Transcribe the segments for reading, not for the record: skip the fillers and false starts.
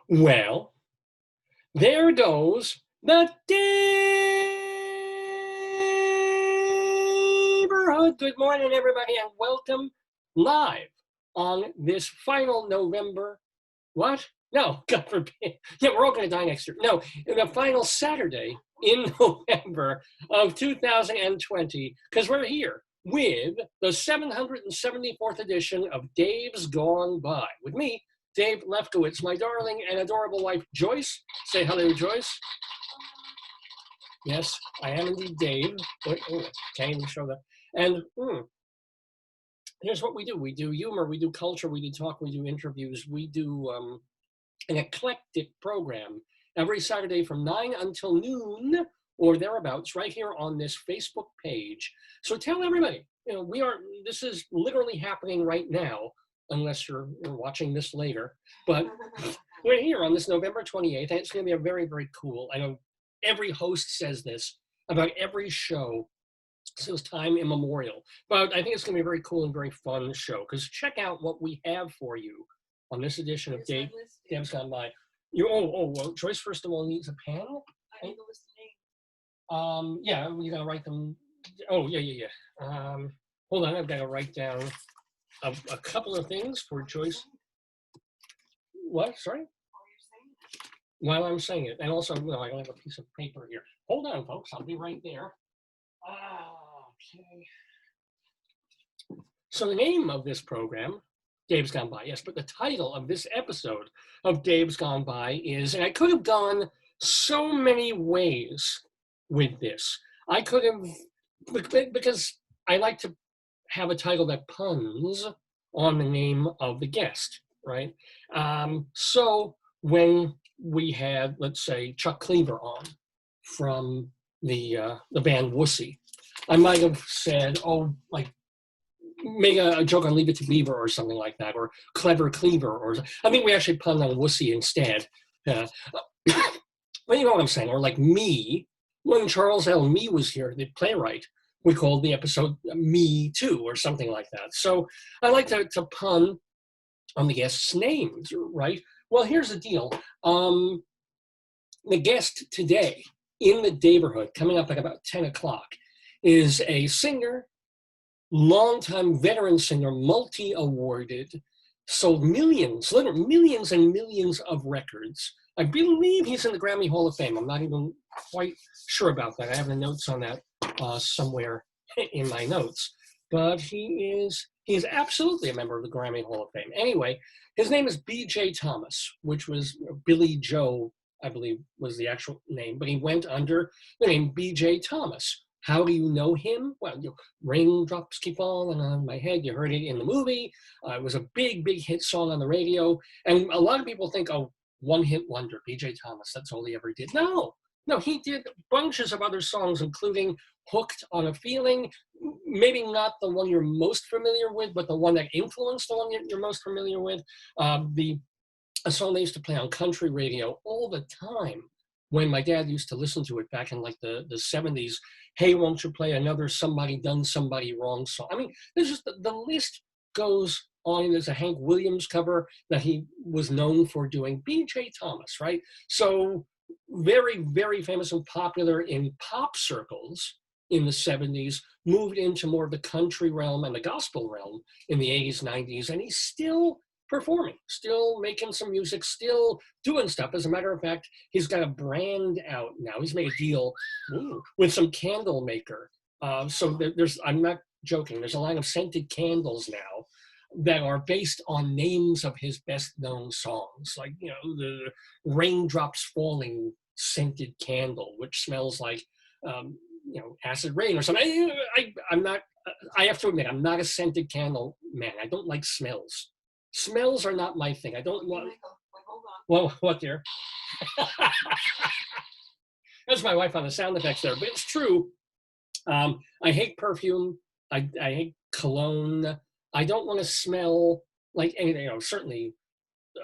Well, there goes the Daverhood. Good morning, everybody, and welcome live on this final November. What? No, God forbid. Yeah, we're all going to die next year. No, the final Saturday in November of 2020, because we're here with the 774th edition of Dave's Gone By. With me, Dave Lefkowitz, my darling and adorable wife, Joyce. Say hello, Joyce. Yes, I am indeed Dave. Wait, can't even show that. And here's what we do. We do humor, we do culture, we do talk, we do interviews, we do an eclectic program every Saturday from 9 until noon or thereabouts right here on this Facebook page. So tell everybody, this is literally happening right now, unless you're watching this later. But we're here on this November 28th, and it's going to be a very, very cool. I know every host says this about every show since time immemorial, but I think it's going to be a very cool and very fun show, because check out what we have for you on this edition of Dave's Gone By. Well, Joyce, first of all, needs a pen. I need the list of names. Yeah, you got to write them. Oh, yeah. Hold on, I've got to write down a couple of things for Joyce. What? Sorry? While I'm saying it. And also, I don't have a piece of paper here. Hold on, folks. I'll be right there. Okay. So the name of this program, Dave's Gone By, yes, but the title of this episode of Dave's Gone By is, and I could have gone so many ways with this. I could have, because I like to have a title that puns on the name of the guest, right? So when we had, let's say, Chuck Cleaver on from the band Wussy, I might have said, make a joke on Leave It to Beaver or something like that, or Clever Cleaver, or I think we actually punned on Wussy instead. But you know what I'm saying? Or like Me, when Charles L. Me was here, the playwright, we called the episode Me Too, or something like that. So I like to pun on the guests' names, right? Well, here's the deal. The guest today in the Daverhood, coming up at about 10 o'clock, is a singer, longtime veteran singer, multi-awarded, sold millions, literally millions and millions of records. I believe he's in the Grammy Hall of Fame. I'm not even quite sure about that. I have the notes on that somewhere in my notes. But he is absolutely a member of the Grammy Hall of Fame. Anyway, his name is B.J. Thomas, which was Billy Joe, I believe was the actual name, but he went under the name B.J. Thomas. How do you know him? Well, Raindrops Keep Falling on My Head. You heard it in the movie. It was a big, big hit song on the radio. And a lot of people think, one-hit wonder, B.J. Thomas, that's all he ever did. No, he did bunches of other songs, including Hooked on a Feeling, maybe not the one you're most familiar with, but the one that influenced the one you're most familiar with. A song they used to play on country radio all the time when my dad used to listen to it back in like the 70s. Hey, won't you play another Somebody Done Somebody Wrong song? I mean, this is the list goes on. There's a Hank Williams cover that he was known for doing. B.J. Thomas, right? So very, very famous and popular in pop circles in the 70s, moved into more of the country realm and the gospel realm in the 80s, 90s, and he's still performing, still making some music, still doing stuff. As a matter of fact, he's got a brand out now. He's made a deal with some candle maker. So I'm not joking, there's a line of scented candles now that are based on names of his best known songs, like, the Raindrops Falling scented candle, which smells like, acid rain or something. I have to admit, I'm not a scented candle man. I don't like smells. Smells are not my thing. I don't want. Hold on. Well, what, dear? That's my wife on the sound effects there, but it's true. I hate perfume. I hate cologne. I don't want to smell like anything. Certainly,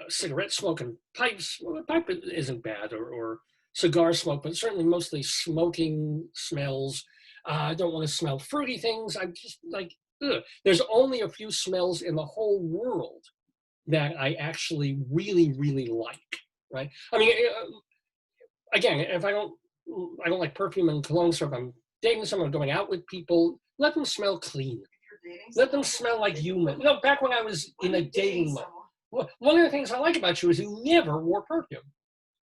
cigarette smoke and pipes. Well, pipe isn't bad, or cigar smoke, but certainly mostly smoking smells. I don't want to smell fruity things. I'm just like, ugh. There's only a few smells in the whole world that I actually really, really like, right? I mean, again, if I don't like perfume and cologne, so if I'm dating someone, going out with people, let them smell clean. Let them smell like human. You know, back when I was in a dating mode, one of the things I like about you is you never wore perfume.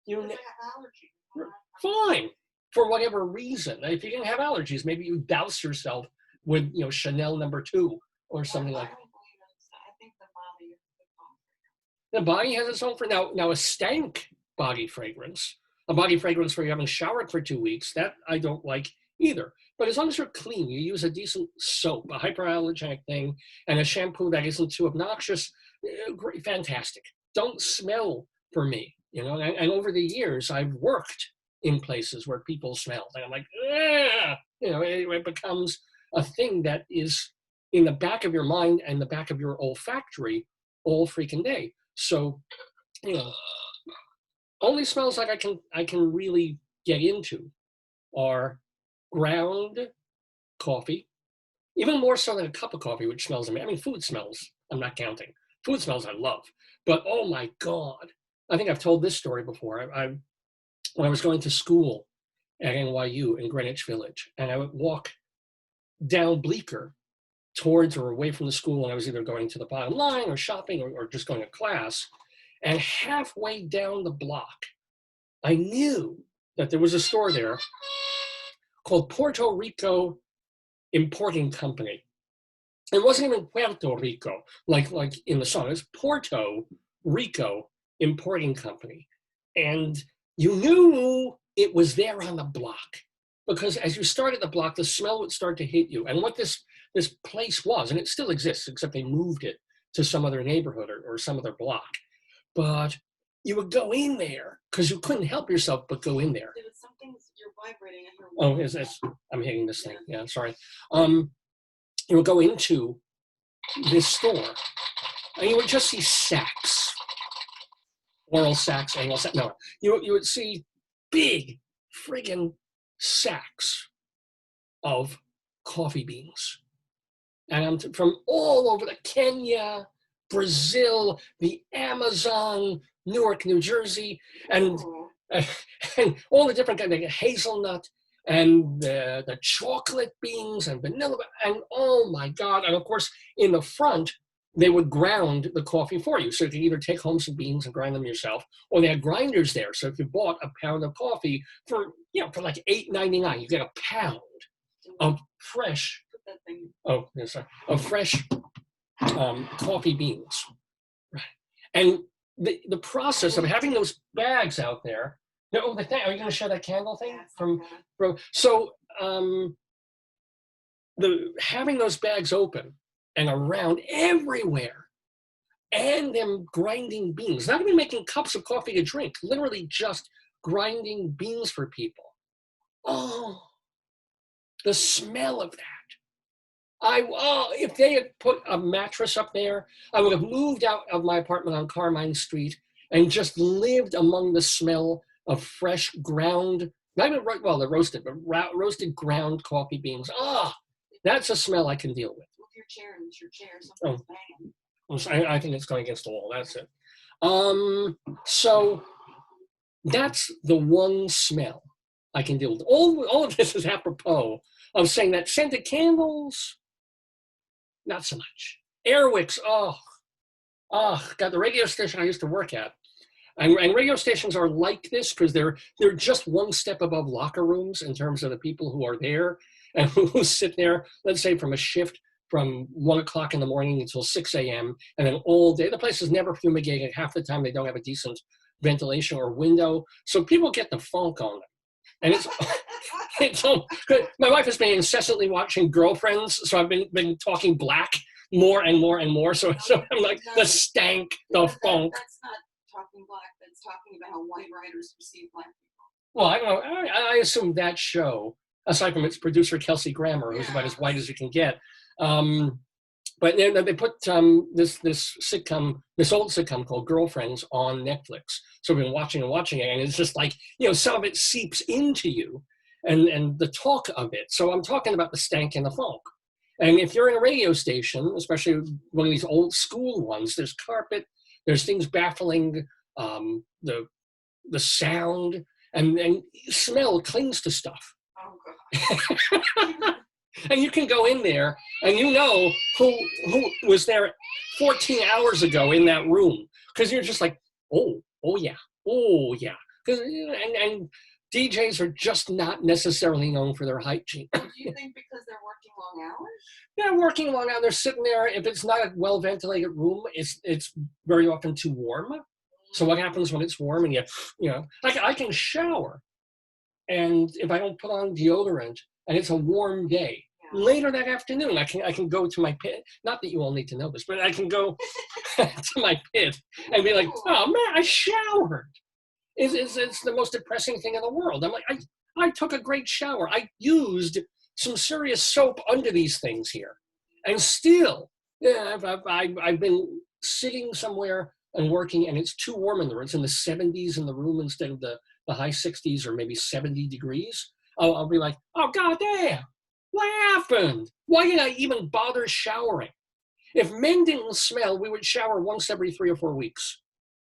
You have allergies. Fine, for whatever reason. If you didn't have allergies, maybe you douse yourself with, you know, Chanel #2 or something like that. I think the body is the body has its own now a stank body fragrance, a body fragrance where you haven't showered for 2 weeks, that I don't like either. But as long as you're clean, you use a decent soap, a hyperallergenic thing, and a shampoo that isn't too obnoxious, great, fantastic. Don't smell for me, you know. And over the years, I've worked in places where people smelled, and I'm like, you know, it becomes a thing that is in the back of your mind and the back of your olfactory all freaking day. So, you know, only smells like I can really get into are ground coffee, even more so than a cup of coffee, which smells amazing. I mean, food smells, I'm not counting. Food smells I love, but oh my God. I think I've told this story before. When I was going to school at NYU in Greenwich Village, and I would walk down Bleecker towards or away from the school, and I was either going to the bottom line or shopping or just going to class, and halfway down the block, I knew that there was a store there called Puerto Rico Importing Company. It wasn't even Puerto Rico, like in the song. It was Puerto Rico Importing Company. And you knew it was there on the block, because as you started the block, the smell would start to hit you. And what this place was, and it still exists, except they moved it to some other neighborhood or some other block. But you would go in there because you couldn't help yourself but go in there. You're vibrating. Oh, I'm hitting this thing. Yeah, sorry. You would go into this store, and you would just see sacks, oral sacks, anal sacks. No, you would see big friggin' sacks of coffee beans, and from all over the Kenya, Brazil, the Amazon, Newark, New Jersey, and all the different kinds, like hazelnut and the chocolate beans and vanilla, and oh my God. And of course, in the front, they would ground the coffee for you. So you could either take home some beans and grind them yourself, or they had grinders there. So if you bought a pound of coffee for like $8.99, you get a pound of fresh, coffee beans. Right. And the process of having those bags out there. No, are you going to share that candle thing from bro? So having those bags open and around everywhere, and them grinding beans, not even making cups of coffee to drink, literally just grinding beans for people. Oh, the smell of that. If they had put a mattress up there, I would have moved out of my apartment on Carmine Street and just lived among the smell of fresh ground, not even they're roasted, but roasted ground coffee beans. That's a smell I can deal with. Move your chair, and it's your chair. Something's banging. I think it's going against the wall. That's it. So that's the one smell I can deal with. All of this is apropos of saying that scented candles, not so much. Airwicks, God, the radio station I used to work at. And radio stations are like this because they're just one step above locker rooms in terms of the people who are there and who sit there, let's say from a shift from 1 o'clock in the morning until 6 a.m. and then all day. The place is never fumigated. Half the time they don't have a decent ventilation or window. So people get the funk on them. And it's good. My wife has been incessantly watching Girlfriends, so I've been talking black more and more and more. So I'm like, the stank, the funk. That's not talking black, that's talking about how white writers perceive black people. Well, I don't know. I assume that show, aside from its producer, Kelsey Grammer, who's about as white as you can get. But then they put this sitcom, this old sitcom called Girlfriends on Netflix. So we've been watching it, and it's just like, some of it seeps into you and the talk of it. So I'm talking about the stank and the funk. And if you're in a radio station, especially one of these old school ones, there's carpet, there's things baffling the the sound, and smell clings to stuff. Oh God. And you can go in there and you know who was there 14 hours ago in that room, because you're just like, oh yeah. 'Cause, and DJs are just not necessarily known for their hygiene. Do you think because they're working long hours? They're working long hours. They're sitting there. If it's not a well-ventilated room, it's very often too warm. So what happens when it's warm and you know, I can shower, and if I don't put on deodorant and it's a warm day, later that afternoon, I can go to my pit. Not that you all need to know this, but I can go to my pit and be like, oh man, I showered. It's the most depressing thing in the world. I'm like, I took a great shower. I used some serious soap under these things here, and still, yeah, I've been sitting somewhere and working, and it's too warm in the room. It's in the 70s in the room instead of the high 60s or maybe 70 degrees. I'll be like, oh god damn, what happened? Why did I even bother showering? If men didn't smell, we would shower once every 3 or 4 weeks.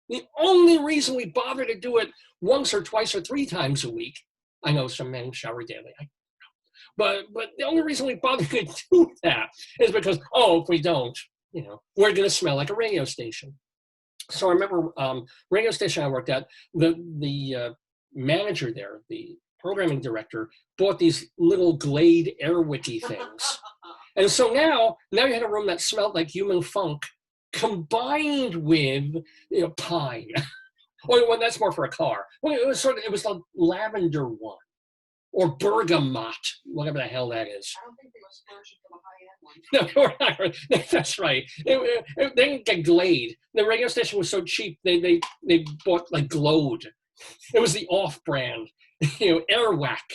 The only reason we bother to do it once or twice or 3 times a week, I know some men shower daily, but the only reason we bother to do that is because, if we don't, you know, we're going to smell like a radio station. So I remember radio station I worked at, the manager there, the programming director, bought these little Glade Airwicky things. And so now you had a room that smelled like human funk combined with, you know, pine. Well, that's more for a car. Well, it was the lavender one, or bergamot, whatever the hell that is. I don't think they were splurging for the high-end one. No, that's right. They didn't get Glade. The radio station was so cheap, they bought like Glode. It was the off-brand, you know, Airwack.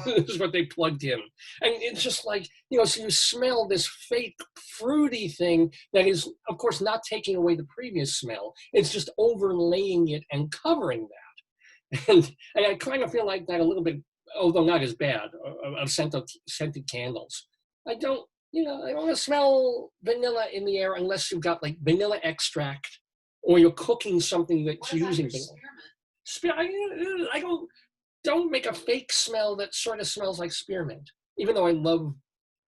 This is what they plugged in. And it's just like, you know, so you smell this fake fruity thing that is, of course, not taking away the previous smell. It's just overlaying it and covering that. And I kind of feel like that a little bit, although not as bad, of scented candles. I don't want to smell vanilla in the air unless you've got like vanilla extract or you're cooking something that's using vanilla. I don't make a fake smell that sort of smells like spearmint, even though I love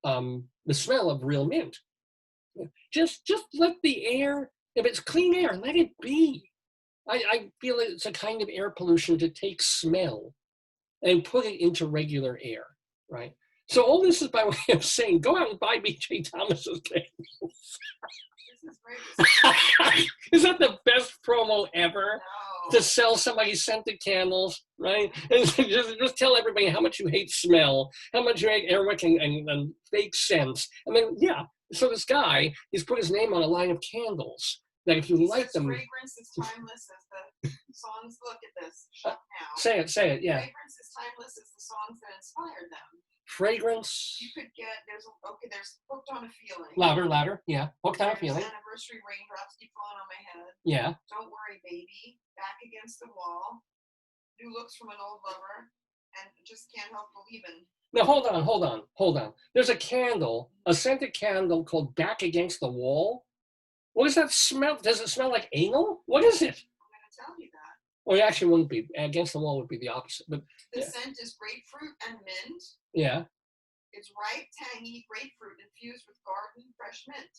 the smell of real mint. Just let the air, if it's clean air, let it be. I feel it's a kind of air pollution to take smell and put it into regular air, right? So all this is by way of saying, go out and buy B.J. Thomas's candles. This is great. Is that the best promo ever? No. To sell somebody scented candles, right? And just tell everybody how much you hate smell, how much you hate Airwick and fake scents. And then, so this guy, he's put his name on a line of candles that if you like them. Fragrance is timeless as the songs. Look at this. Shut now. Say it, yeah. Fragrance is timeless as the songs that inspired them. Fragrance. You could get, there's Hooked on a Feeling. Louder, yeah. Hooked on a Feeling. Anniversary Raindrops Keep Falling on My Head. Yeah. Don't Worry Baby. Back Against the Wall. New Looks from an Old Lover. And Just Can't Help Believin'. Now hold on. There's a candle, a scented candle called Back Against the Wall. What does that smell? Does it smell like anal? What is it? I'm going to tell you that. Well, it actually wouldn't be. Against the Wall would be the opposite. But the scent is grapefruit and mint. Yeah. It's ripe, tangy grapefruit infused with garden fresh mint.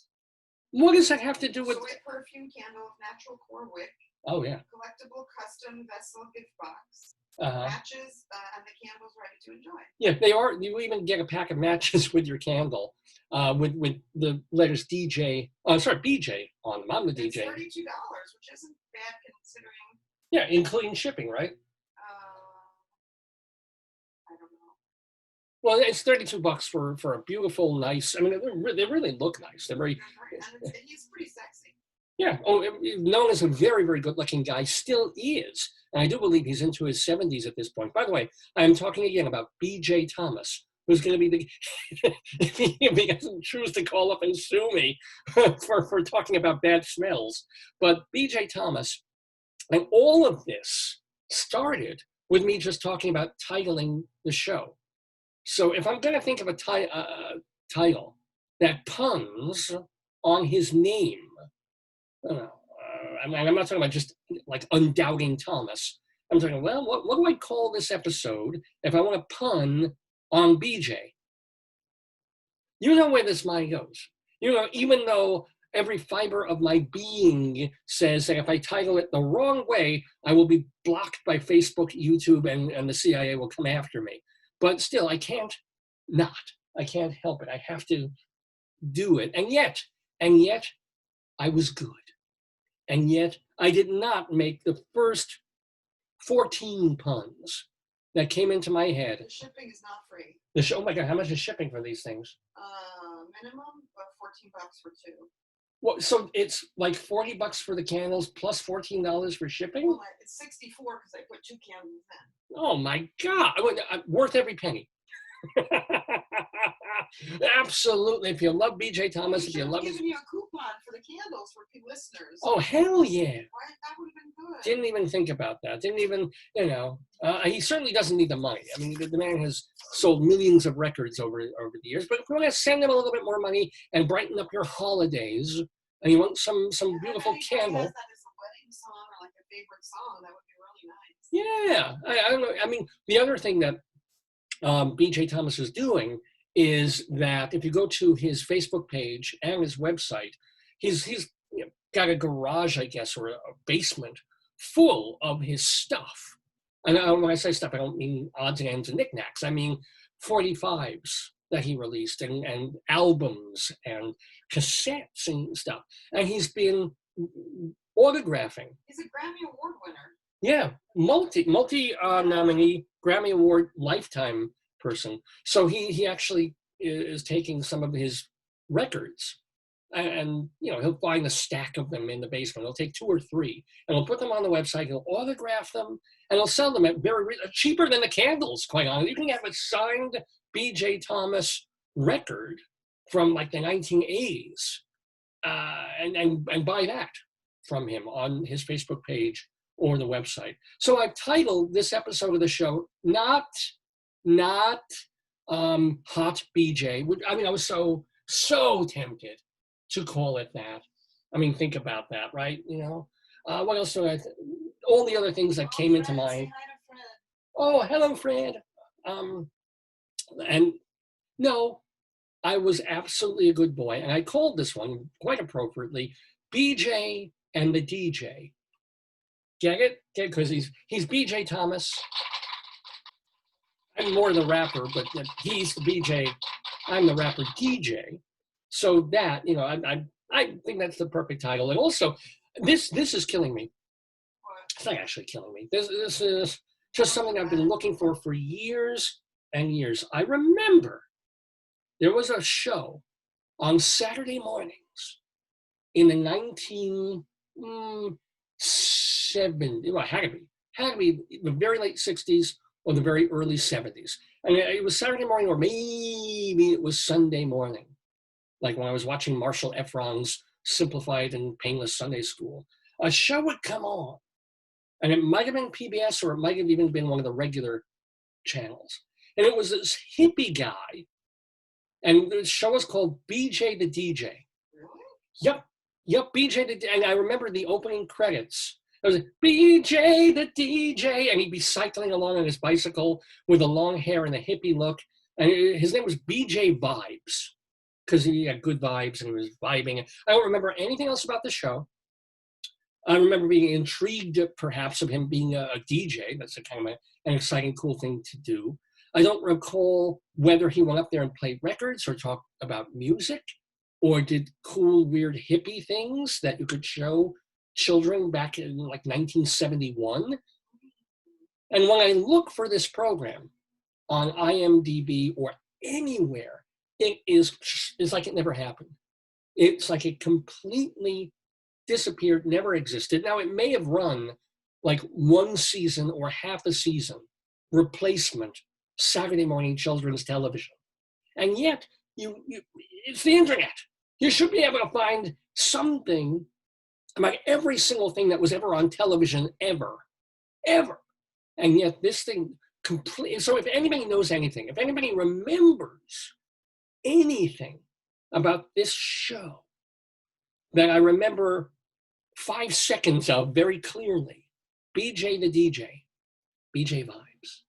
What does that have to do with? Soy perfume candle of natural core wick. Oh yeah. Collectible custom vessel gift box. Uh-huh. Matches and the candles ready to enjoy. Yeah, they are. You even get a pack of matches with your candle, with the letters BJ on them. I'm the DJ. It's $32, which isn't bad considering. Yeah, including shipping, right? I don't know. Well, it's $32 for a beautiful, nice. I mean, they really look nice. They're very. And he's pretty sexy. Yeah. Oh, known as a very, very good-looking guy, still is, and I do believe he's into his 70s at this point. By the way, I am talking again about B.J. Thomas, who's going to be the. if he doesn't choose to call up and sue me for talking about bad smells, but B.J. Thomas, and all of this started with me just talking about titling the show. So if I'm going to think of a title that puns on his name, I'm not talking about just like undoubting Thomas. I'm thinking, well, what do I call this episode if I want to pun on BJ? You know where this mind goes. You know, even though every fiber of my being says that if I title it the wrong way, I will be blocked by Facebook, YouTube, and the CIA will come after me. But still, I can't not. I can't help it. I have to do it. And yet, I was good. And yet, I did not make the first 14 puns that came into my head. The shipping is not free. Oh my God, how much is shipping for these things? Minimum of $14 for 2. Well, so it's like $40 for the candles plus $14 for shipping? Well, it's 64 because I put 2 candles in. Oh my God, worth every penny. Absolutely. If you love BJ Thomas, if you love giving you a coupon for the candles for listeners. Oh, hell yeah. Right? That would have been good. Didn't even think about that. Didn't even, he certainly doesn't need the money. I mean, the man has sold millions of records over the years, but if you want to send him a little bit more money and brighten up your holidays, and you want some beautiful candle. That is a wedding song or like a favorite song, that would be really nice. Yeah. I don't know. I mean, the other thing that BJ Thomas is doing is that if you go to his Facebook page and his website, he's got a garage, I guess, or a basement full of his stuff. And when I say stuff, I don't mean odds and ends and knickknacks. I mean 45s that he released and albums and cassettes and stuff. And he's been autographing. He's a Grammy Award winner. Yeah, multi nominee, Grammy Award lifetime person. So he actually is taking some of his records and he'll find a stack of them in the basement. He'll take 2 or 3 and he'll put them on the website. He'll autograph them and he'll sell them at very cheaper than the candles, quite honestly. You can have a signed BJ Thomas record from like the 1980s and buy that from him on his Facebook page or the website. So I've titled this episode of the show, not Hot BJ. I mean, I was so tempted to call it that. I mean, think about that, right? What else do all the other things that came into mind. Say hi to Fred. Oh, hello, Fred. And no, I was absolutely a good boy. And I called this one, quite appropriately, BJ and the DJ. Get it? Because he's BJ Thomas. I'm more the rapper, but he's the BJ. I'm the rapper DJ. So that, I think that's the perfect title. And also, this is killing me. It's not actually killing me. This is just something I've been looking for years and years. I remember there was a show on Saturday mornings in the 1970s. Well, it had to be the very late 60s or the very early 70s. And it was Saturday morning, or maybe it was Sunday morning, like when I was watching Marshall Efron's Simplified and Painless Sunday School. A show would come on, and it might have been PBS or it might have even been one of the regular channels. And it was this hippie guy, and the show was called BJ the DJ. Really? Yep, BJ the DJ. And I remember the opening credits. It was BJ the DJ, and he'd be cycling along on his bicycle with the long hair and the hippie look. And his name was BJ Vibes, because he had good vibes and he was vibing. I don't remember anything else about the show. I remember being intrigued, perhaps, of him being a DJ. That's a kind of an exciting, cool thing to do. I don't recall whether he went up there and played records or talked about music or did cool, weird hippie things that you could show children back in like 1971. And when I look for this program on IMDb or anywhere, it's like it never happened. It's like it completely disappeared, never existed. Now, it may have run like one season or half a season, replacement Saturday morning children's television. And yet, it's the internet. You should be able to find something about every single thing that was ever on television, ever. And yet this thing completely, so if anybody knows anything, if anybody remembers anything about this show that I remember 5 seconds of very clearly, BJ the DJ, BJ vibes.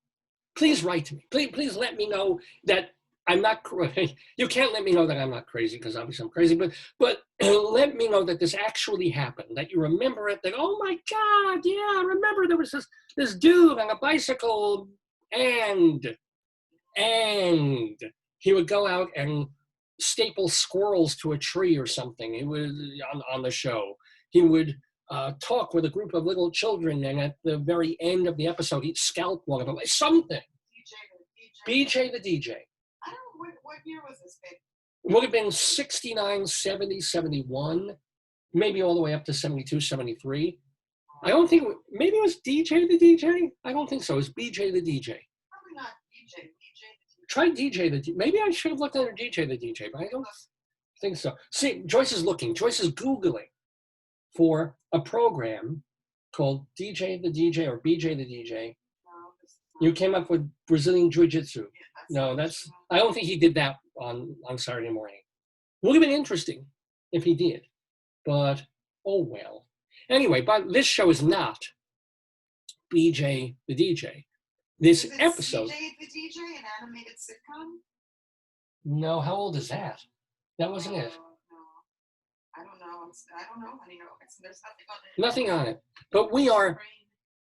Please write to me. Please let me know that I'm not crazy. You can't let me know that I'm not crazy because obviously I'm crazy, but let me know that this actually happened, that you remember it, that, oh my God, yeah, I remember there was this dude on a bicycle and he would go out and staple squirrels to a tree or something. He would, on the show, he would talk with a group of little children, and at the very end of the episode, he'd scalp one of them, something. BJ the DJ. I don't know, what year was this, babe? It would have been 69, 70, 71, maybe all the way up to 72, 73. I don't think, maybe it was DJ the DJ? I don't think so. It was BJ the DJ. Probably not DJ. DJ the DJ. Try DJ the DJ. Maybe I should have looked under DJ the DJ, but I don't think so. See, Joyce is looking. Joyce is Googling for a program called DJ the DJ or BJ the DJ. You came up with Brazilian Jiu-Jitsu. No, I don't think he did that on Saturday morning. Would have been interesting if he did, but oh well. Anyway, but this show is not BJ the DJ. This episode. BJ the DJ, an animated sitcom? No, how old is that? That wasn't it. No, I don't know. I don't know, honey. No, there's nothing on it. Nothing on it. But we are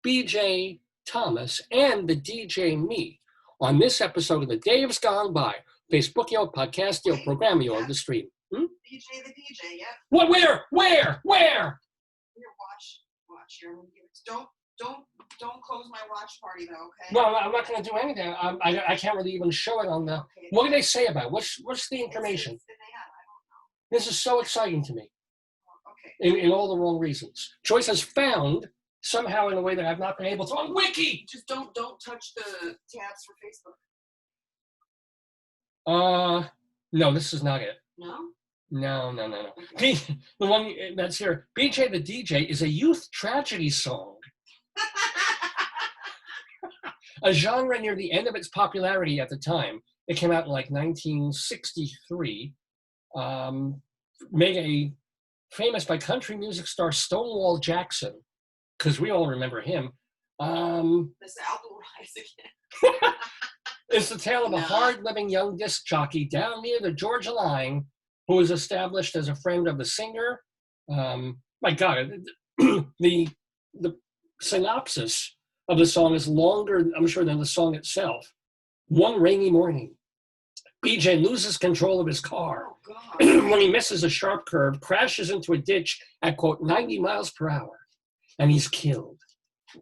BJ Thomas and the DJ Me on this episode of The Dave's Gone By. Facebookio, Podcastio, Programmio, the stream. BJ the DJ, yeah. What? Where? Here, watch here. Don't close my watch party though, okay? No, I'm not going to do anything. I can't really even show it on the. Okay. What do they say about it? What's the information? It's in the ad. I don't know. This is so exciting to me. Okay. In all the wrong reasons. Joyce has found somehow in a way that I've not been able to on Wiki. Just don't touch the tabs for Facebook. No, this is not it. No? No. Okay. The one that's here, BJ the DJ, is a youth tragedy song. A genre near the end of its popularity at the time. It came out in like 1963. Made famous by country music star Stonewall Jackson, because we all remember him. This album rise again. It's the tale of a hard-living young disc jockey down near the Georgia line who was established as a friend of the singer. My God, the synopsis of the song is longer, I'm sure, than the song itself. One rainy morning, BJ loses control of his car when he misses a sharp curve, crashes into a ditch at, quote, 90 miles per hour, and he's killed.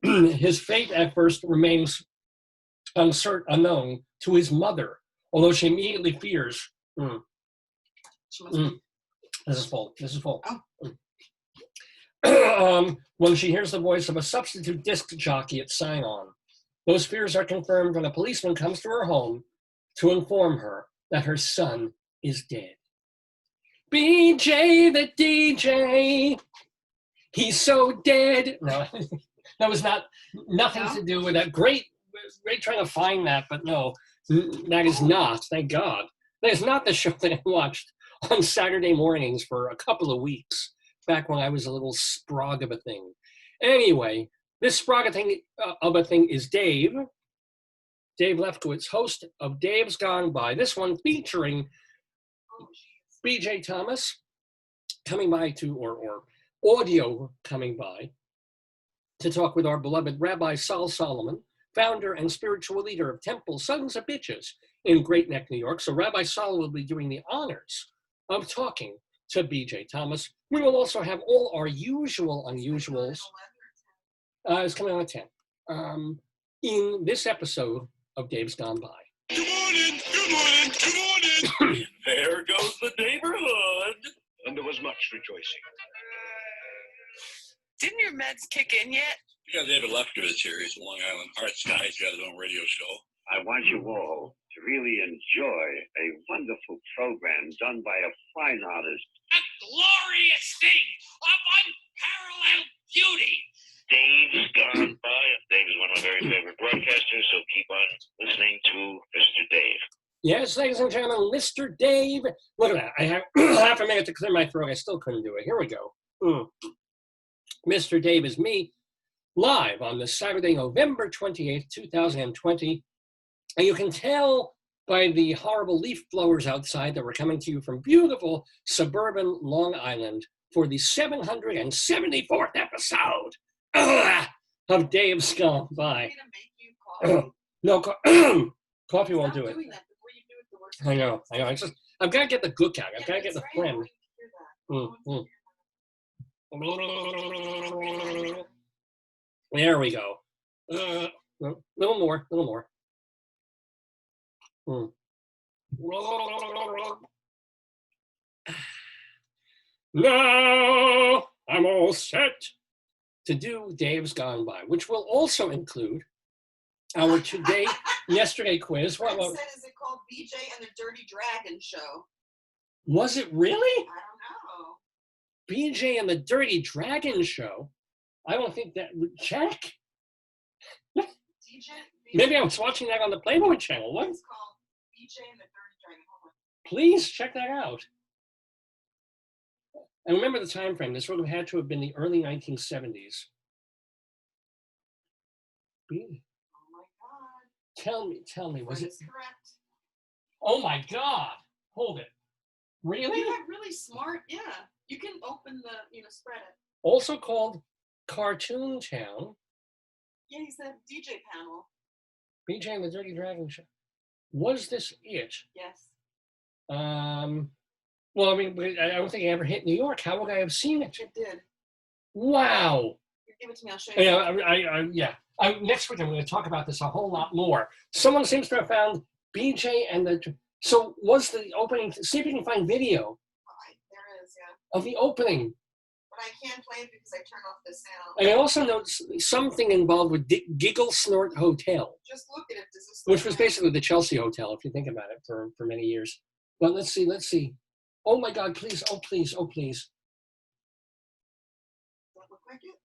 His fate at first remains unknown to his mother, although she immediately fears. This is full. When she hears the voice of a substitute disc jockey at Sign On. Those fears are confirmed when a policeman comes to her home to inform her that her son is dead. BJ the DJ, he's so dead. No, that was nothing to do with that. Great trying to find that, but no, that is not, thank God. That is not the show that I watched on Saturday mornings for a couple of weeks, back when I was a little sprog of a thing. Anyway, this sprog of a thing is Dave Lefkowitz, host of Dave's Gone By. This one featuring BJ Thomas coming by or audio coming by to talk with our beloved Rabbi Sol Solomon, founder and spiritual leader of Temple Sons of Bitches in Great Neck, New York. So Rabbi Sol will be doing the honors of talking to BJ Thomas. We will also have all our usual unusuals. It's coming on at 10. In this episode of Dave's Gone By. Good morning. There goes the neighborhood. And there was much rejoicing. Didn't your meds kick in yet? Yeah, David Lefter is here. He's a Long Island arts guy. He's got his own radio show. I want you all to really enjoy a wonderful program done by a fine artist. A glorious thing of unparalleled beauty. Dave's Gone By. Dave is one of my very favorite broadcasters, so keep on listening to Mr. Dave. Yes, ladies and gentlemen, Mr. Dave. Look at that. I have half a minute to clear my throat. I still couldn't do it. Here we go. Mr. Dave is me. live on this Saturday, November 28th, 2020. And you can tell by the horrible leaf blowers outside that we're coming to you from beautiful suburban Long Island for the 774th episode of Dave's Gone By. I'm gonna make you coffee. No, coffee won't Stop do it. doing that before you do it the worst I know. I've got to get the gook out. I've got to get the phlegm. phlegm. There we go. Little more. Now I'm all set to do Dave's Gone By, which will also include our yesterday quiz. Frank said, is it called BJ and the Dirty Dragon Show? Was it really? I don't know. BJ and the Dirty Dragon Show? I don't think that would check. DJ? Maybe I was watching that on the Playboy channel. What? It's called BJ and the Dirty Dragon. Hold on. Please check that out. And remember the time frame. This would have had to have been the early 1970s. Oh my God. Tell me, was Frank it? is correct. Oh my God. Hold it. Really? You got really smart. Yeah. You can open the, spread it. Also called Cartoon Town. Yeah, he said DJ panel. BJ and the Dirty Dragon Show. Was this it? Yes. Well, I mean, I don't think I ever hit New York. How would I have seen it? It did. Wow. Give it to me. I'll show you. Yeah, next week I'm going to talk about this a whole lot more. Someone seems to have found BJ and the. So was the opening? See if you can find video There is, yeah. of the opening. But I can't play it because I turned off the sound. And I also noticed something involved with Giggle Snort Hotel, Just look at it. Does this which was basically the Chelsea Hotel, if you think about it, for many years. But let's see. Oh my God! Please! Oh please! Does that look like it?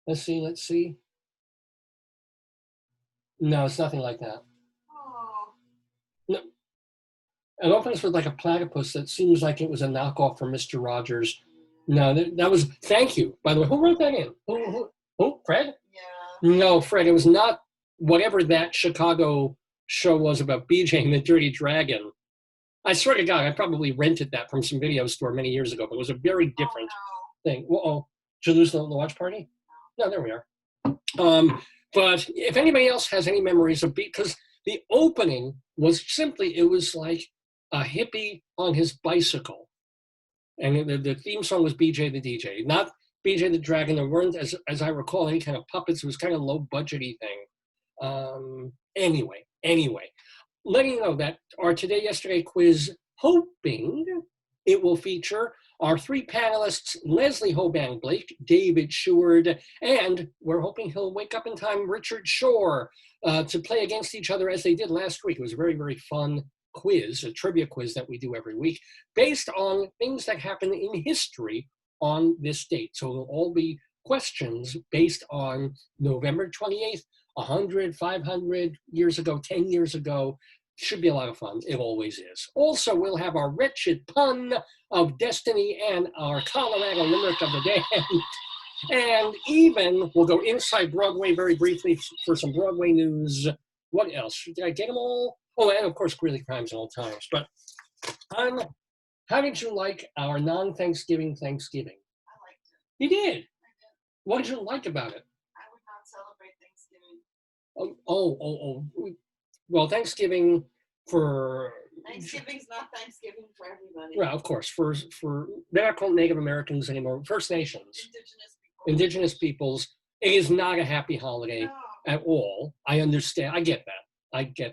Let's see. No, it's nothing like that. Oh. No. It opens with like a platypus that seems like it was a knockoff from Mr. Rogers. No, that was, thank you. By the way, who wrote that in? Who? Fred? Yeah. No, Fred, it was not whatever that Chicago show was about BJ and the Dirty Dragon. I swear to God, I probably rented that from some video store many years ago, but it was a very different thing. Uh-oh, did you lose the watch party? No, there we are. But if anybody else has any memories of because the opening was simply, it was like a hippie on his bicycle. And the theme song was BJ the DJ, not BJ the Dragon. There weren't, as I recall, any kind of puppets. It was kind of low budgety thing. Anyway, letting you know that our yesterday quiz, hoping it will feature our three panelists, Leslie Hoban Blake, David Sheward, and we're hoping he'll wake up in time, Richard Shore, to play against each other as they did last week. It was a very, very fun quiz, a trivia quiz that we do every week, based on things that happen in history on this date. So it'll all be questions based on November 28th, 100, 500 years ago, 10 years ago. Should be a lot of fun. It always is. Also, we'll have our Wretched Pun of Destiny and our Colorado Limerick of the Day. And even we'll go inside Broadway very briefly for some Broadway news. What else? Did I get them all? Oh, and of course, Greeley Crimes Old Times. But how did you like our non-Thanksgiving Thanksgiving? I liked it. You did? I did. What did you like about it? I would not celebrate Thanksgiving. Well, Thanksgiving's not Thanksgiving for everybody. Well, of course, for they're not called Native Americans anymore. First Nations, Indigenous peoples. It is not a happy holiday at all. I understand. I get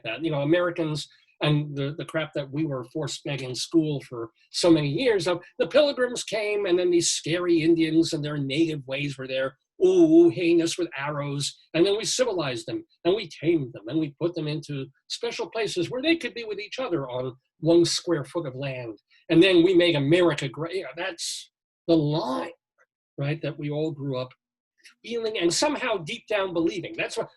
that. You know, Americans and the crap that we were forced fed in school for so many years of the Pilgrims came, and then these scary Indians and their native ways were there. Hitting us with arrows, and then we civilized them, and we tamed them, and we put them into special places where they could be with each other on 1 square foot of land. And then we make America great. That's the line, right? That we all grew up feeling and somehow deep down believing. That's what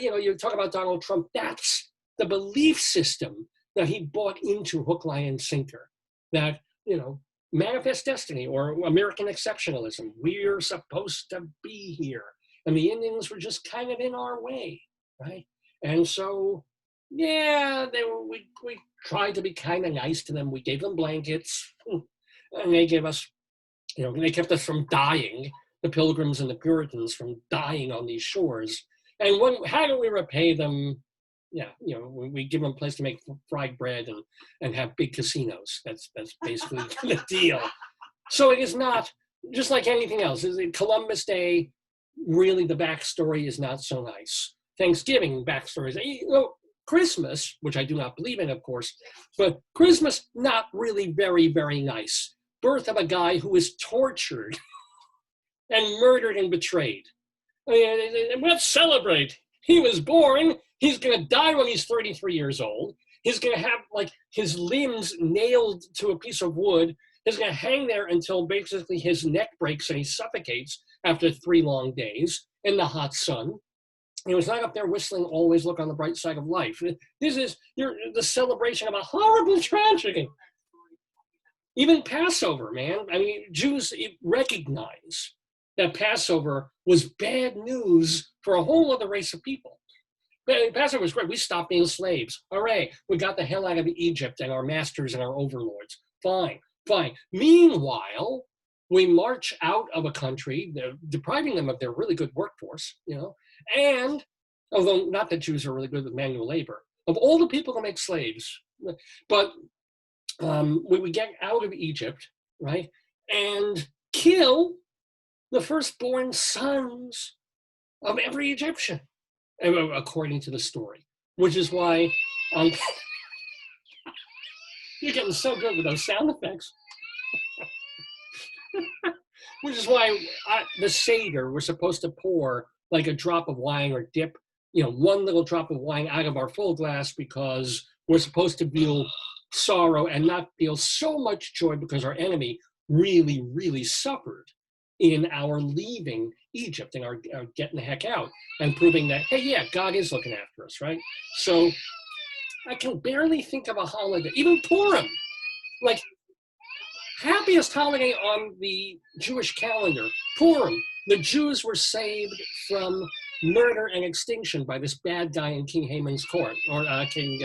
you talk about Donald Trump. That's the belief system that he bought into hook, line, and sinker. That manifest destiny or American exceptionalism. We're supposed to be here. And the Indians were just kind of in our way, right? And so, yeah, we tried to be kind of nice to them. We gave them blankets, and they gave us, they kept us from dying, the Pilgrims and the Puritans from dying on these shores. And how do we repay them? Yeah, we give them a place to make fried bread and have big casinos. That's basically the deal. So it is not, just like anything else, is it Columbus Day, really the backstory is not so nice. Thanksgiving backstories, Christmas, which I do not believe in, of course, but Christmas, not really very, very nice. Birth of a guy who was tortured and murdered and betrayed. I mean, let's celebrate. He was born. He's going to die when he's 33 years old. He's going to have his limbs nailed to a piece of wood. He's going to hang there until basically his neck breaks and he suffocates after 3 long days in the hot sun. He was not up there whistling, always look on the bright side of life. This is the celebration of a horrible tragedy. Even Passover, man. I mean, Jews recognize that Passover was bad news for a whole other race of people. Passover was great. We stopped being slaves. Hooray. We got the hell out of Egypt and our masters and our overlords. Fine. Meanwhile, we march out of a country, depriving them of their really good workforce, and although not that Jews are really good with manual labor, of all the people that make slaves, but we get out of Egypt, right, and kill the firstborn sons of every Egyptian, according to the story, which is why you're getting so good with those sound effects. Which is why the Seder, we're supposed to pour like a drop of wine or dip, one little drop of wine out of our full glass, because we're supposed to feel sorrow and not feel so much joy because our enemy really, really suffered in our leaving Egypt and our getting the heck out and proving that, hey, yeah, God is looking after us, right? So I can barely think of a holiday, even Purim, happiest holiday on the Jewish calendar, Purim. The Jews were saved from murder and extinction by this bad guy in King Haman's court, or King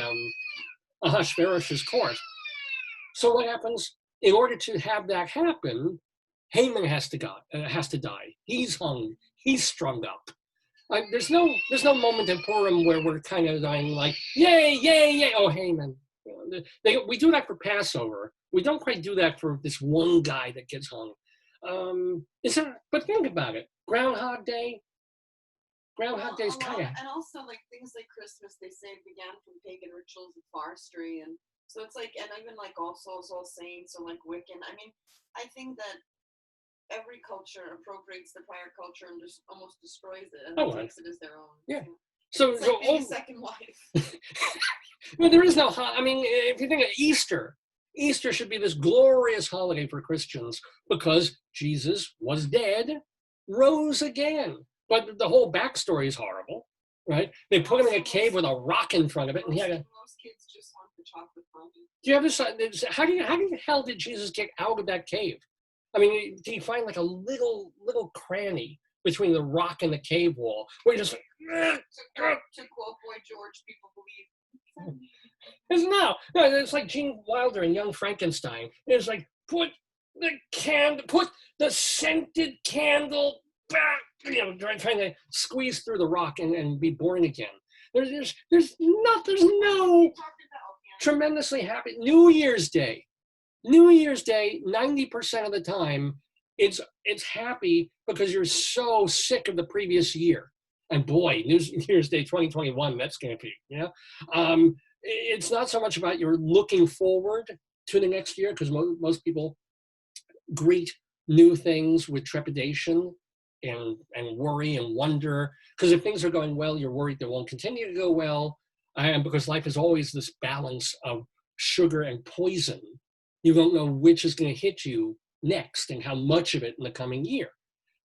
Ahasuerus's court. So what happens? In order to have that happen, Haman has to die. He's hung. He's strung up. There's no moment in Purim where we're kind of dying yay, yay, yay. Oh, Haman. We do that for Passover. We don't quite do that for this one guy that gets hung. But think about it. Groundhog Day. Groundhog Day is kind of... And also, things like Christmas, they say began from pagan rituals of forestry. And so it's and even All Souls, All Saints, or Wiccan. I mean, I think that every culture appropriates the prior culture and just almost destroys it and takes it as their own. Yeah. So it's like being a second wife. Well, there is no... I mean, if you think of Easter should be this glorious holiday for Christians because Jesus was dead, rose again. But the whole backstory is horrible, right? They put him in a cave with a rock in front of it, and he had most kids just want the chocolate fountain. Do you have this? How the hell did Jesus get out of that cave? I mean, did he find a little cranny between the rock and the cave wall where he just to quote Boy George, people believe. It's like Gene Wilder and Young Frankenstein. It's put the scented candle back, trying to squeeze through the rock and be born again. There's no tremendously happy New Year's Day. 90% of the time, it's happy because you're so sick of the previous year. And boy, New Year's Day 2021, that's going to be, it's not so much about you're looking forward to the next year, because most people greet new things with trepidation and worry and wonder. Because if things are going well, you're worried they won't continue to go well. And because life is always this balance of sugar and poison, you don't know which is going to hit you next and how much of it in the coming year.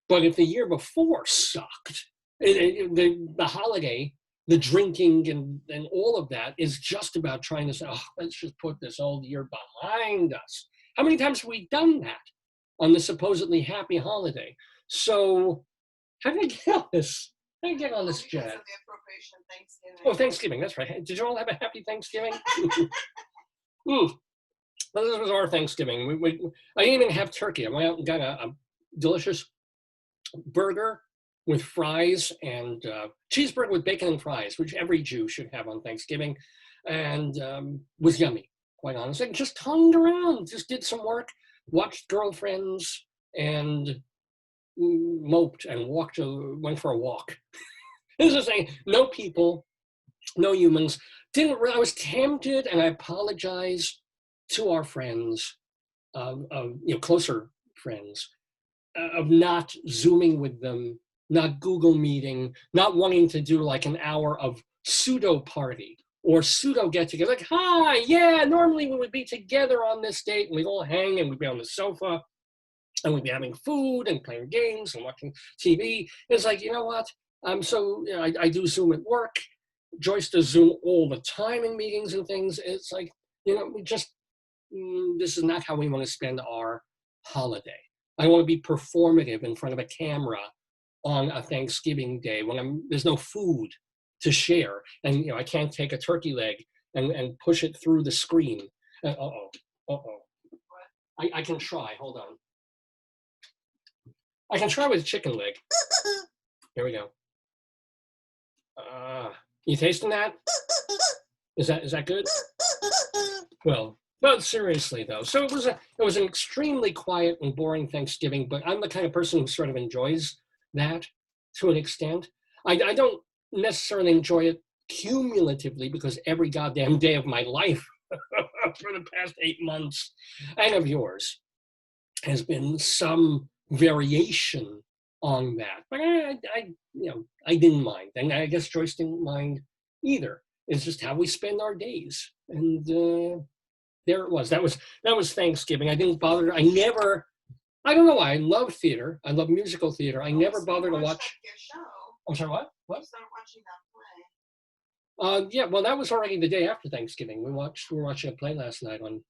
But if the year before sucked, the holiday, the drinking and all of that is just about trying to say, oh, let's just put this old year behind us. How many times have we done that on this supposedly happy holiday? So how did I get on this? How did I get on this, Because Jen? of the appropriation of Thanksgiving. Oh, Thanksgiving, that's right. Did you all have a happy Thanksgiving? Well, this was our Thanksgiving. I didn't even have turkey. I went out and got a delicious burger with fries and cheeseburger with bacon and fries, which every Jew should have on Thanksgiving, and was yummy, quite honestly. And just hung around, just did some work, watched girlfriends, and moped and went for a walk. This is saying, no people, no humans. I was tempted, and I apologize to our friends, closer friends, of not Zooming with them, not Google meeting, not wanting to do like an hour of pseudo party or pseudo get together. Like, hi, yeah, normally we would be together on this date and we'd all hang and we'd be on the sofa and we'd be having food and playing games and watching TV. It's like, you know what? I do Zoom at work. Joyce does Zoom all the time in meetings and things. It's like, we just, this is not how we want to spend our holiday. I want to be performative in front of a camera on a Thanksgiving day when there's no food to share. And, I can't take a turkey leg and push it through the screen. I can try, hold on. I can try with chicken leg. Here we go. You tasting that? Is that good? Well, seriously though. So it was an extremely quiet and boring Thanksgiving, but I'm the kind of person who sort of enjoys that to an extent. I don't necessarily enjoy it cumulatively because every goddamn day of my life for the past 8 months and of yours has been some variation on that. But I didn't mind, and I guess Joyce didn't mind either. It's just how we spend our days, and there it was. That was Thanksgiving. I didn't bother. I don't know why. I love theater. I love musical theater. I never bothered to watch. Your show. I'm sorry, what? You started watching that play. Yeah, well, that was already the day after Thanksgiving. We were watching a play last night on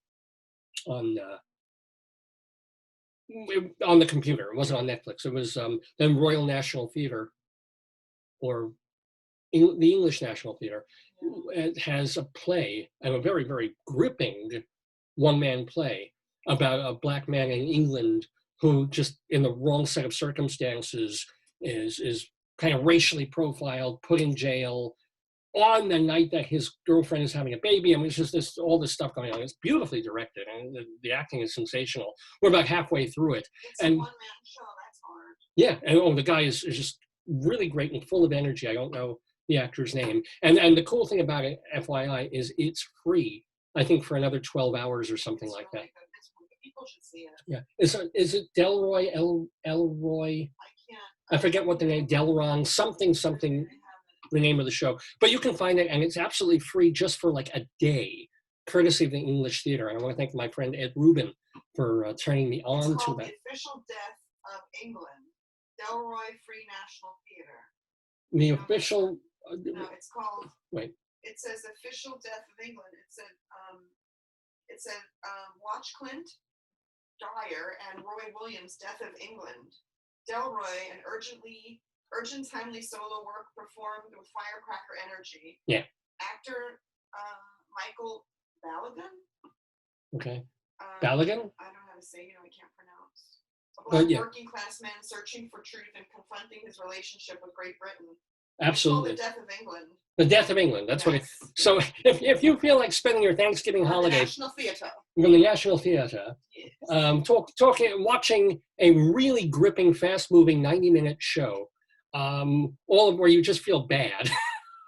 the computer. It wasn't on Netflix. It was the Royal National Theatre, or the English National Theatre. It has a play, and a very, very gripping one-man play about a black man in England who, just in the wrong set of circumstances, is kind of racially profiled, put in jail on the night that his girlfriend is having a baby. I mean, it's just all this stuff going on. It's beautifully directed, and the acting is sensational. We're about halfway through it. It's a one-man show. That's hard. Yeah, and the guy is just really great and full of energy. I don't know the actor's name. And the cool thing about it, FYI, is it's free. I think for another 12 hours or something like that. People should see it. Yeah. Is it Delroy, Elroy? I forget what the name, Delron, something, the name of the show. But you can find it, and it's absolutely free just for like a day, courtesy of the English Theatre. And I want to thank my friend Ed Rubin for turning me on to that. The Official Death of England, Delroy Free National Theatre. The official... No, it's called... Wait. It says Official Death of England. It said Watch Clint Dyer and Roy Williams' Death of England. Delroy, an urgent timely solo work performed with firecracker energy. Yeah. Actor Michael Balogun. Okay. Balogun? I don't know how to say. I can't pronounce. A black working class man searching for truth and confronting his relationship with Great Britain. Absolutely. It's called The Death of England. The Death of England. That's what it. So if you feel like spending your Thanksgiving holiday the National Theatre. From the National Theatre, Yes. watching a really gripping, fast-moving 90-minute show, all of where you just feel bad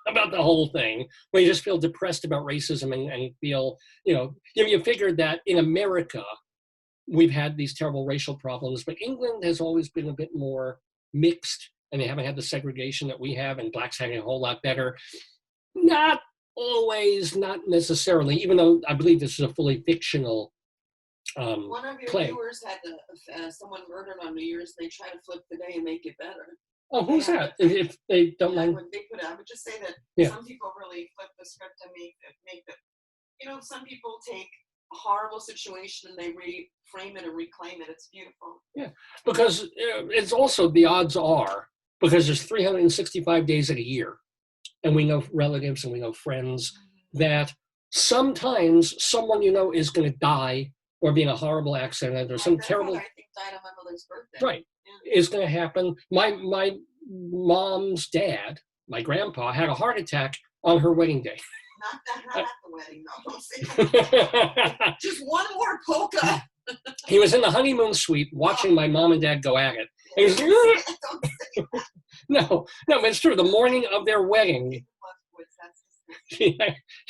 about the whole thing, where you just feel depressed about racism and feel, you figured that in America we've had these terrible racial problems, but England has always been a bit more mixed, and they haven't had the segregation that we have, and blacks having a whole lot better. Not always, not necessarily, even though I believe this is a fully fictional One of your play. Viewers had someone murdered on New Year's. They try to flip the day and make it better. Oh, who's that? If they don't mind. When they put it, I would just say that some people really flip the script and make it. Some people take horrible situation and they reframe it and reclaim it. It's beautiful. Yeah, because it's also, the odds are, because there's 365 days in a year, and we know relatives and we know friends, that sometimes someone you know is going to die or be in a horrible accident or some terrible. I think died on my mother's birthday. Right, is going to happen. My mom's dad, my grandpa, had a heart attack on her wedding day. Not at the wedding, no. Don't say that. Just one more polka. He was in the honeymoon suite watching my mom and dad go at it. He was, Don't say that. no, but it's true. The morning of their wedding,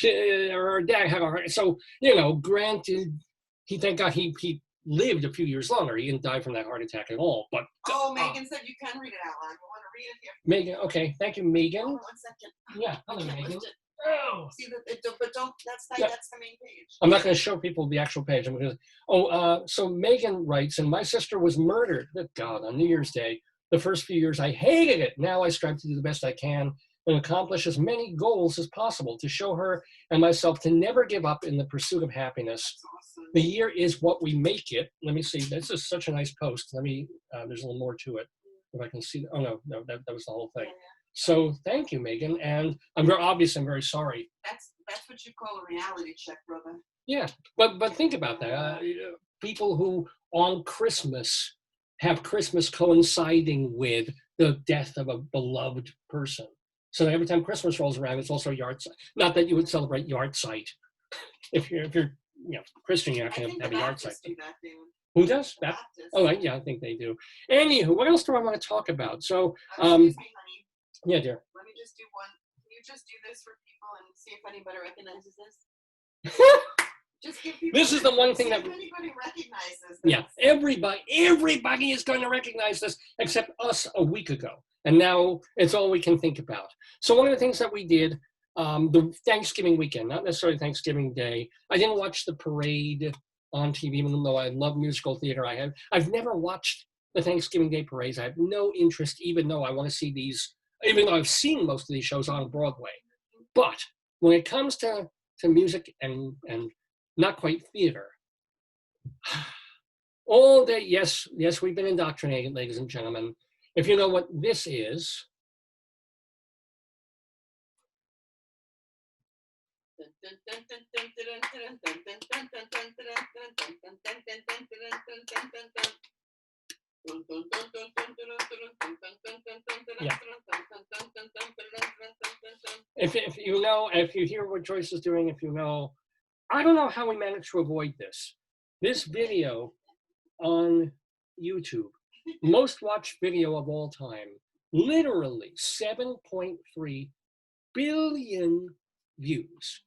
her dad had a heart. So, granted, thank God he lived a few years longer. He didn't die from that heart attack at all. But Megan said you can read it out loud. I want to read it here. Megan, okay, thank you, Megan. Hold on 1 second. Yeah, hello, Megan. Oh. See but don't. That's Yeah. That's the main page. I'm not going to show people the actual page. I'm going to. So Megan writes, and my sister was murdered. Good God, on New Year's Day. The first few years, I hated it. Now I strive to do the best I can and accomplish as many goals as possible to show her and myself to never give up in the pursuit of happiness. That's awesome. The year is what we make it. Let me see. This is such a nice post. Let me. There's a little more to it. If I can see. Oh no, that was the whole thing. Yeah. So thank you, Megan, and I'm very sorry. That's what you call a reality check, brother. Yeah, but think about that. People who on Christmas have Christmas coinciding with the death of a beloved person. So every time Christmas rolls around, it's also yard site. Not that you would celebrate yard site. If you're Christian, you're not going to have a yard site. Do that, David. Who does? Baptist. Oh, yeah, I think they do. Anywho, what else do I want to talk about? So, Excuse me, honey. yeah, dear. Let me just do one. Can you just do this for people and see if anybody recognizes this? Just give people. This is the one thing see that. if anybody recognizes this. Yeah, everybody is going to recognize this except us a week ago. And now it's all we can think about. So one of the things that we did, the Thanksgiving weekend, not necessarily Thanksgiving Day, I didn't watch the parade on TV, even though I love musical theater. I've never watched the Thanksgiving Day parades. I have no interest, even though I want to see these, even though I've seen most of these shows on Broadway. But when it comes to music and not quite theater, all day, yes, we've been indoctrinated, ladies and gentlemen. If you know what this is, yeah. If you know, if you hear what Joyce is doing, if you know, I don't know how we managed to avoid this. This video on YouTube, most watched video of all time, literally 7.3 billion views.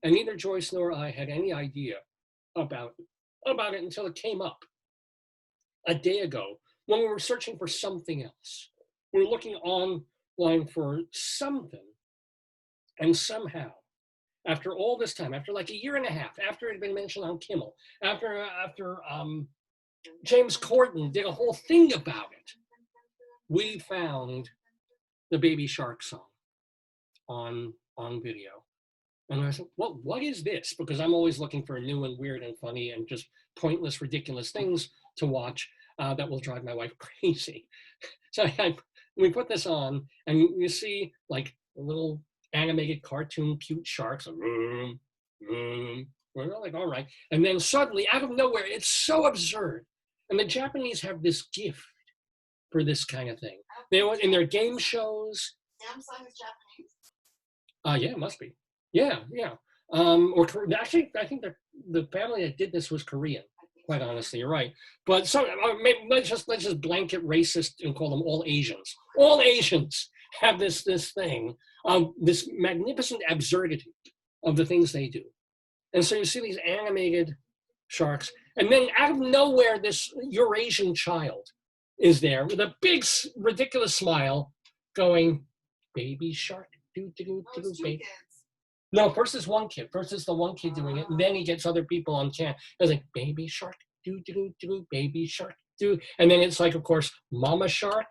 And neither Joyce nor I had any idea about it until it came up a day ago when we were searching for something else. We were looking online for something, and somehow, after all this time, after like a year and a half, after it had been mentioned on Kimmel, after James Corden did a whole thing about it, we found the Baby Shark song on video. And I said, well, what is this? Because I'm always looking for new and weird and funny and just pointless, ridiculous things to watch that will drive my wife crazy. So we put this on, and you see like a little animated cartoon cute sharks. We're like, all right. And then suddenly, out of nowhere, it's so absurd. And the Japanese have this gift for this kind of thing. They in their game shows. Samsung is Japanese? Yeah, it must be. Yeah. Or actually, I think the family that did this was Korean. Quite honestly, you're right. But let's just blanket racist and call them all Asians. All Asians have this thing of this magnificent absurdity of the things they do. And so you see these animated sharks, and then out of nowhere, this Eurasian child is there with a big, ridiculous smile, going, "Baby shark, do do do do baby." No, first is one kid. First is the one kid doing it, and then he gets other people on cam. It's like, "Baby shark, do do do, baby shark, do," and then it's like, of course, Mama shark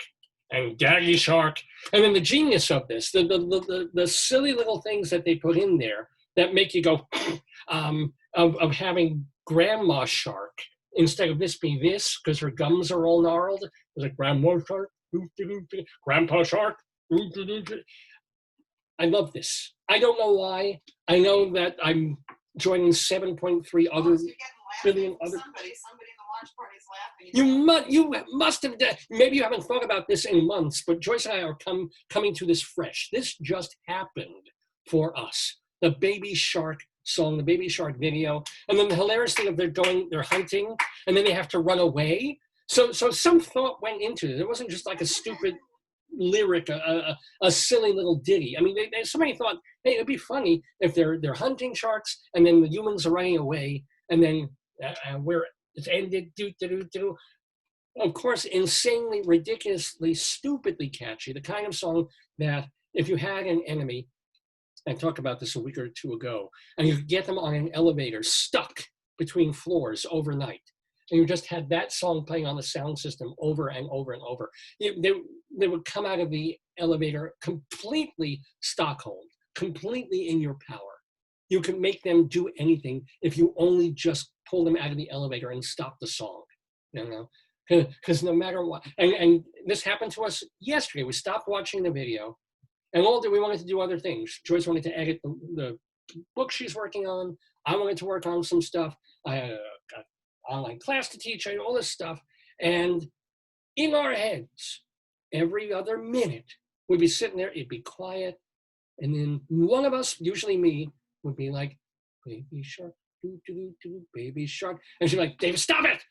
and Daddy shark, and then the genius of this, the silly little things that they put in there that make you go, of having Grandma Shark. Instead of this being this, because her gums are all gnarled, it was like Grandma Shark, Grandpa Shark. I love this. I don't know why. I know that I'm joining 7.3 other billion other. Somebody in the watch party is laughing. You must have. Maybe you haven't thought about this in months, but Joyce and I are coming to this fresh. This just happened for us. The Baby Shark song, the Baby Shark video, and then the hilarious thing of they're hunting, and then they have to run away. So some thought went into it. It wasn't just like a stupid lyric, a silly little ditty. I mean, somebody thought, hey, it'd be funny if they're hunting sharks, and then the humans are running away, and then where it's ended, do. Of course, insanely, ridiculously, stupidly catchy. The kind of song that if you had an enemy, I talked about this a week or two ago, and you could get them on an elevator stuck between floors overnight, and you just had that song playing on the sound system over and over and over. They would come out of the elevator completely Stockholm, completely in your power. You can make them do anything if you only just pull them out of the elevator and stop the song, you know? Because no matter what, and this happened to us yesterday. We stopped watching the video, and we wanted to do other things. Joyce wanted to edit the book she's working on. I wanted to work on some stuff. I had an online class to teach, all this stuff. And in our heads, every other minute, we'd be sitting there, it'd be quiet. And then one of us, usually me, would be like, baby shark, baby shark. And she'd be like, David, stop it.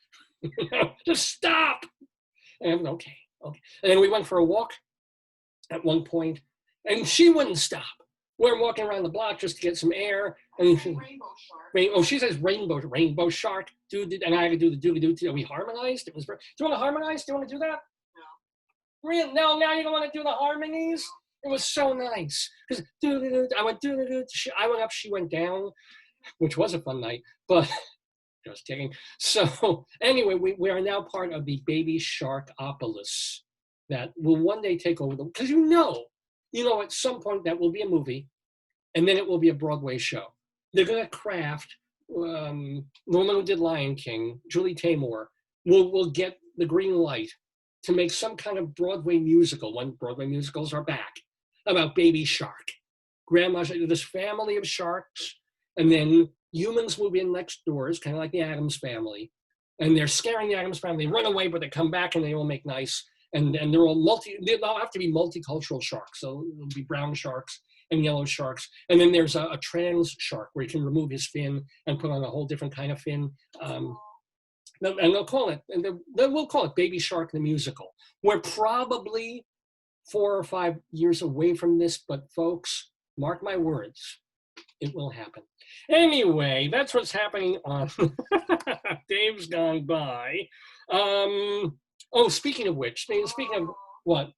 Just stop. And I'm okay. And then we went for a walk at one point, and she wouldn't stop. We're walking around the block just to get some air. And she says rainbow shark, dude, and I had to do the doobie-doo. We harmonized. It was. Do you want to harmonize? Do you want to do that? No. Really? No. Now you don't want to do the harmonies. It was so nice because I went I went up, she went down, which was a fun night. But just kidding. So anyway, we are now part of the Baby Sharkopolis that will one day take over because you know, at some point that will be a movie, and then it will be a Broadway show. They're going to craft, the woman who did Lion King, Julie Taymor, will get the green light to make some kind of Broadway musical, when Broadway musicals are back, about Baby Shark. Grandma, this family of sharks, and then humans move in next doors, kind of like the Addams Family, and they're scaring the Addams Family. They run away, but they come back and they all make nice. And they're all they'll have to be multicultural sharks. So there'll be brown sharks and yellow sharks. And then there's a trans shark where you can remove his fin and put on a whole different kind of fin. And they'll call it, we'll call it Baby Shark the Musical. We're probably 4 or 5 years away from this, but folks, mark my words, it will happen. Anyway, that's what's happening on Dave's Gone By. Oh, speaking of which, speaking of what?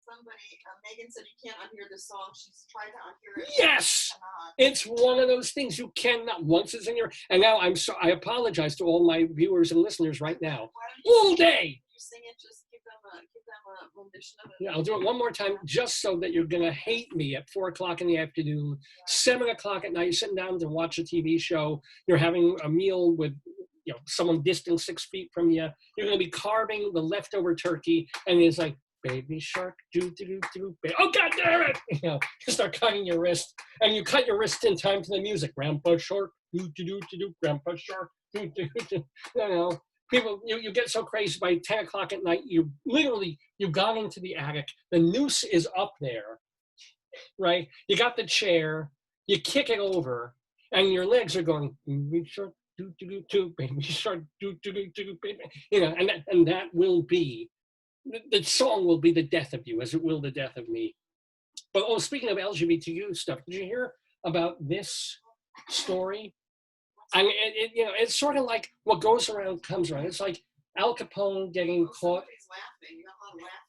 Somebody, Megan said you can't unhear the song. She's trying to unhear it. Yes! It's one of those things you cannot, once it's in your, and now I apologize to all my viewers and listeners right now. All day! You sing it, just give them a rendition of it. Yeah, I'll do it one more time just so that you're going to hate me at 4 o'clock in the afternoon, 7 o'clock at night, you're sitting down to watch a TV show, you're having a meal with someone distant 6 feet from you, you're going to be carving the leftover turkey, and it's like, baby shark, oh, God damn it! You start cutting your wrist, and you cut your wrist in time to the music. Grandpa shark, Grandpa shark, People, you get so crazy by 10 o'clock at night, you've gone into the attic, the noose is up there, right? You got the chair, you kick it over, and your legs are going, baby shark, baby shark, baby. And that will be, the song will be the death of you, as it will the death of me. But speaking of LGBTQ stuff, did you hear about this story? I mean, it's sort of like what goes around comes around. It's like Al Capone getting caught.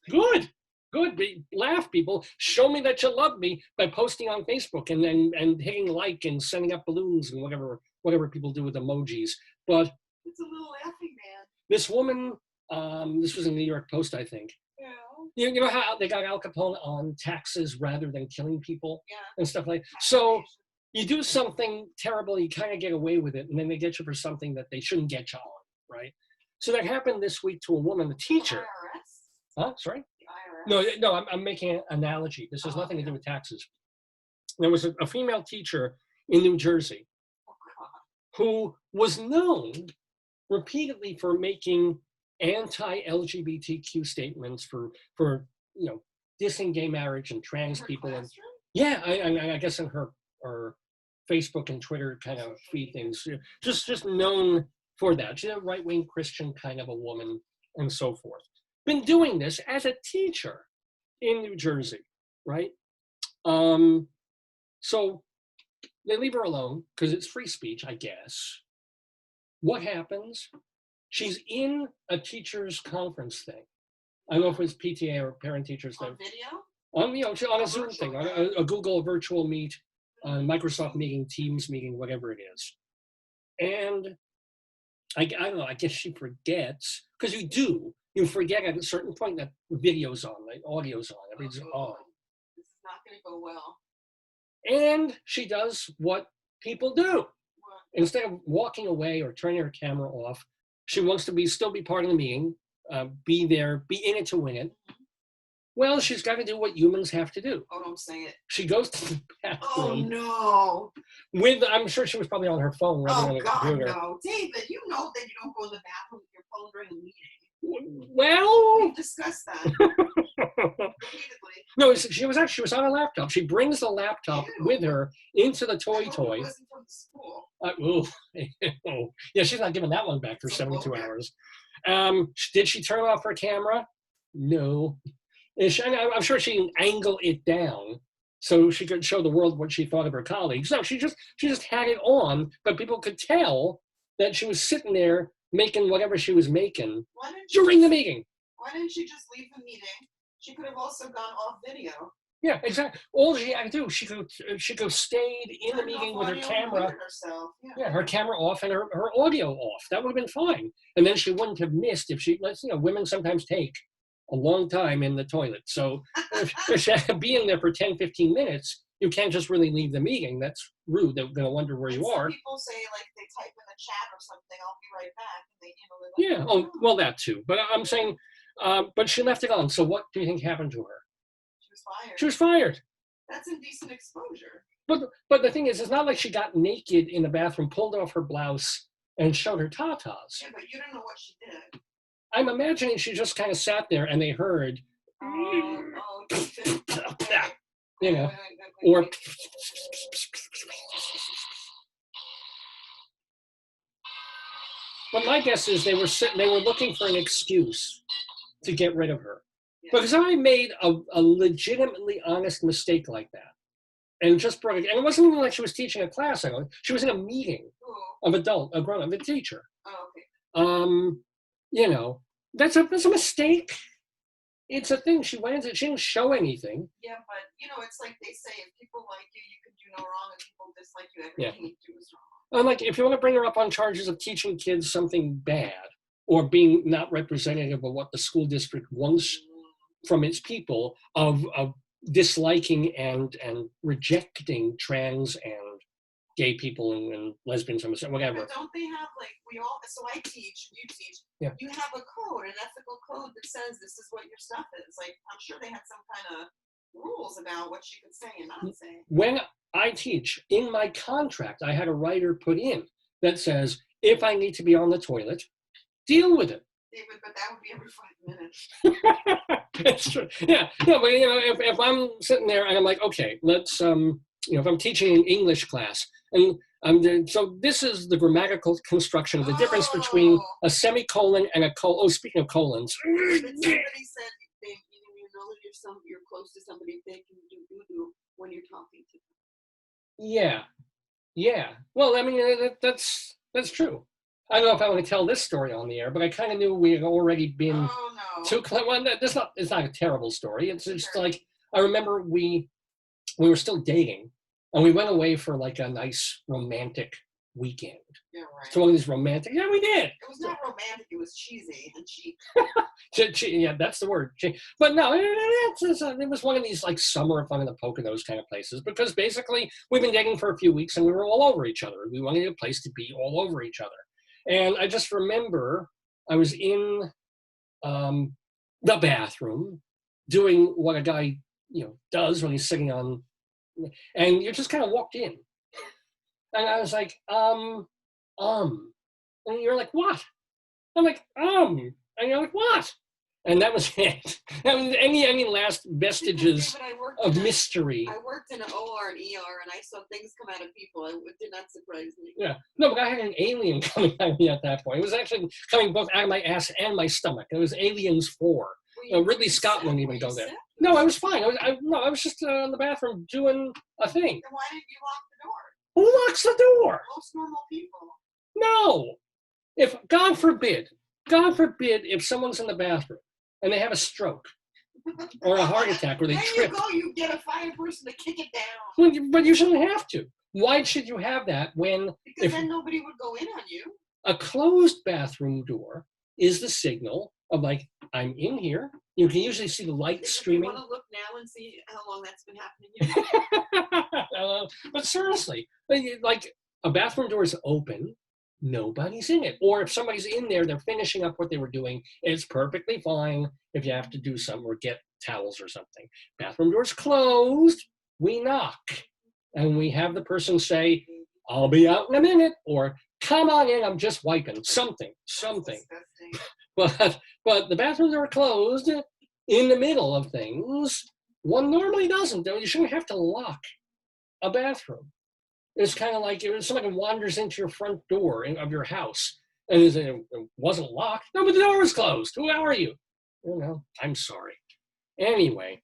Laughing. Good. Laugh, people. Show me that you love me by posting on Facebook and hitting like and sending up balloons and whatever people do with emojis. But it's a little laughing man. This woman, this was in the New York Post, I think. Yeah. You know how they got Al Capone on taxes rather than killing people and stuff like that. So you do something terrible, you kind of get away with it, and then they get you for something that they shouldn't get you on, right? So that happened this week to a woman, a teacher. IRS? Huh? Sorry? The IRS? No, I'm making an analogy. This has nothing to do with taxes. There was a female teacher in New Jersey Oh, God. who was known repeatedly for making anti-LGBTQ statements for dissing gay marriage and trans Her people. And classroom? yeah, I guess in her Facebook and Twitter kind of feed things, just known for that. She's a right-wing Christian kind of a woman and so forth. Been doing this as a teacher in New Jersey, right? So they leave her alone because it's free speech, I guess. What happens? She's in a teacher's conference thing. I don't know if it's PTA or parent teachers. On video? On a Zoom thing, on a Google virtual meet, Microsoft meeting, Teams meeting, whatever it is. And I don't know, I guess she forgets, because you forget at a certain point that the video's on, like audio's on, everything's on. This is not going to go well. And she does what people do. What? Instead of walking away or turning her camera off, she wants to still be part of the meeting, be there, be in it to win it. Well, she's got to do what humans have to do. Oh, don't say it. She goes to the Oh, bathroom no. I'm sure she was probably on her phone rather than Oh, a God, computer. no. David, you know that you don't go in the bathroom with your phone during a meeting. Well, We've discussed that repeatedly. no, she was on a laptop. She brings the laptop Ew. with her into the I toy. hope it wasn't from the school. Oh, yeah, she's not giving that one back for So 72 vulgar. hours. Did she turn off her camera? No. I'm sure she can angle it down so she could show the world what she thought of her colleagues. No, she just had it on, but people could tell that she was sitting there making whatever she was making Why didn't she during the just- meeting. Why didn't she just leave the meeting? She could have also gone off video. Yeah, exactly. All she had to do, she could stayed in the Turned meeting off with her audio and camera. muted herself. Yeah, her camera off and her audio off. That would have been fine. And then she wouldn't have missed women sometimes take a long time in the toilet. So if she had to be in there for 10, 15 minutes, you can't just really leave the meeting. That's rude. They're going to wonder where And you some are. people say, like, they type in the chat or something, I'll be right back. And they, Yeah, oh, well, that too. But I'm saying, but she left it on. So what do you think happened to her? She was fired. She was fired. That's indecent exposure. But the thing is, it's not like she got naked in the bathroom, pulled off her blouse, and showed her tatas. Yeah, but you don't know what she did. I'm imagining she just kind of sat there and they heard, you know, or but my guess is they were looking for an excuse to get rid of her. Yeah. Because I made a legitimately honest mistake like that. And just brought it, and it wasn't even like she was teaching a class. She was in a meeting Who? of a grown-up, a teacher. Oh, okay. You know, that's a mistake. It's a thing. She didn't show anything. Yeah, but, you know, it's like they say, if people like you, you can do no wrong. If people dislike you, Yeah. everything you do is wrong. And like, if you want to bring her up on charges of teaching kids something bad or being not representative of what the school district wants from its people, of disliking and rejecting trans and gay people and lesbians and whatever. But don't they have, like, so I teach, you teach, Yeah. you have a code, an ethical code that says this is what your stuff is. Like, I'm sure they had some kind of rules about what she could say and not say. When I teach, in my contract, I had a writer put in that says, if I need to be on the toilet, deal with it. David, but that would be every 5 minutes. It's true. Yeah. No, but you know, if I'm sitting there and I'm like, okay, let's if I'm teaching an English class and so this is the grammatical construction of the difference between a semicolon and a colon. Oh, speaking of colons. But somebody said you know that you're close to somebody, they can do when you're talking to them. Yeah. Well, I mean, that's true. I don't know if I want to tell this story on the air, but I kind of knew we had already been too close. Well, it's not a terrible story. It's just like, I remember we were still dating and we went away for like a nice romantic weekend. Yeah, right. It's one of these romantic. Yeah, we did. It was not romantic. It was cheesy and cheap. Yeah, that's the word. But no, it was one of these like summer fun in the Poconos kind of places because basically we've been dating for a few weeks and we were all over each other. We wanted a place to be all over each other. And I just remember I was in the bathroom doing what a guy, does when he's sitting on, and you just kind of walked in. And I was like, and you're like, what? I'm like, and you're like, what? And that was it. That was any last vestiges David, of mystery. I worked in an OR and ER, and I saw things come out of people. It did not surprise me. Yeah. No, but I had an alien coming out of me at that point. It was actually coming both out of my ass and my stomach. It was Aliens 4. Ridley Scott wouldn't even go there. No, I was fine. I was just in the bathroom doing a thing. Then why didn't you lock the door? Who locks the door? Most normal people. No. If, God forbid, if someone's in the bathroom and they have a stroke or a heart attack or they trip. There you go. You get a fire person to kick it down. Well, but you shouldn't have to. Why should you have that when... Because then nobody would go in on you. A closed bathroom door is the signal of like, I'm in here. You can usually see the light streaming. You want to look now and see how long that's been happening? But seriously, like a bathroom door is open, nobody's in it. Or if somebody's in there, they're finishing up what they were doing. It's perfectly fine if you have to do something or get towels or something. Bathroom door's closed, we knock. And we have the person say, I'll be out in a minute, or come on in, I'm just wiping, something. But the bathrooms are closed in the middle of things. One normally doesn't. You shouldn't have to lock a bathroom. It's kind of like if somebody wanders into your front door of your house and it wasn't locked. No, but the door was closed. Who are you? I'm sorry. Anyway,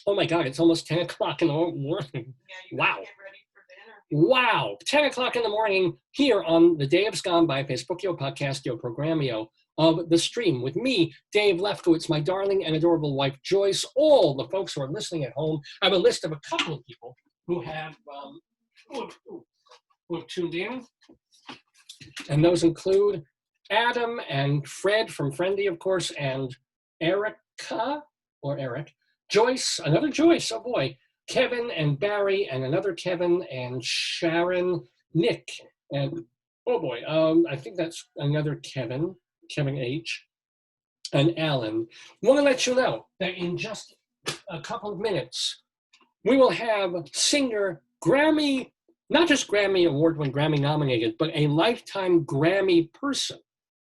oh my God, it's almost 10 o'clock in the morning. Yeah, you wow. Get ready for dinner. Wow. 10 o'clock in the morning here on the Day of Gone By Facebookio Podcastio Programmio of the stream with me, Dave Lefkowitz, my darling and adorable wife, Joyce, all the folks who are listening at home. I have a list of a couple of people who have tuned in. And those include Adam and Fred from Friendly, of course, and Erica, or Eric, Joyce, another Joyce, oh boy, Kevin and Barry, and another Kevin, and Sharon, Nick, and oh boy, I think that's another Kevin H, and Alan. I want to let you know that in just a couple of minutes, we will have singer Grammy, not just Grammy Award-winning, Grammy nominated, but a lifetime Grammy person,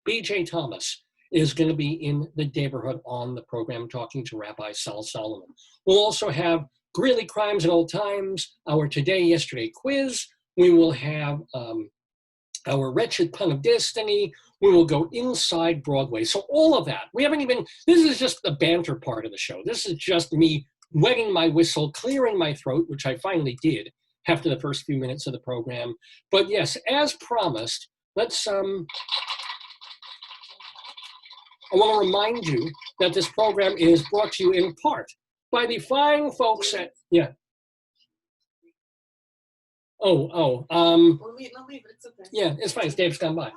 B.J. Thomas, is going to be in the Daverhood on the program talking to Rabbi Sol Solomon. We'll also have Greeley Crimes Old Times, our Today, Yesterday quiz. We will have our Wretched Pun of Destiny. We will go inside Broadway. So all of that, we haven't even, this is just the banter part of the show. This is just me wetting my whistle, clearing my throat, which I finally did after the first few minutes of the program. But yes, as promised, let's, I want to remind you that this program is brought to you in part by the fine folks at, yeah. Or leave it, it's okay. Yeah, it's fine, it's Dave's gone by.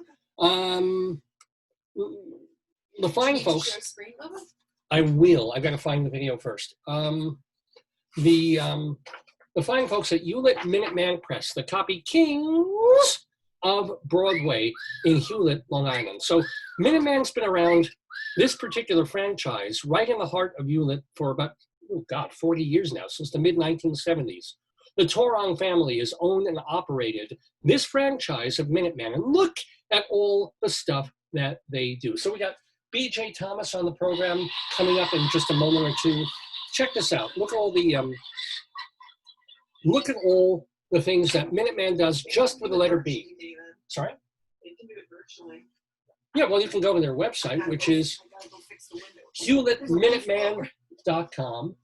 The fine folks, Share screen of it? I will, I've got to find the video first. The fine folks at Hewlett Minuteman Press, the copy kings of Broadway in Hewlett, Long Island. So Minuteman's been around, this particular franchise, right in the heart of Hewlett for about, 40 years now, since the mid-1970s. The Torong family has owned and operated this franchise of Minuteman. And look at all the stuff that they do. So we got B.J. Thomas on the program coming up in just a moment or two. Check this out. Look at all the things that Minuteman does just with the letter B. Sorry? You can do it virtually. Yeah, well, you can go to their website, which is HewlettMinuteman.com.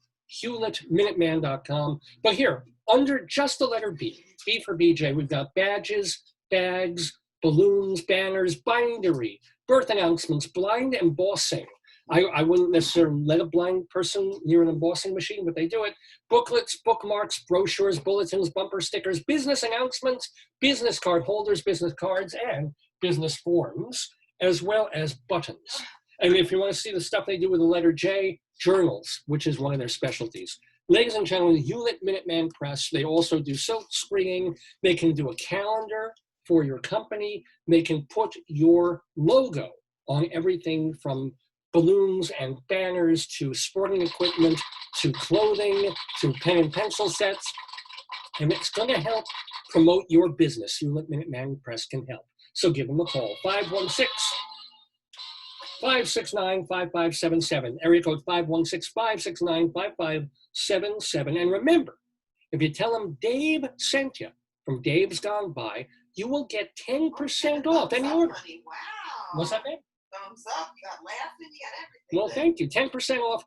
HewlettMinuteman.com. But here, under just the letter B, B for BJ, we've got badges, bags, balloons, banners, bindery, birth announcements, blind embossing, I wouldn't necessarily let a blind person near an embossing machine, but they do it. Booklets, bookmarks, brochures, bulletins, bumper stickers, business announcements, business card holders, business cards, and business forms, as well as buttons. And if you want to see the stuff they do with the letter J, journals, which is one of their specialties. Ladies and gentlemen, Hewlett Minuteman Press, they also do silk screening. They can do a calendar for your company. They can put your logo on everything from balloons and banners to sporting equipment to clothing to pen and pencil sets. And it's going to help promote your business. Hewlett Minuteman Press can help. So give them a call, 516-569-5577, area code 516-569-5577. And remember, if you tell them Dave sent you from Dave's Gone By, you will get 10% off any order. Wow. What's that, babe? Thumbs up. You got laughing. You got everything. Well, thank you. 10% off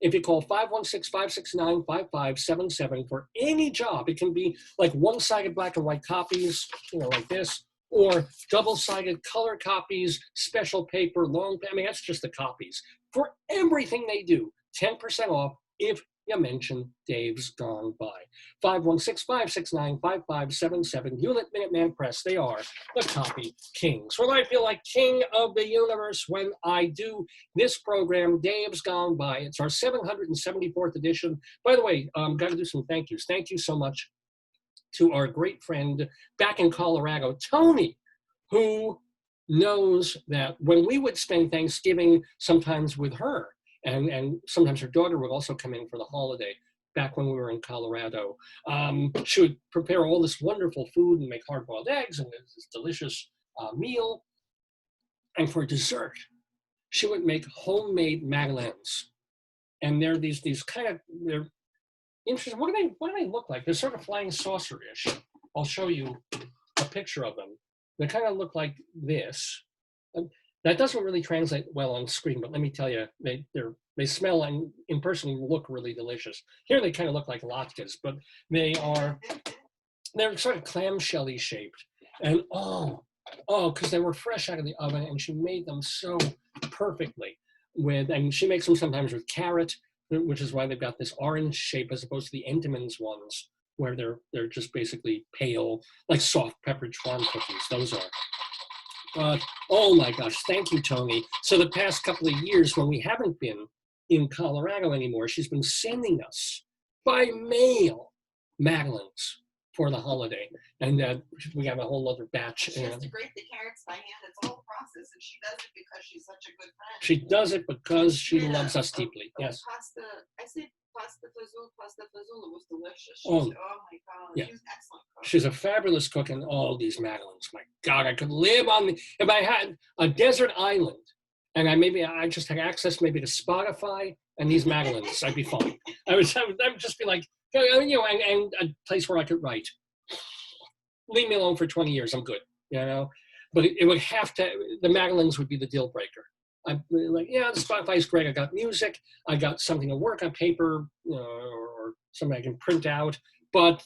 if you call 516-569-5577 for any job. It can be like one-sided black and white copies, like this, or double-sided color copies, special paper, long, I mean, that's just the copies. For everything they do, 10% off if you mention Dave's Gone By. 516-569-5577, Hewlett Minuteman Press. They are the copy kings. Well, I feel like king of the universe when I do this program, Dave's Gone By. It's our 774th edition. By the way, got to do some thank yous. Thank you so much to our great friend back in Colorado, Tony, who knows that when we would spend Thanksgiving sometimes with her, and sometimes her daughter would also come in for the holiday back when we were in Colorado. She would prepare all this wonderful food and make hard-boiled eggs and this delicious meal. And for dessert, she would make homemade madeleines. And they're these kind of, they're interesting. What do they look like? They're sort of flying saucer-ish. I'll show you a picture of them. They kind of look like this. That doesn't really translate well on screen, but let me tell you, they smell and in person look really delicious. Here they kind of look like latkes, but they're sort of clamshelly shaped. And because they were fresh out of the oven, and she made them so perfectly and she makes them sometimes with carrot, which is why they've got this orange shape as opposed to the Entenmann's ones, where they're just basically pale, like soft peppered farm cookies. Those are. Oh my gosh, thank you, Tony. So the past couple of years when we haven't been in Colorado anymore, she's been sending us by mail madeleines for the holiday. And we have a whole other batch. She has to grate the carrots by hand. It's a whole process, and she does it because she's such a good friend. She does it because she loves us deeply. Yes. Pasta fazool was delicious. Oh my God, yeah. she's an excellent cook. She's a fabulous cook, and all these madeleines. My God, I could live if I had a desert island, and I just had access maybe to Spotify and these madeleines, I'd be fine. I would just be like, and a place where I could write. Leave me alone for 20 years, I'm good, But it would have to. The madeleines would be the deal breaker. I'm like, the Spotify's great. I got music. I got something to work on, paper, or something I can print out. But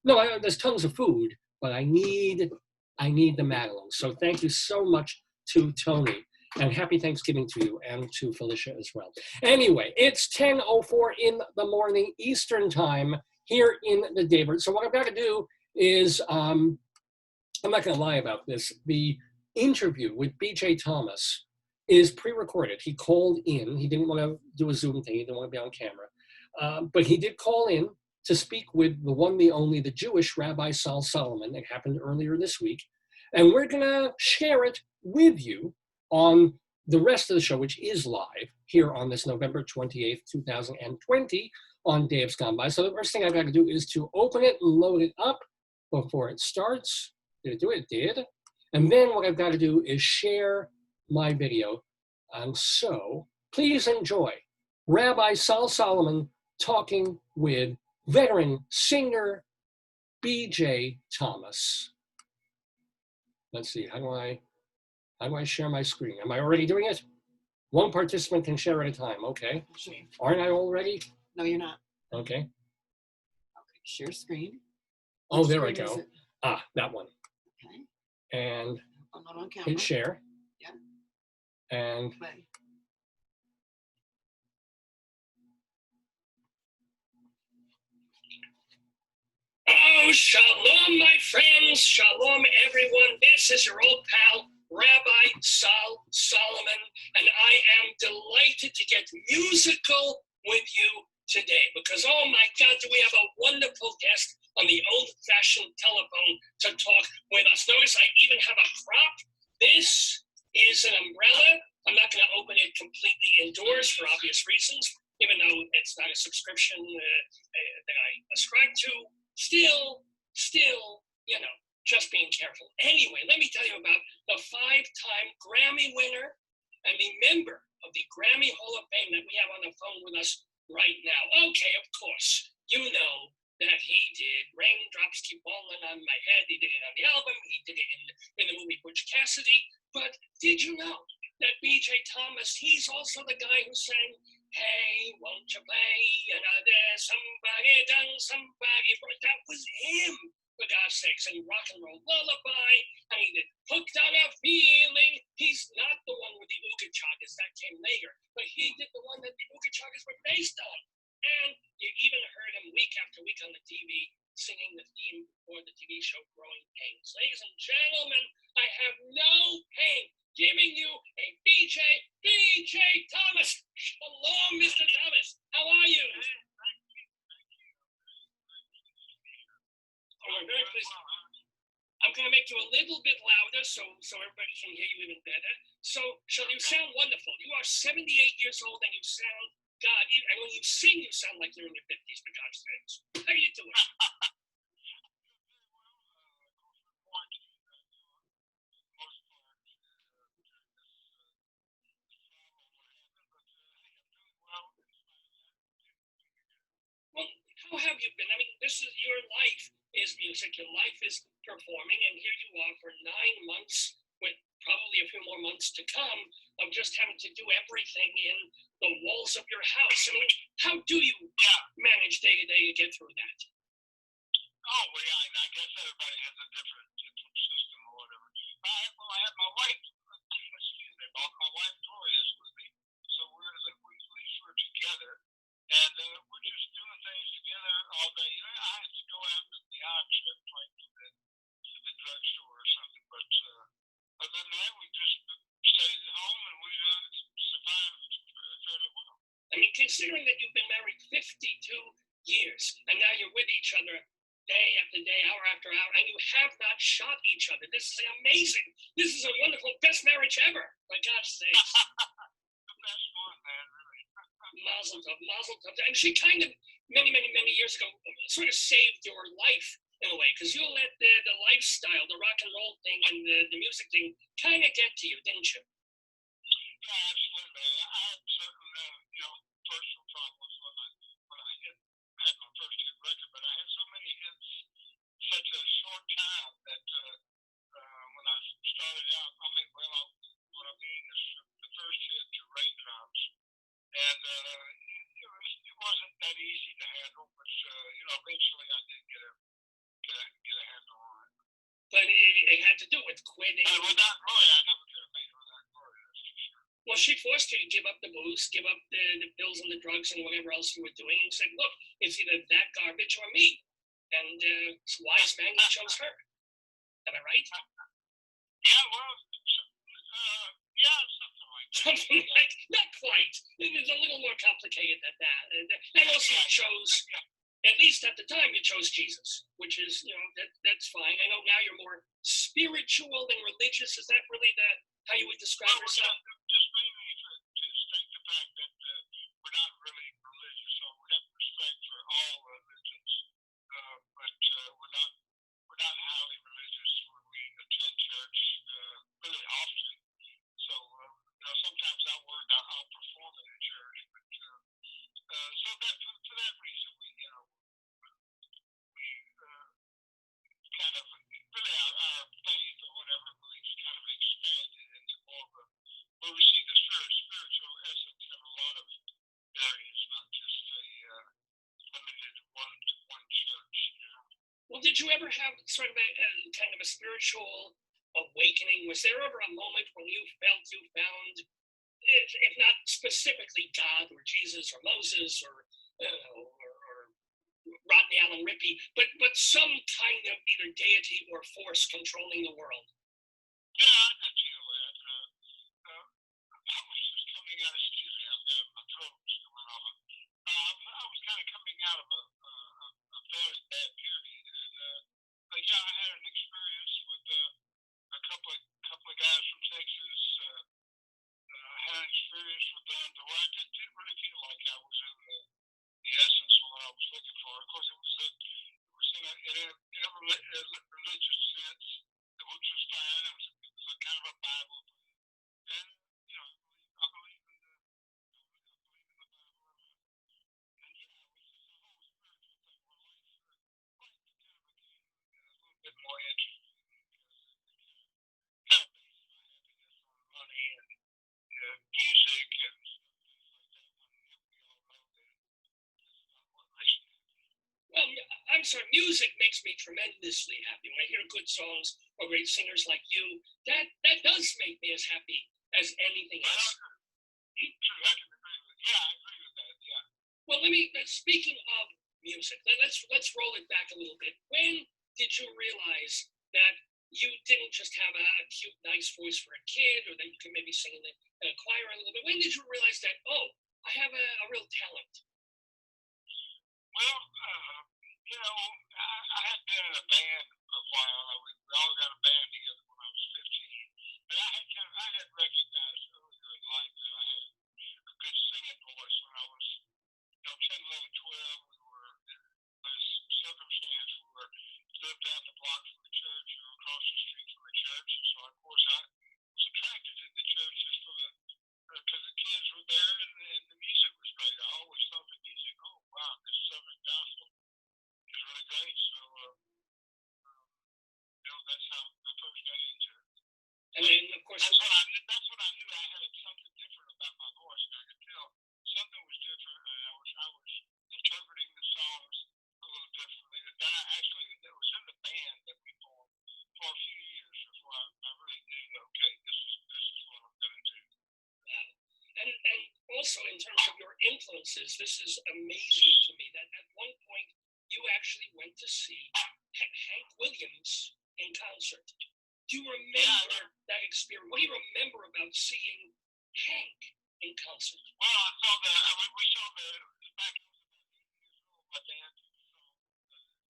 there's tons of food. But I need the madeleine. So thank you so much to Tony, and happy Thanksgiving to you and to Felicia as well. Anyway, it's 10:04 in the morning Eastern time here in the Daverhood. So what I've got to do is, I'm not going to lie about this. The interview with B.J. Thomas is pre-recorded. He called in. He didn't want to do a Zoom thing. He didn't want to be on camera. But he did call in to speak with the one, the only, the Jewish Rabbi Sol Solomon. It happened earlier this week. And we're going to share it with you on the rest of the show, which is live here on this November 28th, 2020 on Dave's Gone By. So the first thing I've got to do is to open it and load it up before it starts. Did it do it? It did. And then what I've got to do is share my video. And so please enjoy Rabbi Sol Solomon talking with veteran singer B.J. Thomas. Let's see, how do I share my screen? Am I already doing it? One participant can share at a time. Okay. Aren't I already? No, you're not. Okay. Okay, share screen. Oh, there I go. That one. Okay. And I'm not on camera. hit share. Yeah. And Play. Oh, shalom, my friends. Shalom, everyone. This is your old pal, Rabbi Sol Solomon, and I am delighted to get musical with you today because, oh my God, do we have a wonderful guest on the old-fashioned telephone to talk with us. Notice I even have a prop. This is an umbrella. I'm not going to open it completely indoors for obvious reasons, even though it's not a subscription that I ascribe to. Still, just being careful. Anyway, let me tell you about the 5-time Grammy winner and the member of the Grammy Hall of Fame that we have on the phone with us right now. Okay, of course, you know that he did Raindrops Keep Falling on My Head. He did it on the album. He did it in the movie Butch Cassidy. But did you know that B.J. Thomas, he's also the guy who sang, "Hey, won't you play another somebody done somebody for?" That was him, for God's sakes. And Rock and Roll Lullaby, and he did Hooked on a Feeling. He's not the one with the Ooga Chagas, that came later, but he did the one that the Ooga Chagas were based on. And you even heard him week after week on the TV singing the theme for the TV show Growing Pains. Ladies and gentlemen, I have no pain giving you a B.J. Thomas. Shalom, Mr. Thomas. How are you? Oh, we're very pleased. I'm going to make you a little bit louder so everybody can hear you even better. So you sound wonderful. You are 78 years old and you sound, God, and when you sing, you sound like you're in your 50s, for God's sakes. How are you doing? Well, how have you been? I mean, this is your life is music, your life is performing, and here you are for 9 months with probably a few more months to come of just having to do everything in the walls of your house. I mean, how do you manage day to day to get through that? Oh, well, yeah, and I guess everybody has a different system or whatever. I had my wife, my wife Gloria is with me, so we were together, and we're just doing things together all day. You know, I had to go out to the odd trip, like to the drugstore or something, but other than that, we just stayed at home and we survived fairly well. I mean, considering that you've been married 52 years, and now you're with each other day after day, hour after hour, and you have not shot each other. This is amazing. This is a wonderful, best marriage ever, for God's sake. The best one, man, really. Mazel tov, mazel tov. And she kind of, many years ago, sort of saved your life in a way, because you let the lifestyle, the rock and roll thing, and the music thing kind of get to you, didn't you? Yeah, absolutely. I had certain, personal problems when I had my first hit record, but I had so many hits such a short time that when I started out, what I mean is the first hit to Raindrops, and it wasn't that easy to handle, but eventually I did get a handle on it. But it had to do with quitting. Without Gloria, I never could have made it without Gloria, that's for sure. Well, she forced you to give up the booze, give up the pills and the drugs and whatever else you were doing, and said, look, it's either that garbage or me. And wise man, you chose her. Am I right? Yeah, well, yeah, something like that. Something like, not quite. It's a little more complicated than that. And also you chose, at least at the time, you chose Jesus, which is, that's fine. I know now you're more spiritual than religious. Is that really how you would describe yourself? Just mainly to state the fact that we're not really religious, so we have respect for all religions, but we're not highly religious when we attend church really often. So sometimes I'll perform in the church, but so that for that reason we kind of really our faith or whatever beliefs kind of expanded into more of a where we see the spiritual essence in a lot of areas, not just a limited one church. Well, did you ever have sort of a kind of a spiritual awakening? Was there ever a moment when you felt you found, if not specifically God or Jesus or Moses or Rodney Allen Rippey, but some kind of either deity or force controlling the world. Yeah, I could feel that. I was just coming out, excuse me, I've got my throat was coming off. I was kind of coming out of a fairly bad period. And, but yeah, I had an experience with a couple of guys from Texas. I had an experience with them to where I didn't really feel like I was in the essence of what I was looking for. Of course, it was in a religious sense, which was fine. It was a kind of a Bible. And, you know, I believe in the Bible. And yeah, it was just a whole spiritual thing where life kind of became a little bit more interesting because it kind of based my happiness on money and music and stuff, things like that. When we all know that that's not what makes me happy. Well, I'm sorry, music makes me tremendously happy. When I hear good songs or great singers like you, that does make me as happy as anything else. True, I can agree with. Yeah, I agree with that. Yeah. Well, speaking of music, let's roll it back a little bit. When did you realize that you didn't just have a cute, nice voice for a kid, or that you could maybe sing in a choir a little bit? When did you realize that, oh, I have a real talent? Well, you know, I had been in a band a while. We all got a band together when I was 15, and I had recognized earlier in life that I had a good singing voice when I was, 10, 11, 12. We were in a circumstance where we lived down the block from the church or across the street from the church, and so of course I was attracted to the church just because the kids were there and the music was great. I always thought the music, oh wow, this Southern gospel is really great. So, that's how I first got into it. And then, of course, that's when I knew I had something different about my voice. I could tell something was different. I was interpreting the songs a little differently. It was in the band that we formed for a few years before I really knew that, okay, this is what I'm going to do. And also in terms of your influences, this is amazing to me that at one point you actually went to see Hank Williams in concert. Do you remember that experience? What do you remember about seeing Hank in concert? Well, I saw we saw back when I was about 8 years old, my dad saw the Houston Coliseum.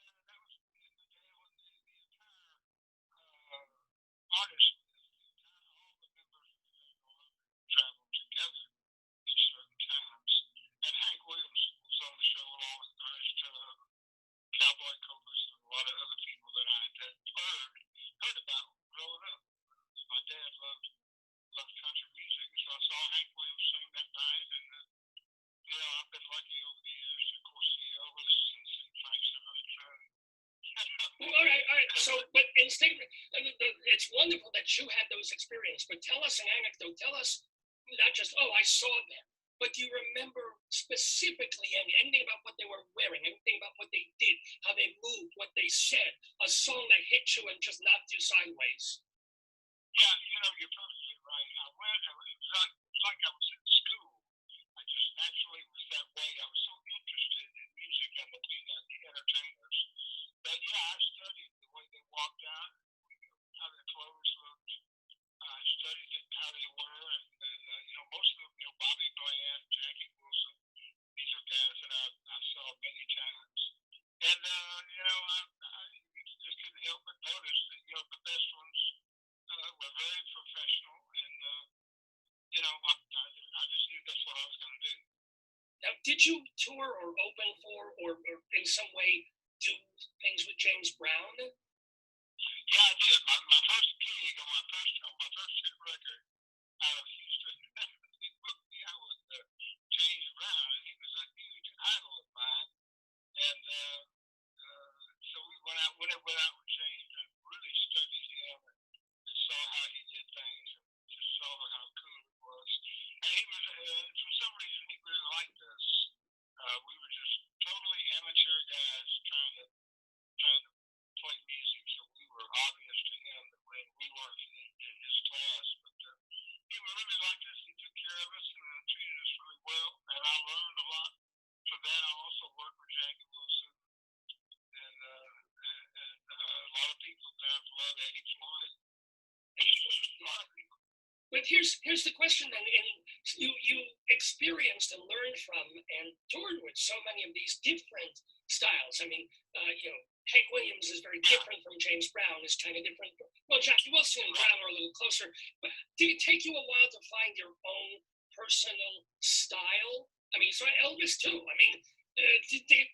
And that was in the day when the entire artist list, all the members of the band traveled together at certain times. And Hank Williams was on the show along with Ernest Cowboy Copas and a lot of other people that I had heard about growing up. My dad loved country music, and so I saw Hank Williams sing that night. And I've been lucky over the years to, of course, see Elvis and see Frank Sinatra. Well, all right. So, but instead, it's wonderful that you had those experiences. But tell us an anecdote. Tell us not just, oh, I saw them, but do you remember specifically anything about what they were wearing, anything about what they did, how they moved, what they said, a song that hit you and just knocked you sideways? Yeah, you're perfectly right. I went. It was like I was in school. I just naturally was that way. I was so interested in music and the entertainers. But yeah, I studied the way they walked out, how their clothes looked. I studied how they were, and most of them, Bobby Bland, Jackie Wilson. These are guys that I saw many times. And I just couldn't help but notice that the best ones were very professional, and I just knew that's what I was going to do. Now, did you tour or open for, or in some way do things with James Brown? Yeah, I did. My first gig on my first hit record out of Houston, he booked me out with James Brown, and he was a huge idol of mine. And so we went out with James and really studied him and saw how he did things and just saw how cool it was. And he was, for some reason, he really liked us. We were just totally amateur guys trying to play music, so we were obvious to him that when we weren't in his class, but he really liked us. He but here's the question then, and you experienced and learned from and toured with so many of these different styles. I mean, Hank Williams is very different from James Brown, is kind of different. Well, Jackie Wilson and Brown are a little closer, but did it take you a while to find your own personal style? I mean, so Elvis too. I mean, did it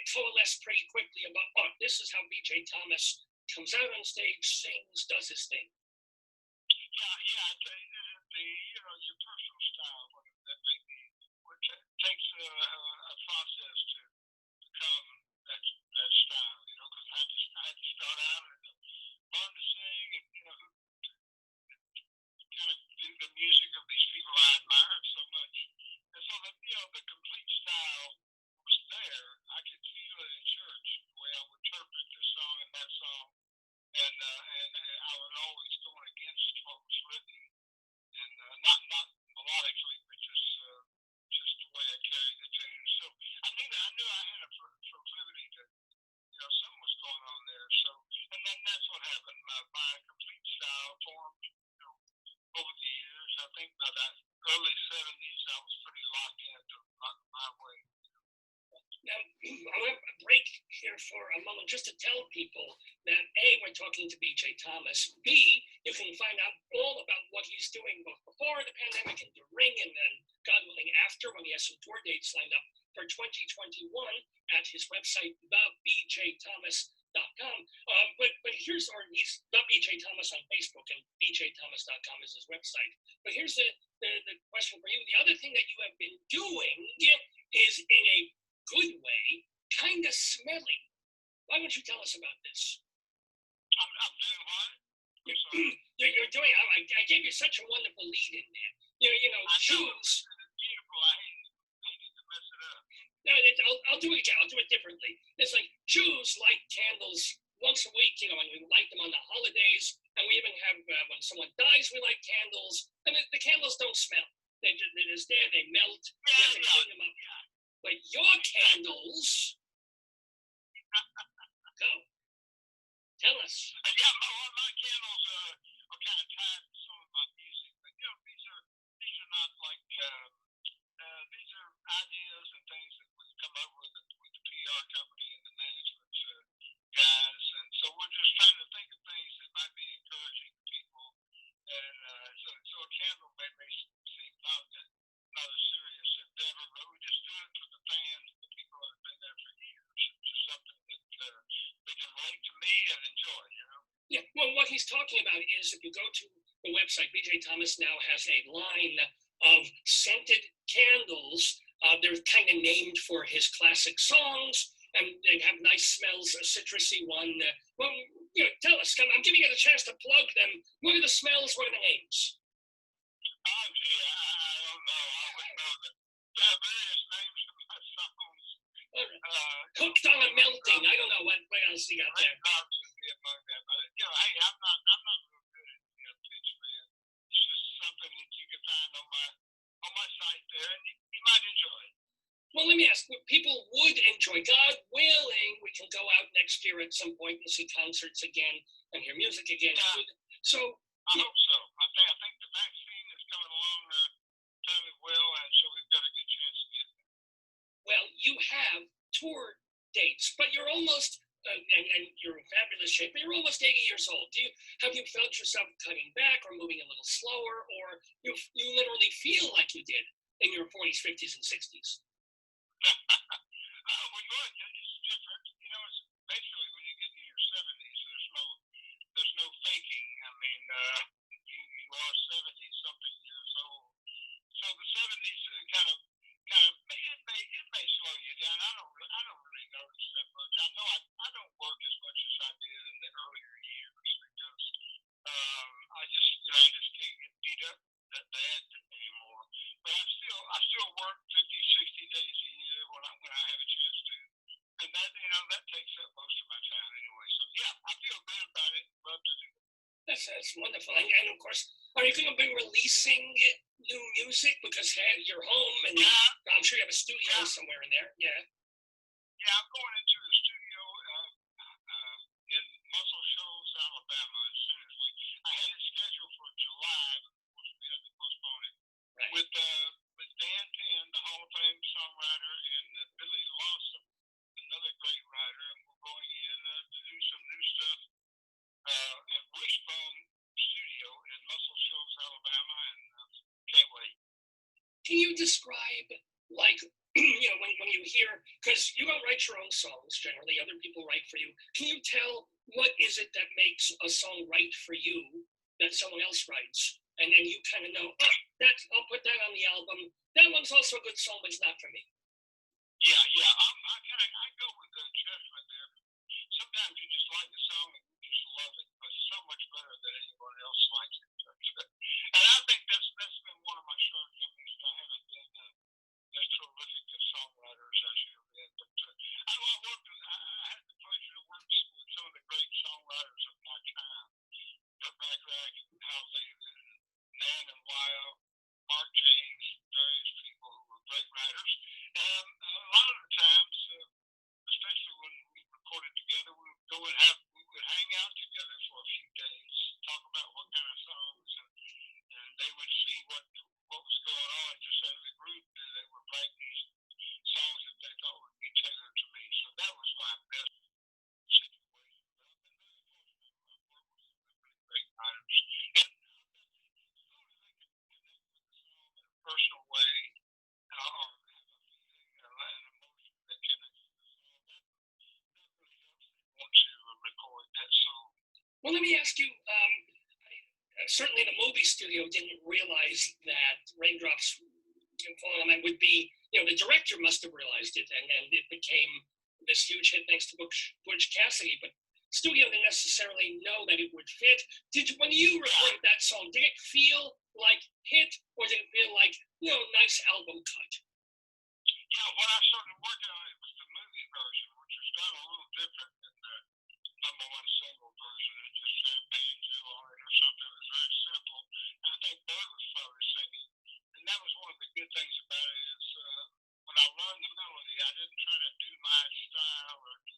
coalesce pretty quickly about, oh, this is how B.J. Thomas comes out on stage, sings, does his thing? Yeah. Your personal style, whatever that may be, takes a process to become that style. Because I had to start out and learn to sing, and kind of do the music of these people I admired so much, and so that the complete style was there. I could feel it in church the way I would interpret this song and that song, and I was always going against what was written, and not melodically, but just the way I carried the tune. So I knew I had a proclivity to, something was going on there. So, and then that's what happened. My complete style formed, over the years. I think by the early '70s, I was pretty locked into my way. Now, I want to break here for a moment just to tell people that A, we're talking to B.J. Thomas. B, you can find out all about what he's doing both before the pandemic and during, and then, God willing, after, when he has some tour dates lined up for 2021 at his website, thebjthomas.com. But he's the B.J. Thomas on Facebook, and bjthomas.com is his website. But here's the question for you. The other thing that you have been doing is, in a good way, kind of smelly. Why don't you tell us about this? I'm doing what? You're doing. I gave you such a wonderful lead in there. Shoes. Beautiful. I hated to mess it up. No, I'll do it again. I'll do it differently. It's like Jews light candles once a week, and we light them on the holidays, and we even have when someone dies, we light candles, and the candles don't smell. They're just there. They melt. You have to clean them up. But your candles, go. Tell us. Yeah, my candles are kind of tied to some of my music, but these are not like these are ideas and things that we've come up with the PR company and the management guys, and so we're just trying to think of things that might be encouraging to people, and so a candle may seem not as serious endeavor, but we just do it for the fans, the people that have been there for years. It's just something that they can relate to me and enjoy, Yeah, well, what he's talking about is if you go to the website, B.J. Thomas now has a line of scented candles. They're kind of named for his classic songs, and they have nice smells, a citrusy one. Tell us. I'm giving you the chance to plug them. What are the smells? What are the names? Oh, gee, I don't know. I would know that there are various names of my songs. Hooked on a Melting. I don't know what else you got there. Among them. But, hey, I'm not real good at pitch, man. It's just something that you can find on my site there, and you might enjoy it. Well, let me ask, people would enjoy, God willing, we can go out next year at some point and see concerts again and hear music again. Yeah. So I hope so. I think the vaccine is coming along fairly well, and so we've got a good chance to get there. Well, you have tour dates, but you're almost, and you're in fabulous shape, but you're almost 80 years old. Have you felt yourself cutting back or moving a little slower, or you literally feel like you did in your 40s, 50s, and 60s? Well, it's different. It's basically when you get in your 70s, there's no faking. I mean, you are 70-something years old. So the 70s kind of it may slow you down. I don't really notice that much. I know I don't work as much as I did in the earlier years because I just can't get beat up that bad anymore. But I still work 50, 60 days a year when I have a chance to, and that takes up most of my time anyway. So yeah, I feel good about it. Love to do it. That's wonderful. And of course, are you going to be releasing new music because you're home and I'm sure you have a studio somewhere in there? Yeah. Yeah, I'm going into the studio in Muscle Shoals, Alabama. As soon as I had it scheduled for July, with Dan Penn, the Hall of Fame songwriter, and Billy Lawson, another great writer, and we're going in to do some new stuff at Wishbone Studio in Muscle Shoals, Alabama, and can't wait. Can you describe, like, when you hear, because you don't write your own songs generally, other people write for you. Can you tell what is it that makes a song right for you that someone else writes? And then you kind of know, I'll put that on the album. That one's also a good song, but it's not for me. Yeah. I go with the judgment there. Sometimes you just like the song and you just love it, but it's so much better than anyone else likes it. And I think that's been one of my shortcomings. I haven't been as prolific as songwriters as I should have been. But I had the pleasure to work with some of the great songwriters of my time. Burt Bacharach and Hal David, Nan and Wyle, Mark James, various people who were great writers. And a lot of the times, especially when we recorded together, we would hang out together for a few days, talk about what kind of songs, and they would see what was going on just as a group. They would write these songs that they thought would be tailored to me. So that was my best situation. But I've been very fortunate. I've worked with some really great writers. And in a personal way, or have a feeling or an emotion that connects to the song, that really helps me want to record that song. Well, let me ask you, certainly the movie studio didn't realize that Raindrops Falling on My would be, the director must have realized it, and it became this huge hit thanks to Butch Cassidy, but studio didn't necessarily know that it would fit. When you recorded that song, did it feel like hit, or did it feel like, nice album cut? Yeah, when I started working on it was the movie version, which was done a little different than the number one single version. It just had banjo on it or something. It was very simple. And I think Bert was probably singing. And that was one of the good things about it is when I learned the melody, I didn't try to do my style or do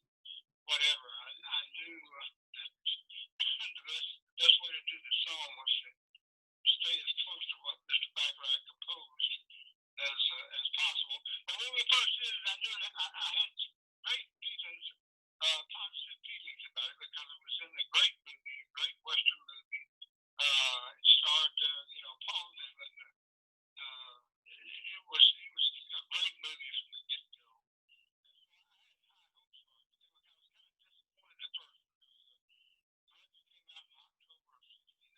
whatever. I knew that the best way to do the song was to stay as close to what Mr. Bacharach composed as possible. But when we first did it, I knew that I had great feelings, positive feelings about it because it was in a great movie, a great Western movie. It starred, Paul Newman. It was a great movie from the get-go. So I was going, oh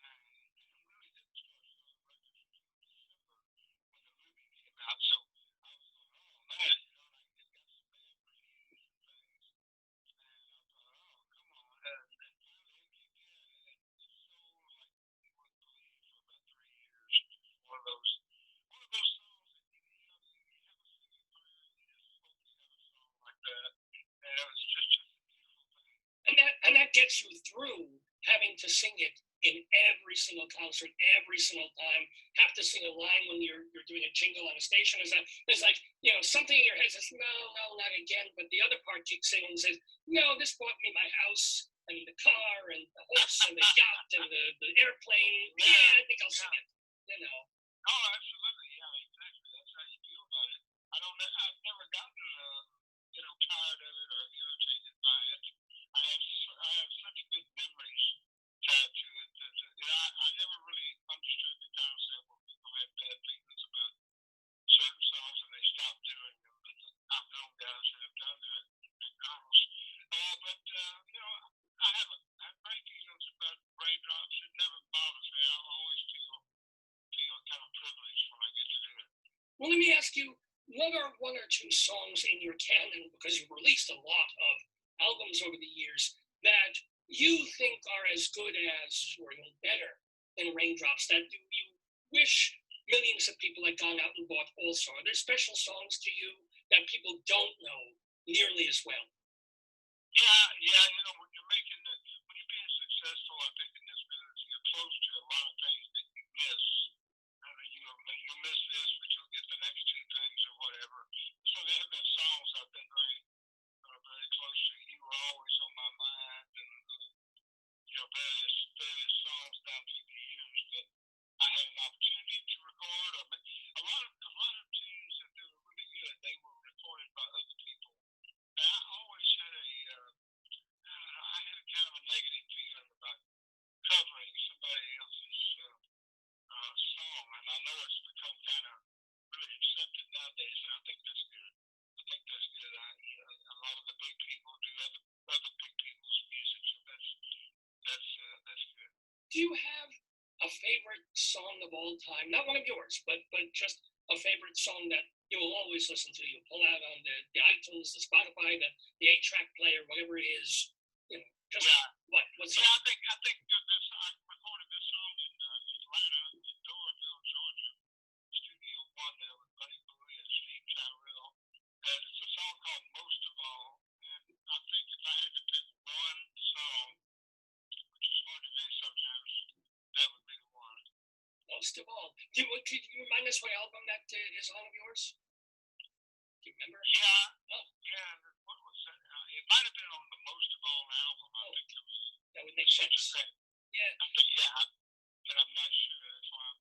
man, it got some bad reviews and things. And I thought, oh, come on. And finally it kicked in and it sold like you wouldn't believe for about 3 years. One of those songs that you have a singing career and you just hope you have a song like that. And it was just a beautiful thing. And that gets you through having to sing it in every single concert, every single time, have to sing a line when you're doing a jingle on a station. There's like, something in your head says, no, not again. But the other part kicks in and says, no, this bought me my house and the car and the horse and the yacht and the airplane. Yeah, I think I'll sing it, Oh, absolutely. Yeah, exactly. That's how you feel about it. I've never gotten, tired of it or irritated by it. I have such good memories tied to it that I never really understood the concept where people had bad feelings about certain songs and they stopped doing them. But I've known guys who have done that and girls. But I have great feelings about Raindrops. It never bothers me. I always feel kind of privileged when I get to do it. Well, let me ask you, what are one or two songs in your canon, because you've released a lot of albums over the years, that you think are as good as, or even better than Raindrops, that you wish millions of people had gone out and bought also? Are there special songs to you that people don't know nearly as well? Yeah, when you're being successful, I think in this business, you're close to a lot of things that you miss. I mean, you'll miss this, but you'll get the next two things or whatever. So there have been songs I've been very, very close to. You were always on my mind, and various songs down through the years that I had an opportunity to record. A I think that's good. I think that's good. A lot of the big people do other big people's music, so that's good. Do you have a favorite song of all time? Not one of yours, but just a favorite song that you will always listen to. You pull out on the iTunes, the Spotify, the 8-track player, whatever it is. You know, just what's I think I recorded this song in Atlanta, in Daverhood, Georgia, Studio One there with Buddy Bowie and Steve Tyrell, and it's a song called Most of All. And I think if I had to pick one song, which is hard to do sometimes, that would be the one. Most of all. Could you remind us what album that is on of yours? Do you remember? Yeah. Oh. Yeah. What was that? It might have been on the Most of All album. I think it was. That would make sense. Yeah. But I'm not sure. That's why I'm.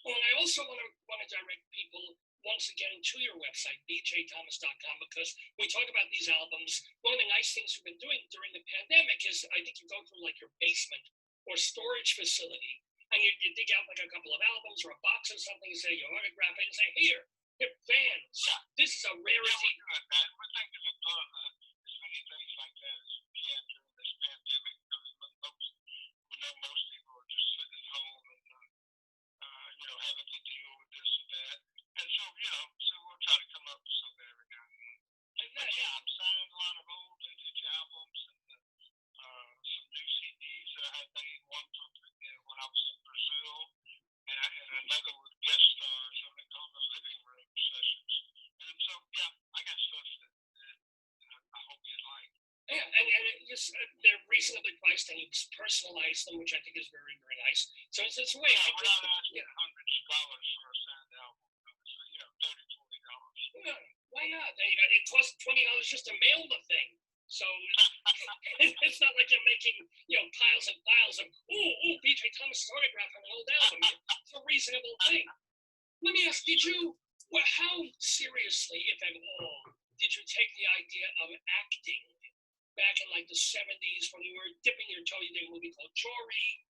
Well, and I also want to direct people once again to your website, bjthomas.com, because we talk about these albums. One of the nice things we've been doing during the pandemic is I think you go through like your basement or storage facility, and you dig out like a couple of albums or a box or something, and say you autograph it and say, here, fans, this is a rarity. We're thinking of as many things like that as we can during this pandemic, because we know most people are just sitting at home and having to deal with this or that, and so we'll try to come up with something every now and then. But yeah, I'm signing a lot of old vintage albums and some new CDs that I had made. One from when I was in Brazil, and another with guest stars, something called the Living Room Sessions. And so, yeah, I got stuff that I hope you like. Yeah, and they're reasonably priced, and you personalize them, which I think is very, very nice. So it's a way. Yeah, we're not asking $100 for a signed album. So, $30, $40. Yeah, why not? It costs $20 just to mail the thing. So it's not like you're making piles and piles of BJ Thomas' autograph on an old album. It's a reasonable thing. Let me ask, how seriously, if at all, did you take the idea of acting back in like the 70s when you were dipping your toe? You did a movie called Jory,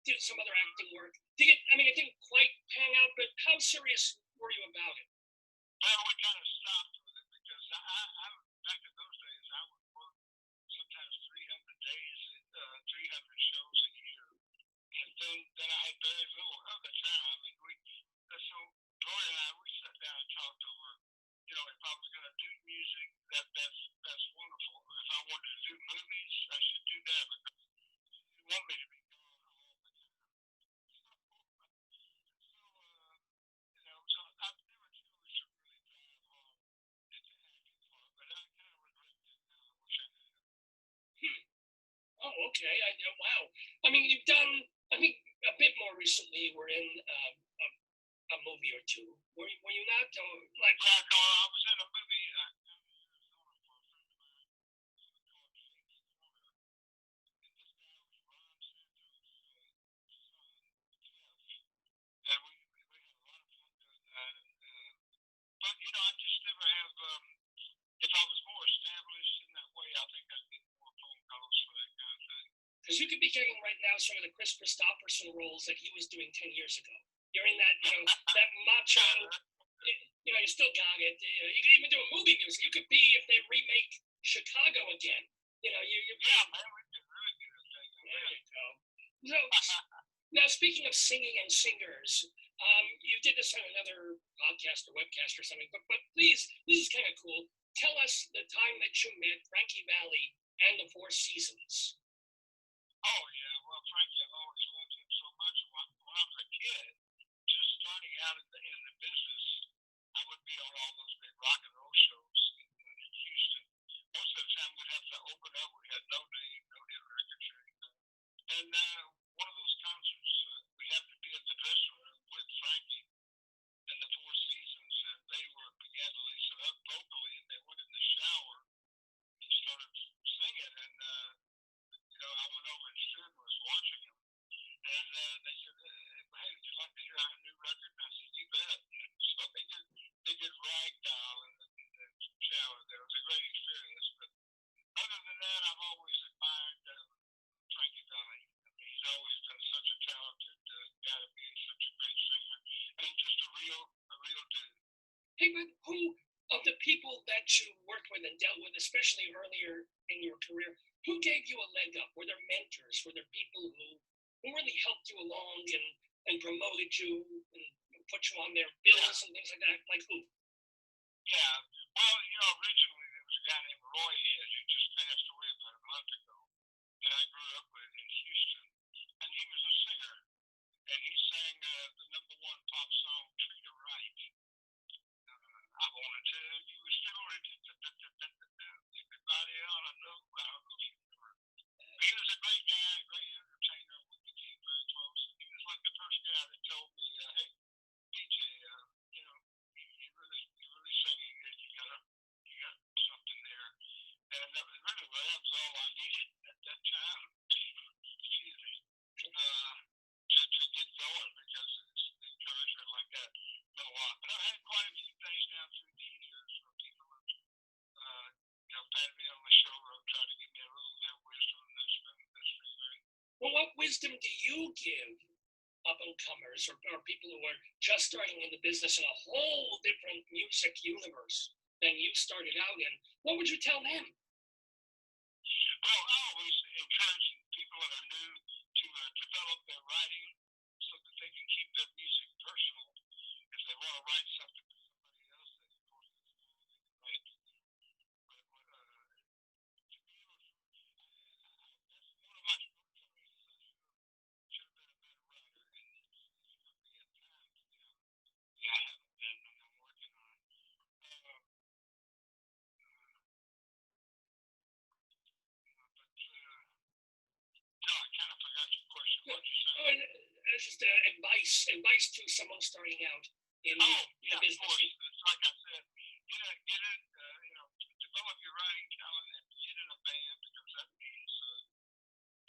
did some other acting work. It didn't quite pan out, but how serious were you about it? Well, we kind of stopped with it because I back in those days, I would work sometimes 300 days, 300 shows a year, and then I had very little other time. And so Gloria and I, we sat down and talked over, if I was going to do music, that's wonderful. If I wanted to do movies, I should do that because you want me to be gone all the time. So I've never chose to really drive hard into acting for it, but I kind of regret that now. I wish I had. Oh, okay. Wow. I mean, you've done, I think, a bit more recently. You were in a movie or two. Were you not? Like, Yeah, I was in a movie down in Arizona for a friend of mine called James Corner, and this guy was Ron Santos' son, Jeff, and we had a lot of fun doing that. But I just never have. If I was more established in that way, I think I'd get more phone calls for that kind of thing. because you could be getting right now some of the Chris Christopherson roles that he was doing 10 years ago. You're in that, that macho. You still got it. You could even do a movie music. You could be if they remake Chicago again. Yeah, man, we could really do a thing. There you go. So, now, speaking of singing and singers, you did this on another podcast or webcast or something, but please, this is kind of cool. Tell us the time that you met Frankie Valli and the Four Seasons. Oh, yeah. Well, Frankie, I've always loved him so much. When I was a kid, just starting out in the business, I would be on all those big rock and roll shows in Houston. Most of the time, we'd have to open up. We had no name, no hit records or anything. And one of those concerts, we happened to be in the dressing room with Frankie and the Four Seasons, and they began to loosen up vocally, and they went in the shower and started singing. And I went over and Sheward was watching him, and they said, "Hey, would you like to hear our new record?" And I said, "You bet." So they did Ragdoll in the shower. There was a great experience. But other than that, I've always admired Frankie Valli. I mean, he's always been such a talented guy to be, such a great singer. And Hey, but who of the people that you worked with and dealt with, especially earlier in your career, who gave you a leg up? Were there mentors? Were there people who really helped you along and promoted you and put you on their bills and things like that? Like who? Yeah. Well, originally there was a guy named Roy Head who just passed away about a month ago that I grew up with in Houston. And he was a singer. And he sang the number one pop song, Treat Her Right. I want to tell you a story. Everybody ought to know. I don't know if you remember. He was a great guy, a great entertainer. We became very close. And he was like the first guy that told me, hey, DJ, you're really singing good. You got something there. And that was really well, that was all I needed at that time. Excuse me. To get going, because it's encouragement like that meant a lot. But I've had quite a few things down through the years where people have, patted me on the shoulder and tried to give me a little bit of wisdom, and that's been great. Well, what wisdom do you give up and comers or people who are just starting in the business in a whole different music universe than you started out in? What would you tell them? Well, I always encourage people that are new to develop their writing so that they can keep their music personal. If they want to write something for somebody else, then of course they can write it to them. But to be honest, that's one of my shortcomings. I should have been a better writer, and it's took me at times. Yeah, I haven't been, and I'm working on it. I kind of forgot your question. What'd you say? It's just advice to someone starting out in Yeah, the business. of course. It's like I said, develop your writing talent and get in a band, because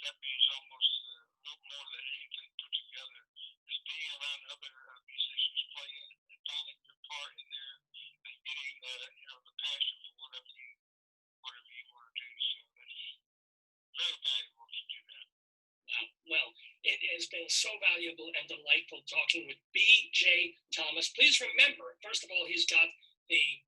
that means almost a little more than anything put together is being around other musicians playing and finding your part in there and getting the passion for whatever you want to do. So that's very valuable to do that. Well, it has been so valuable and delightful talking with B.J. Thomas. Please remember, first of all, he's got the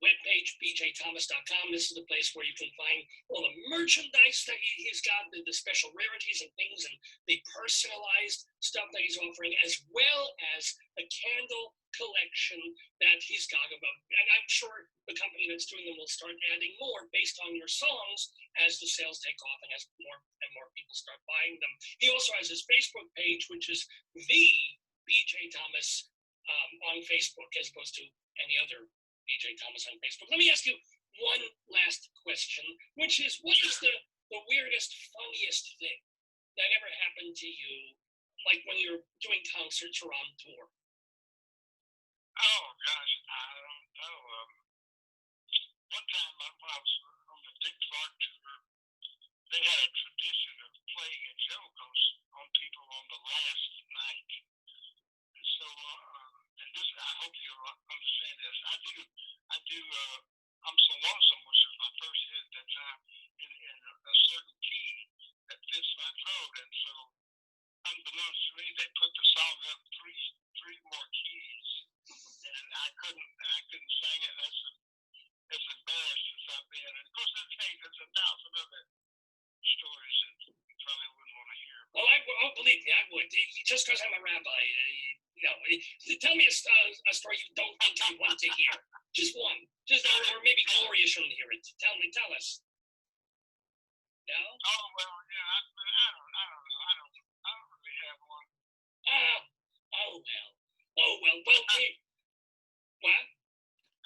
webpage, bjthomas.com. This is the place where you can find all the merchandise that he's got, the special rarities and things, and the personalized stuff that he's offering, as well as a candle collection that he's got about. And I'm sure the company that's doing them will start adding more based on your songs as the sales take off and as more and more people start buying them. He also has his Facebook page, which is the B.J. Thomas on Facebook, as opposed to any other B.J. Thomas on Facebook. Let me ask you one last question, which is, what is the weirdest, funniest thing that ever happened to you, like when you're doing concerts or on tour? Oh, gosh, I don't know. One time when I was on the Dick Clark tour, they had a tradition of playing a joke on people on the last night. And so, and this, I hope you understand this. I do, I'm So Lonesome, which was my first hit at that time, in a certain key that fits my throat. And so, unbeknownst to me, they put the song up three more keys. And I couldn't sing it. That's as embarrassed as I've been. And of course, there's 1,000 other stories that you probably wouldn't want to hear. Well, believe me, I would. Just because I'm a rabbi, tell me a story you don't think I want to hear. Just one. Or maybe Gloria shouldn't hear it. Tell us. No? Oh, well, yeah, I don't know. I don't really have one. Oh, well. Well, what?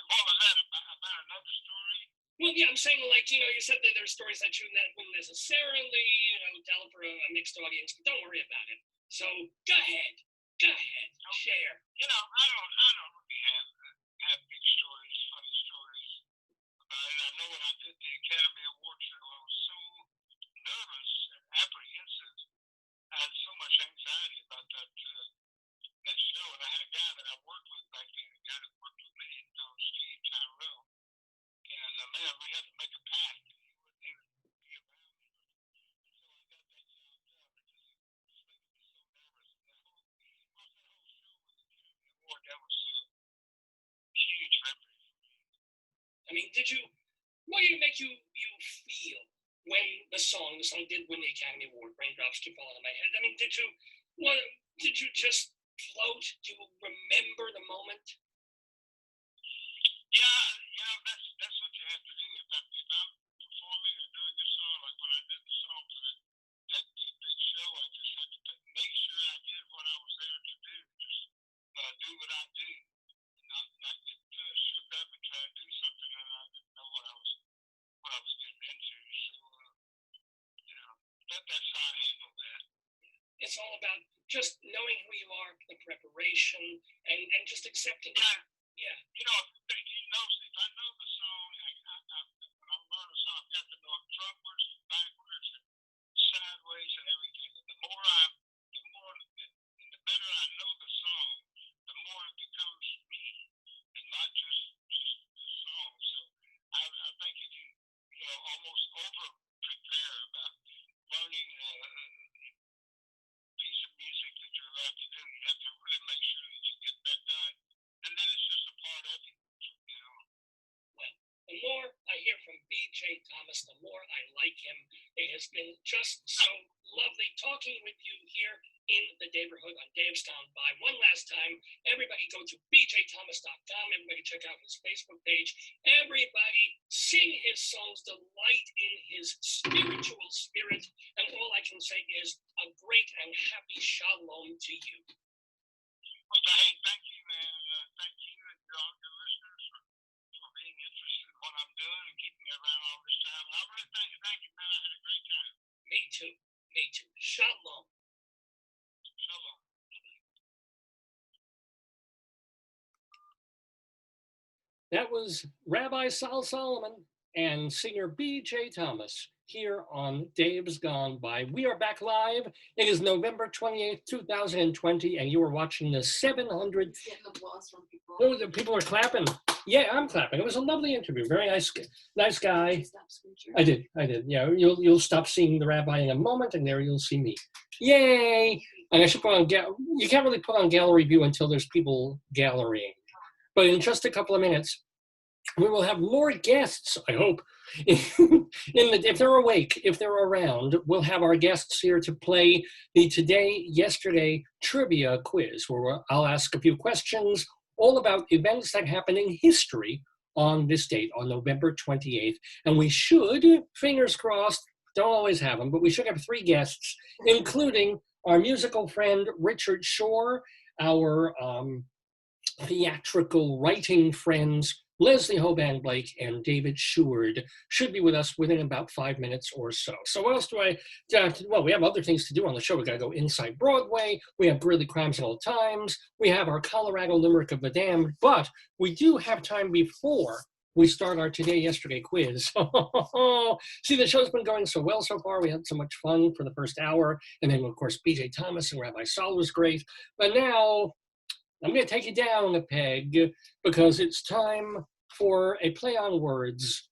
What was that, about another story? Well, yeah, I'm saying, you said that there's stories that you wouldn't necessarily, tell for a mixed audience, but don't worry about it. So, go ahead, share. I don't really have big stories, funny stories about it. I know when I did the Academy Award show, I was so nervous and apprehensive. I had so much anxiety about that show, and I had a guy that I worked with back then, a guy that worked with me, Steve Tyrell. And man, we had to make a pact. He wouldn't even be around me. So I got that job done because it was making me so nervous. And that whole show with the Academy Award, that was I mean, what did it make you feel when the song did win the Academy Award, Raindrops Keep Falling on My Head? I mean, did you just float? Do you remember the moment? Yeah, that's what you have to do. If I'm performing or doing a song, like when I did the song for that big show, I just had to make sure I did what I was there to do. Just do what I do, and not get shook up and try to do something that I didn't know what I was getting into. So, that's how I handle that. It's all about just knowing who you are, the preparation, and just accepting it. Yeah. If I know the song, when I learn a song, I've got to know it frontwards and backwards and sideways and everything. And the better I know the song, the more it becomes me and not just the song. So I think if you almost over prepare about learning a piece of music that you're about to do, you have to really make sure that you get that done. And then it's just a part of you from now on. Well, the more I hear from B.J. Thomas, the more I like him. It has been just so lovely talking with you here in the Daverhood on Dave's Gone By. One last time, everybody go to bjthomas.com. Everybody check out his Facebook page. Everybody sing his songs, delight in his spiritual spirit. And all I can say is a great and happy shalom to you. Well, hey, thank you, man. Thank you and all your listeners for being interested in what I'm doing and keeping me around all this time. And I really thank you, man. I had a great time. Me too. Shalom. Shalom. That was Rabbi Sol Solomon and singer B.J. Thomas here on Dave's Gone By. We are back live. It is November 28th, 2020, and you are watching the 700. He's getting applause from people. Oh, the people are clapping. Yeah, I'm clapping. It was a lovely interview. Very nice guy. I did. Yeah, you'll stop seeing the rabbi in a moment, and there you'll see me. Yay! And I should put on you can't really put on gallery view until there's people gallerying. But in just a couple of minutes, we will have more guests, I hope. If they're awake, if they're around, we'll have our guests here to play the Today, Yesterday trivia quiz, where I'll ask a few questions all about events that happened in history on this date, on November 28th. And we should, fingers crossed, don't always have them, but we should have 3 guests, including our musical friend, Richard Shore, our theatrical writing friends, Leslie Hoban Blake and David Sheward, should be with us within about 5 minutes or so. So what else do I, well, we have other things to do on the show. We got to go inside Broadway. We have Greeley Crimes Old Times. We have our Colorado Limerick of the Damned, but we do have time before we start our Today, Yesterday quiz. See, the show's been going so well so far. We had so much fun for the first hour. And then, of course, B.J. Thomas and Rabbi Sol was great. But now I'm going to take you down a peg because it's time for a play on words,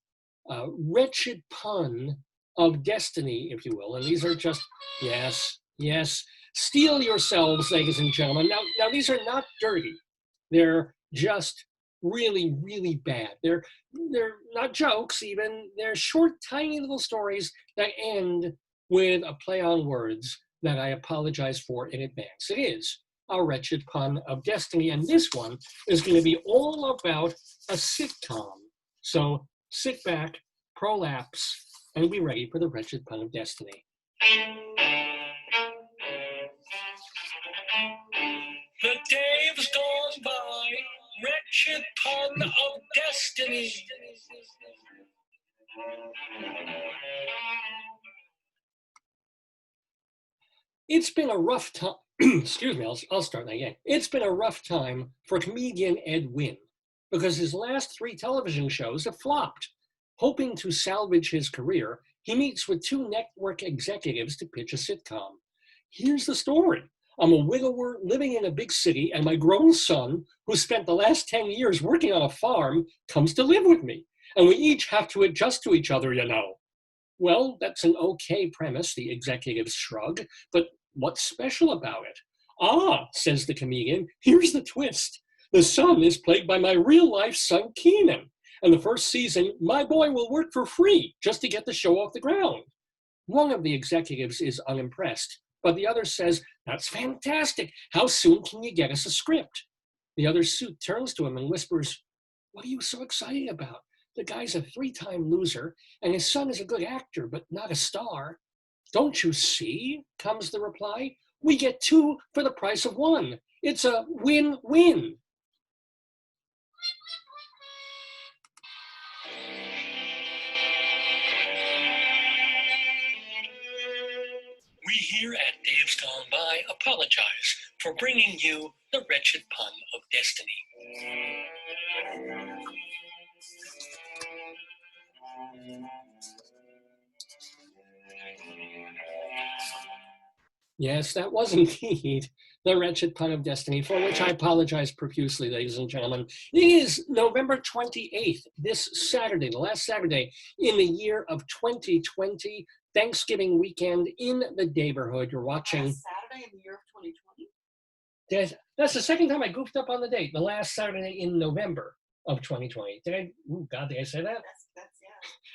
Wretched Pun of Destiny, if you will. And these are just, yes, steel yourselves, ladies and gentlemen. Now these are not dirty. They're just really, really bad. They're not jokes even. They're short, tiny little stories that end with a play on words that I apologize for in advance. It is a Wretched Pun of Destiny, and this one is going to be all about a sitcom. So sit back, prolapse, and be ready for the Wretched Pun of Destiny. The Dave's gone by, Wretched Pun of Destiny. It's been a rough time. Excuse me, I'll start that again. It's been a rough time for comedian Ed Wynn because his last 3 television shows have flopped. Hoping to salvage his career, he meets with 2 network executives to pitch a sitcom. Here's the story. I'm a widower living in a big city, and my grown son, who spent the last 10 years working on a farm, comes to live with me. And we each have to adjust to each other, you know. Well, that's an okay premise, the executives shrug, but what's special about it? Ah, says the comedian, here's the twist. The son is played by my real-life son, Keenan. And the first season, my boy will work for free just to get the show off the ground. One of the executives is unimpressed, but the other says, that's fantastic. How soon can you get us a script? The other suit turns to him and whispers, what are you so excited about? The guy's a 3-time loser, and his son is a good actor, but not a star. Don't you see, comes the reply. We get 2 for the price of 1. It's a win-win. We here at Dave's Gone By apologize for bringing you the Wretched Pun of Destiny. Yes, that was indeed the Wretched Pun of Destiny, for which I apologize profusely, ladies and gentlemen. It is November 28th, this Saturday, the last Saturday in the year of 2020, Thanksgiving weekend in the Daverhood. You're watching. Last Saturday in the year of 2020? That's the second time I goofed up on the date, the last Saturday in November of 2020. Did I say that? That's yeah.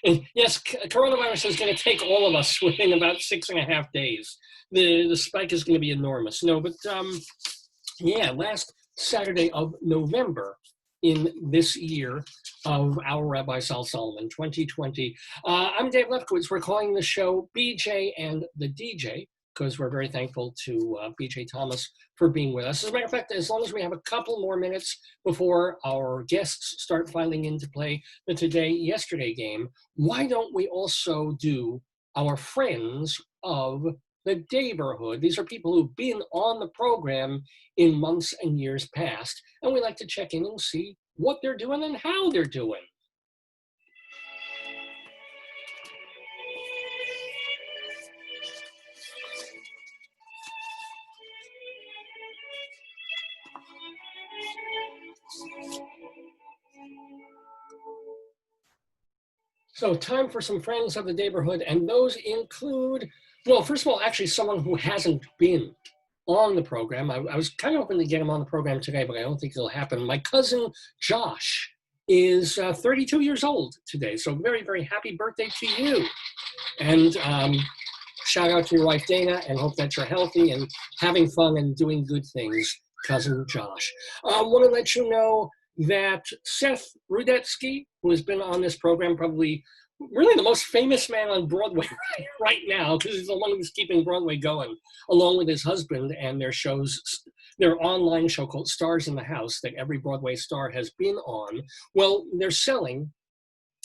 And yes, coronavirus is going to take all of us within about 6.5 days. The spike is going to be enormous. No, but yeah, last Saturday of November in this year of our Rabbi Sol Solomon, 2020. I'm Dave Lefkowitz. We're calling the show BJ and the DJ because we're very thankful to BJ Thomas for being with us. As a matter of fact, as long as we have a couple more minutes before our guests start filing in to play the today-yesterday game, why don't we also do our friends of the Daverhood? These are people who've been on the program in months and years past, and we like to check in and see what they're doing and how they're doing. So time for some friends of the Daverhood, and those include, well, first of all, actually someone who hasn't been on the program. I was kind of hoping to get him on the program today, but I don't think it'll happen. My cousin Josh is 32 years old today, so very, very happy birthday to you. And shout out to your wife Dana, and hope that you're healthy and having fun and doing good things, cousin Josh. I want to let you know that Seth Rudetsky, who has been on this program, probably really the most famous man on Broadway right now, because he's the one who's keeping Broadway going, along with his husband and their shows, their online show called Stars in the House that every Broadway star has been on. Well, they're selling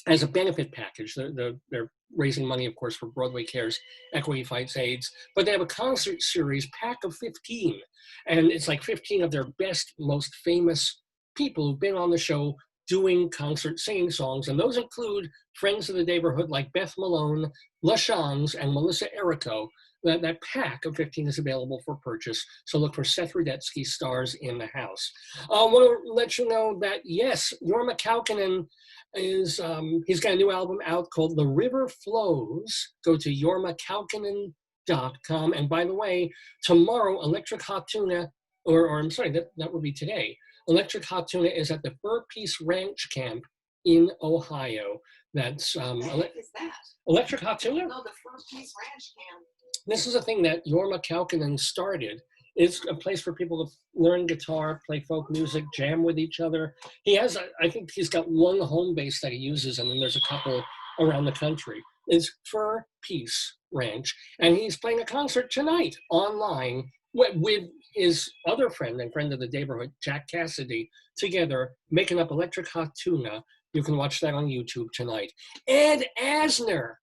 as a benefit package. They're raising money, of course, for Broadway Cares, Equity Fights AIDS, but they have a concert series, pack of 15, and it's like 15 of their best, most famous people who've been on the show doing concert singing songs, and those include friends of the Daverhood like Beth Malone, LaShans, and Melissa Errico. That pack of 15 is available for purchase, so look for Seth Rudetsky, Stars in the House. I want to let you know that, yes, Jorma Kaukonen is, he's got a new album out called The River Flows. Go to jormakaukonen.com, and by the way, tomorrow, Electric Hot Tuna, or I'm sorry, that would be today, Electric Hot Tuna is at the Fur Peace Ranch Camp in Ohio. That's What the heck is that? Electric Hot Tuna? No, the Fur Peace Ranch Camp. This is a thing that Jorma Kaukonen started. It's a place for people to learn guitar, play folk music, jam with each other. He has, I think he's got one home base that he uses, and then there's a couple around the country. It's Fur Peace Ranch, and he's playing a concert tonight online with his other friend and friend of the Daverhood, Jack Cassidy, together making up Electric Hot Tuna. You can watch that on YouTube tonight. Ed Asner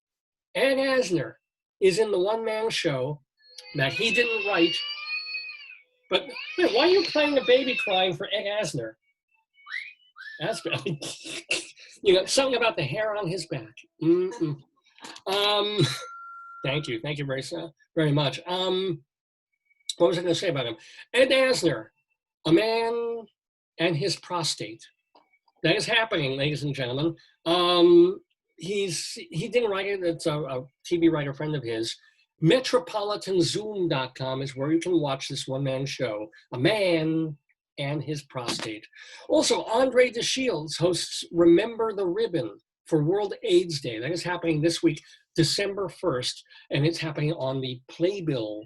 is in the one-man show that he didn't write. But wait, why are you playing a baby crying for Ed Asner? That's you know, something about the hair on his back. Thank you very much. What was I going to say about him? Ed Asner, a man and his prostate. That is happening, ladies and gentlemen. He didn't write it. It's a TV writer friend of his. MetropolitanZoom.com is where you can watch this one-man show. A man and his prostate. Also, Andre DeShields hosts Remember the Ribbon for World AIDS Day. That is happening this week, December 1st, and it's happening on the Playbill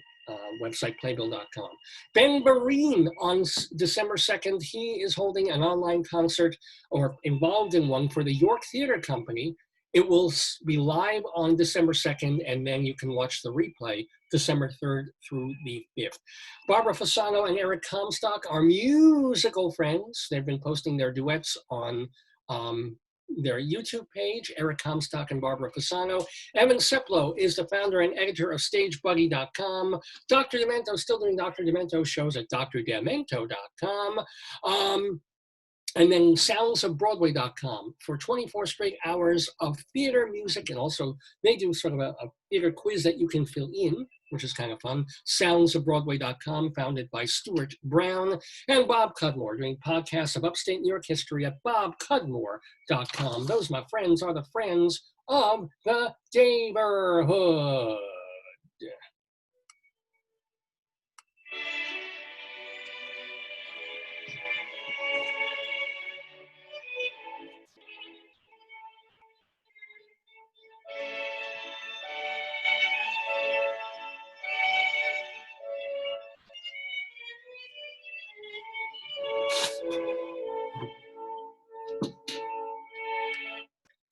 website, playbill.com. Ben Bareen on December 2nd, he is holding an online concert, or involved in one, for the York Theatre Company. It will be live on December 2nd, and then you can watch the replay December 3rd through the 5th. Barbara Fasano and Eric Comstock are musical friends. They've been posting their duets on their YouTube page, Eric Comstock and Barbara Fasano. Evan Seplow is the founder and editor of StageBuddy.com. Dr. Demento still doing Dr. Demento shows at drdemento.com. And then soundsofbroadway.com for 24 straight hours of theater music. And also they do sort of a theater quiz that you can fill in, which is kind of fun. Soundsofbroadway.com, founded by Stuart Brown. And Bob Cudmore, doing podcasts of upstate New York history at bobcudmore.com. Those, my friends, are the friends of the Daverhood.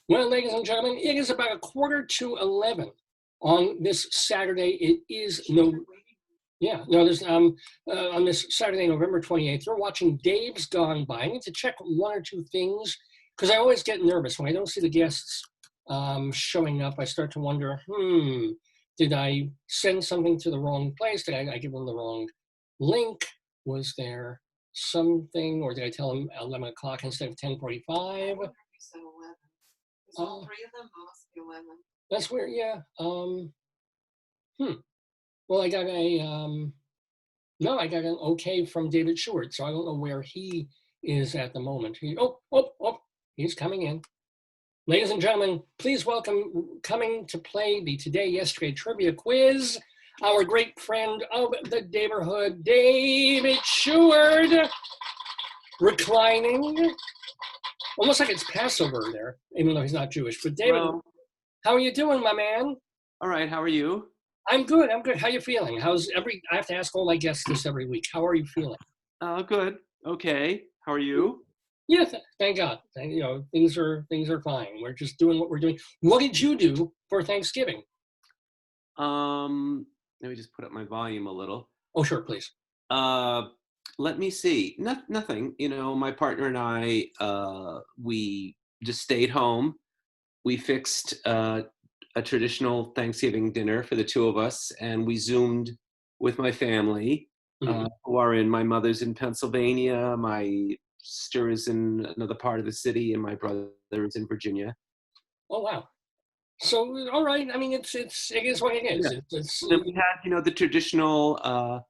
Well, ladies and gentlemen, it is about 11:15 on this Saturday. It is there's on this Saturday, November 28th. We're watching Dave's Gone By. I need to check one or two things because I always get nervous when I don't see the guests showing up. I start to wonder, did I send something to the wrong place? Did I give them the wrong link? Was there something, or did I tell them 11 o'clock instead of 10:45? All three of them must be 11. That's weird, yeah. Well, I got I got an okay from David Sheward, so I don't know where he is at the moment. He's coming in. Ladies and gentlemen, please welcome, coming to play the Today Yesterday Trivia Quiz, our great friend of the Daverhood, David Sheward, reclining. Almost like it's Passover there, even though he's not Jewish. But David, Hello. How are you doing, my man? All right, how are you? I'm good. How are you feeling? I have to ask all my guests this every week. How are you feeling? Good. Okay. How are you? Yeah, thank God. Things are fine. We're just doing what we're doing. What did you do for Thanksgiving? Let me just put up my volume a little. Oh, sure, please. Let me see. Nothing. My partner and I, we just stayed home. We fixed a traditional Thanksgiving dinner for the two of us, and we Zoomed with my family, who are my mother's in Pennsylvania, my sister is in another part of the city, and my brother is in Virginia. Oh, wow. So, all right. I mean, it is what it is. Yeah. Then we had, the traditional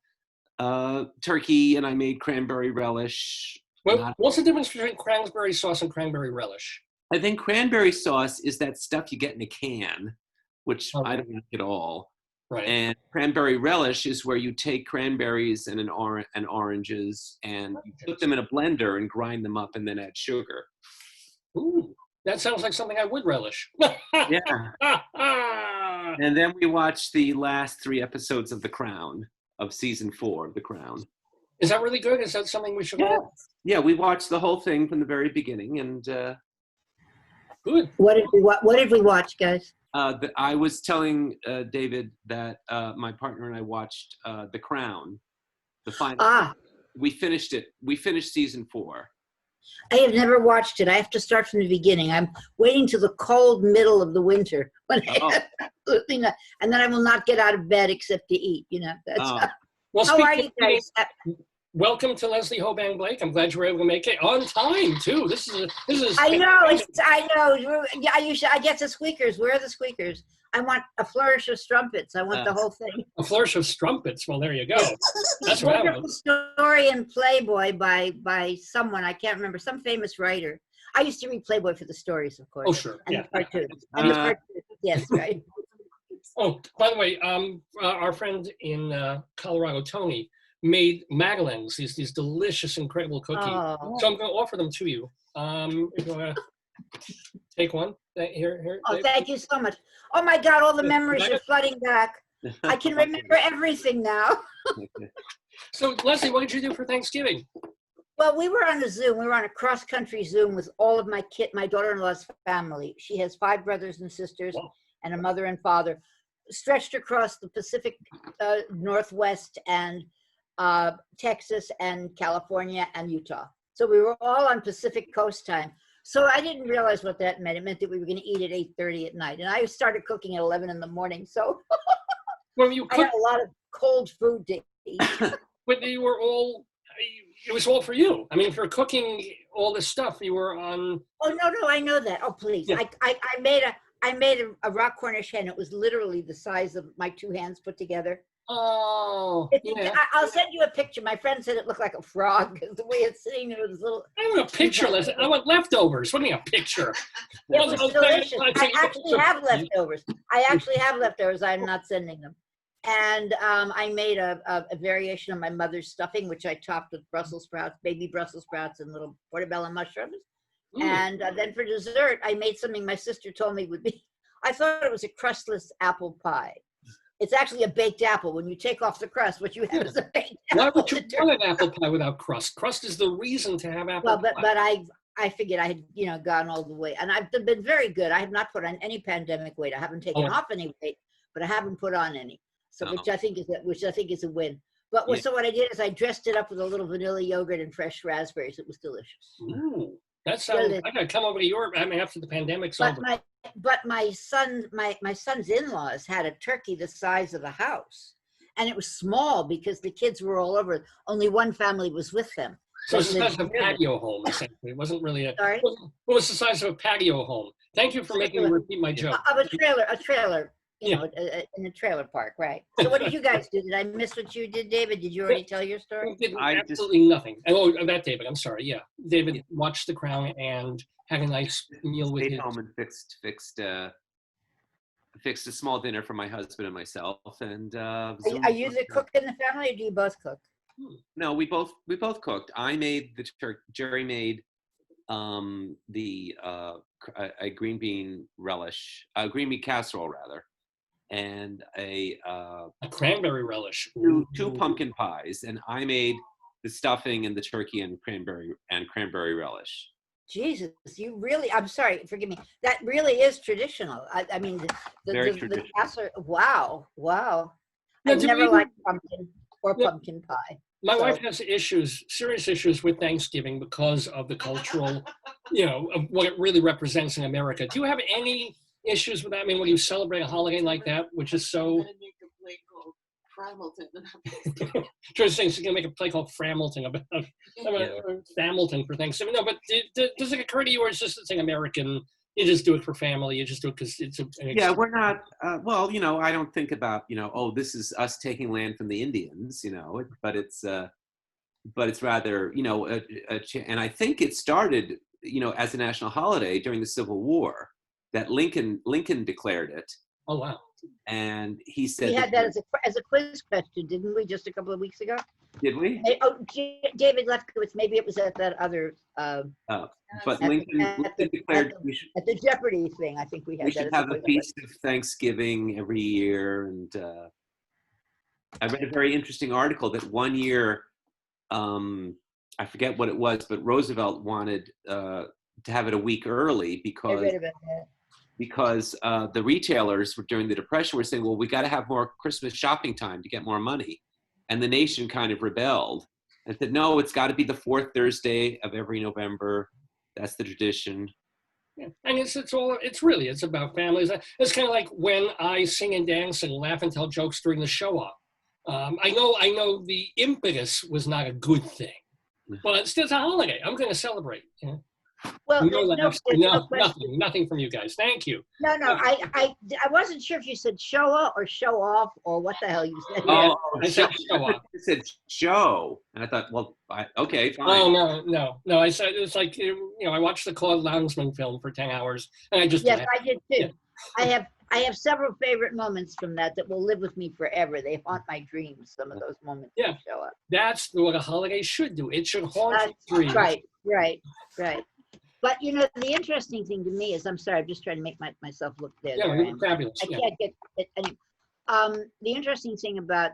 turkey, and I made cranberry relish. Well, what's the difference between cranberry sauce and cranberry relish? I think cranberry sauce is that stuff you get in a can, which I don't like at all. Right. And cranberry relish is where you take cranberries and oranges and you put them in a blender and grind them up and then add sugar. Ooh, that sounds like something I would relish. Yeah. And then we watched the last 3 episodes of The Crown, of season 4 of The Crown. Is that really good? Is that something we should watch? Yeah, we watched the whole thing from the very beginning, and good. What did we watch, guys? I was telling David that my partner and I watched The Crown, the final. We finished it. We finished season 4. I have never watched it. I have to start from the beginning. I'm waiting till the cold middle of the winter when absolutely not, and then I will not get out of bed except to eat. That's how are you guys? Welcome to Leslie Hoban Blake. I'm glad you were able to make it on time too. This is. I know. I know. I get the squeakers. Where are the squeakers? I want a flourish of strumpets. I want the whole thing. A flourish of strumpets. Well, there you go. That's what I want. Wonderful story in Playboy by someone I can't remember, some famous writer. I used to read Playboy for the stories, of course. Oh, sure. And yeah. the cartoons. And the cartoons. Yes, right. Oh, by the way, our friend in Colorado, Tony, made madeleines, these delicious, incredible cookies. Oh. So I'm going to offer them to you. If you want to take one. Here. Oh, Dave. thank you so much. Oh my God, all the Yeah, memories are flooding back. I can remember everything now. So Leslie, what did you do for Thanksgiving? Well, we were on a Zoom. We were on a cross-country Zoom with all of my daughter-in-law's family. She has 5 brothers and sisters. Wow. And a mother and father, stretched across the Pacific Northwest and Texas and California and Utah. So we were all on Pacific Coast time. So I didn't realize what that meant. It meant that we were going to eat at 8:30 at night. And I started cooking at 11 in the morning. So Well, you I cooked, had a lot of cold food to eat. but you were all. It was all for you. I mean, for cooking all this stuff, you were on. Oh, no, I know that. Oh, please. Yeah. I made a rock Cornish hen. It was literally the size of my 2 hands put together. Oh, yeah. I'll send you a picture. My friend said it looked like a frog because the way it's sitting there was little. I want a picture, Leslie. I want leftovers. What do you mean a picture? It was delicious. I actually have leftovers. I'm not sending them. And I made a variation of my mother's stuffing, which I topped with Brussels sprouts, baby Brussels sprouts, and little portobello mushrooms. And then for dessert, I made something my sister told me would be. I thought it was a crustless apple pie. It's actually a baked apple. When you take off the crust, what you have is a baked apple. Why would you want an apple pie without crust? Crust is the reason to have apple pie. But I figured I had gone all the way, and I've been very good. I have not put on any pandemic weight. I haven't taken off any weight, but I haven't put on any. So which I think is a win. But so what I did is I dressed it up with a little vanilla yogurt and fresh raspberries. It was delicious. Ooh, that sounds. I gotta come over to Europe. I mean, after the pandemic's over. But my son's in-laws had a turkey the size of a house, and it was small because the kids were all over. Only one family was with them. So it's the size of a patio home, essentially. It wasn't really a. Sorry? What was the size of a patio home? Thank you for making me repeat my joke. Of a trailer. You know, in a trailer park, right? So what did you guys do? Did I miss what you did, David? Did you already tell your story? We did absolutely nothing. Oh, that David. I'm sorry. Yeah, David watched The Crown and had a nice meal with his. Stayed home and fixed a small dinner for my husband and myself. And are you the cook in the family, or do you both cook? No, we both cooked. I made the turkey. Jerry made a green bean relish, a green bean casserole rather. And a cranberry relish. Two pumpkin pies, and I made the stuffing and the turkey and cranberry relish. Jesus, you really, I'm sorry, forgive me. That really is traditional. I mean, the casserole, wow. I've never liked pumpkin or pumpkin pie. My wife has serious issues with Thanksgiving because of the cultural, of what it really represents in America. Do you have any issues with that? I mean, when you celebrate a holiday like that, which is so. I'm gonna make a play called Framilton. Joyce saying she's gonna make a play called Framilton about Familton for Thanksgiving. No, but does it occur to you, or is this thing American? You just do it for family. You just do it because it's we're not. Well, I don't think about this is us taking land from the Indians. But it's rather and I think it started as a national holiday during the Civil War. That Lincoln declared it. Oh wow! And he said we had that as a quiz question, didn't we? Just a couple of weeks ago. Did we? David Lefkowitz. Maybe it was at that other. But Lincoln declared at the Jeopardy thing. I think we had. We should have a feast of Thanksgiving every year, and I read a very interesting article that one year, I forget what it was, but Roosevelt wanted to have it a week early because the retailers during the Depression were saying, well, we got to have more Christmas shopping time to get more money. And the nation kind of rebelled and said, no, it's got to be the 4th Thursday of every November. That's the tradition. Yeah. And it's about families. It's kind of like when I sing and dance and laugh and tell jokes during the show off. I know the impetus was not a good thing, but it's still a holiday. I'm going to celebrate. Well, nothing from you guys. Thank you. No. I wasn't sure if you said show up or show off or what the hell you said. Oh, I said show off. I said show, and I thought, well, okay, fine. Oh no. I said it's like I watched the Claude Lanzmann film for 10 hours, and I just I did too. Yeah. I have several favorite moments from that will live with me forever. They haunt my dreams. Some of those moments that show up. That's what a holiday should do. It should haunt your dreams. Right. But you know, the interesting thing to me is, I'm sorry, I'm just trying to make myself look there. Yeah, there fabulous. I can't get it. Anyway. The interesting thing about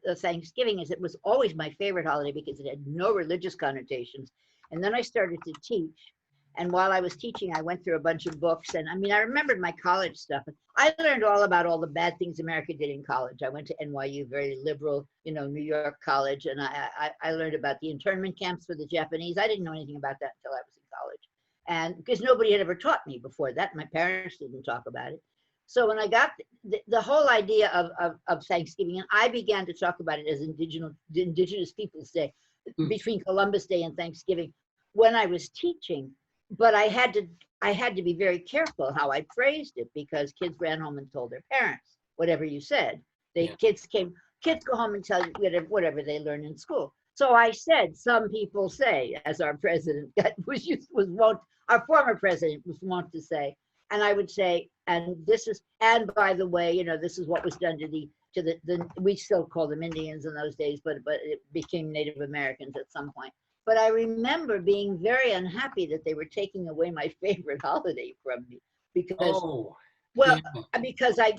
the Thanksgiving is it was always my favorite holiday because it had no religious connotations. And then I started to teach. And while I was teaching, I went through a bunch of books. And I mean, I remembered my college stuff. I learned all about all the bad things America did in college. I went to NYU, very liberal, you know, New York college. And I learned about the internment camps for the Japanese. I didn't know anything about that until I was in college. And because nobody had ever taught me before that, my parents didn't talk about it. So when I got the whole idea of Thanksgiving, and I began to talk about it as Indigenous Peoples Day, between Columbus Day and Thanksgiving, when I was teaching, but I had to be very careful how I phrased it, because kids ran home and told their parents whatever you said. Kids go home and tell you whatever they learn in school. So I said, some people say, as our president our former president was wont to say, and I would say, and by the way, you know, this is what was done to the we still call them Indians in those days, but it became Native Americans at some point. But I remember being very unhappy that they were taking away my favorite holiday from me, because because I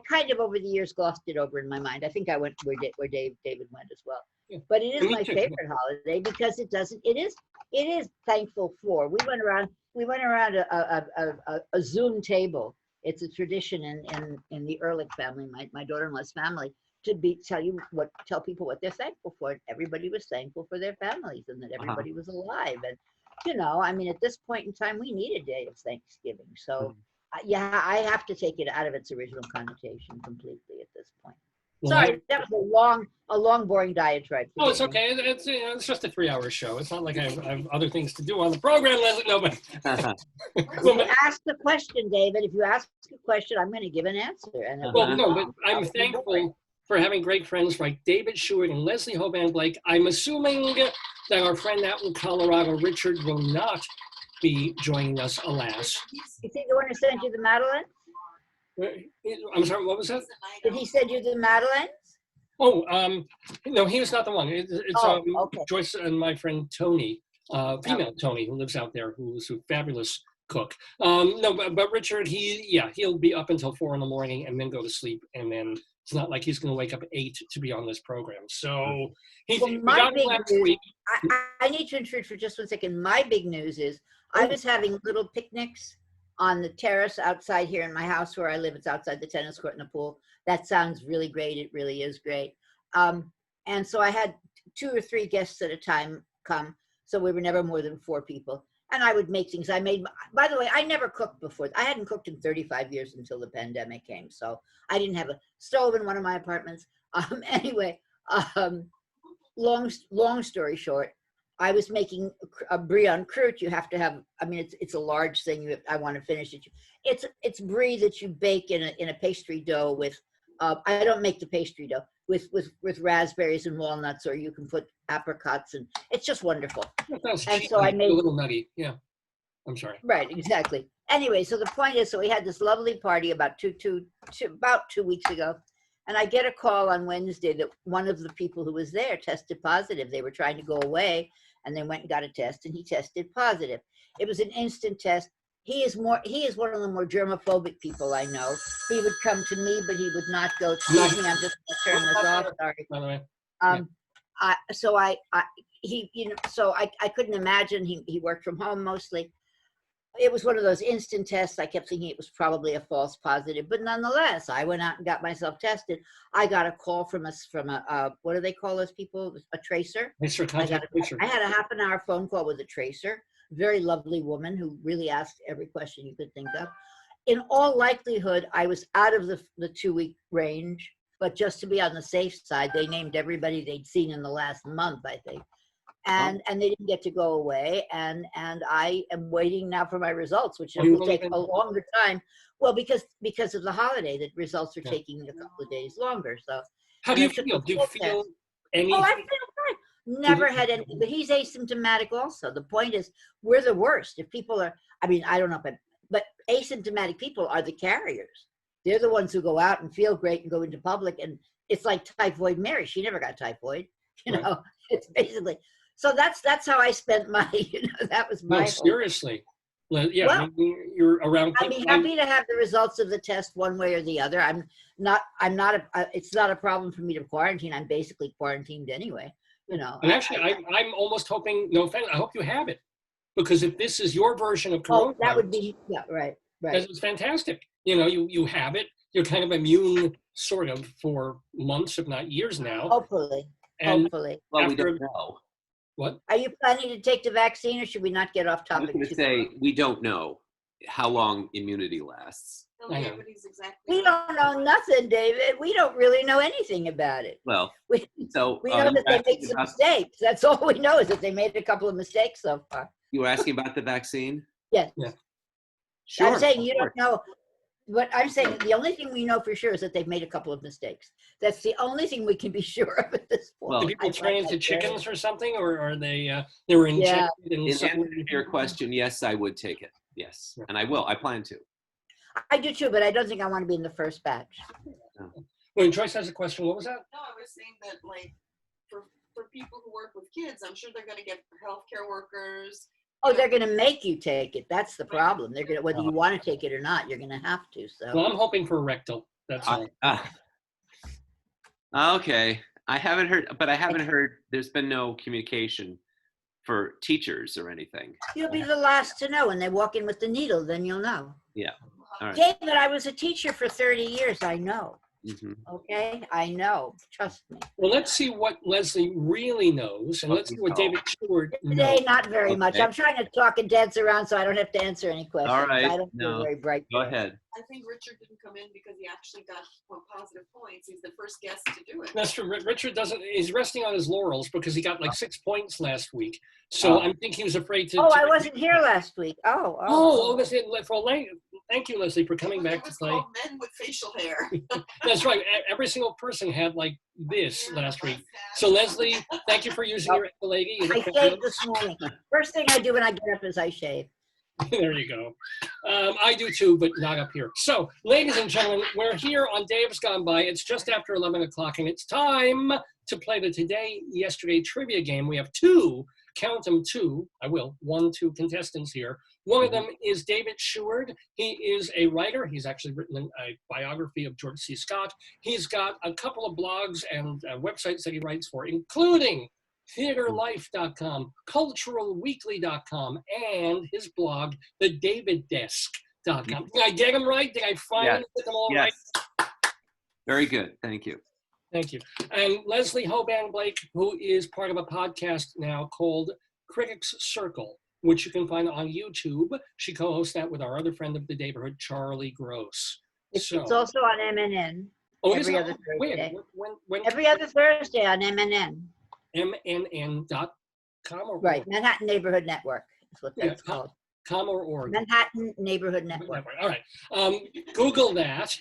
kind of over the years glossed it over in my mind. I think I went where David went as well. Yeah. But it is my favorite holiday because it is thankful for. We went around a Zoom table. It's a tradition in the Ehrlich family, my daughter-in-law's family, to tell people what they're thankful for. Everybody was thankful for their families and that everybody was alive. And you know, I mean, at this point in time, we need a day of Thanksgiving. So yeah, I have to take it out of its original connotation completely at this point. Well, sorry, that was a long, boring diatribe. Oh, it's okay. It's just a 3-hour show. It's not like I have other things to do on the program, Leslie. No, but you ask the question, David. If you ask a question, I'm going to give an answer. And but I'm thankful for having great friends like David Sheward and Leslie Hoban Blake. I'm assuming that our friend out in Colorado, Richard, will not be joining us, alas. You think the one who sent you the Madeleine? I'm sorry, what was that? Did he send you the Madeleine? Oh, no, he was not the one. It's okay. Joyce and my friend Tony, female Tony, who lives out there, who's a fabulous cook. No, but Richard, he'll be up until 4 a.m. and then go to sleep, and then it's not like he's going to wake up at 8 to be on this program. So he got it last week. I need to intrude for just 1 second. My big news is I was having little picnics on the terrace outside here in my house where I live. It's outside the tennis court and the pool. That sounds really great. It really is great. And so I had 2 or 3 guests at a time come. So we were never more than 4 people. And I would make things. By the way, I never cooked before. I hadn't cooked in 35 years until the pandemic came. So I didn't have a stove in one of my apartments. Anyway, long story short, I was making a brie en croûte. You have to have, I mean, it's a large thing. I want to finish it. It's brie that you bake in a pastry dough with, I don't make the pastry dough, with raspberries and walnuts, or you can put apricots, and it's just wonderful. And so I made a little nutty. Yeah, I'm sorry. Right, exactly. Anyway, so the point is, so we had this lovely party about about 2 weeks ago. And I get a call on Wednesday that one of the people who was there tested positive. They were trying to go away, and they went and got a test, and he tested positive. It was an instant test. He is one of the more germophobic people I know. He would come to me, but he would not go. Excuse me, I'm just going to turn this off. Sorry. By the way. I couldn't imagine. He worked from home mostly. It was one of those instant tests. I kept thinking it was probably a false positive, but nonetheless, I went out and got myself tested. I got a call from a what do they call those people? A tracer. I had a half an hour phone call with a tracer. Very lovely woman who really asked every question you could think of. In all likelihood, I was out of the 2-week range, but just to be on the safe side, they named everybody they'd seen in the last month, I think. And they didn't get to go away, and I am waiting now for my results, which will take a longer time. Well, because of the holiday, the results are taking a couple of days longer. So how do you feel? Do you feel anything? Oh, I feel fine. Never had any, but he's asymptomatic also. The point is, we're the worst. If people are, I mean, I don't know, but asymptomatic people are the carriers. They're the ones who go out and feel great and go into public. And it's like Typhoid Mary. She never got typhoid. You know, it's basically. So that's how I spent my, that was my. No, seriously. Well, yeah, Well, I mean, you're around. I'd be happy to have the results of the test one way or the other. It's not a problem for me to quarantine. I'm basically quarantined anyway, you know. And actually, I'm almost hoping, no offense, I hope you have it. Because if this is your version of coronavirus. That would be, yeah, right. It's fantastic. You know, you have it. You're kind of immune, sort of, for months, if not years now. Hopefully. And hopefully. Well, we don't know. What? Are you planning to take the vaccine, or should we not get off I was topic? going to say, we don't know how long immunity lasts. No, I know. everybody's exactly We don't know nothing, David. We don't really know anything about it. Well, We so know that they made some mistakes. That's all we know, is that they made a couple of mistakes so far. you were asking about the vaccine? Yes. Yeah. Sure. I'm saying of you course. don't know. What I'm saying, the only thing we know for sure is that they've made a couple of mistakes. That's the only thing we can be sure of at this point. Well, Did people I turn find into that chickens or something, or are they were injected in In some answer way? to your question, yes, I would take it. Yes, and I will. I plan to. I do too, but I don't think I want to be in the first batch. When Joyce has a question, what was that? No, I was saying that like for people who work with kids, I'm sure they're going to get healthcare workers. Oh, they're going to make you take it. That's the problem. They're going to, whether you want to take it or not, you're going to have to. So. Well, I'm hoping for rectal. That's all. Okay, I haven't heard, but I haven't heard. There's been no communication for teachers or anything. You'll be the last to know when they walk in with the needle. Then you'll know. Yeah. All right. David, I was a teacher for 30 years. I know. Mhm. Okay, I know. Trust me. Well, let's see what Leslie really knows, and let's see what David Sheward knows. Today, not very much. Okay. I'm trying to talk and dance around so I don't have to answer any questions. All right. I don't feel No. very bright. Go today. ahead. I think Richard didn't come in because he actually got positive points. He's the first guest to do it. That's true. Richard he's resting on his laurels because he got like 6 points last week. So I think he was afraid to. Oh, I wasn't here last week. Thank you, Leslie, for coming back It to was play. called Men with Facial Hair. That's right. Every single person had like this last week. So Leslie, thank you for using your Epilegi. I shaved this morning. First thing I do when I get up is I shave. There you go. I do too, but not up here. So, ladies and gentlemen, we're here on Dave's Gone By. It's just after 11 o'clock, and it's time to play the Today, Yesterday trivia game. We have two, count them two, 2 contestants here. One of them is David Sheward. He is a writer. He's actually written a biography of George C. Scott. He's got a couple of blogs and websites that he writes for, including theaterlife.com, culturalweekly.com, and his blog, thedaviddesk.com. Did I get them right? Did I finally get them all right? Very good. Thank you. Thank you. And Leslie Hoban Blake, who is part of a podcast now called Critics Circle, which you can find on YouTube. She co-hosts that with our other friend of the Daverhood, Charlie Gross. It's also on MNN. Every other Thursday. When every other Thursday on MNN. MNN.com or right, Manhattan Neighborhood Network is what that's called. Com or org? Manhattan Neighborhood Network. All right. Google that,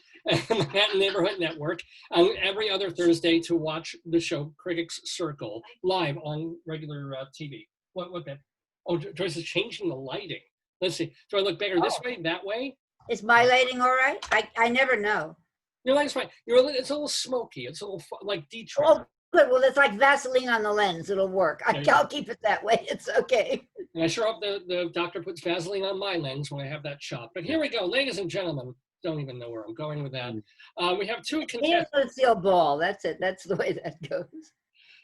Manhattan Neighborhood Network, every other Thursday to watch the show Critics Circle live on regular TV. What that? Oh, Joyce is changing the lighting. Let's see. Do I look better this way, that way? Is my lighting all right? I never know. Your lighting's fine. It's a little smoky. It's a little like Detroit. Oh, good. Well, it's like Vaseline on the lens. It'll work. I'll keep it that way. It's okay. And I sure hope the doctor puts Vaseline on my lens when I have that shot. But here we go, ladies and gentlemen. Don't even know where I'm going with that. We have two contestants. Lucille Ball. That's it. That's the way that goes.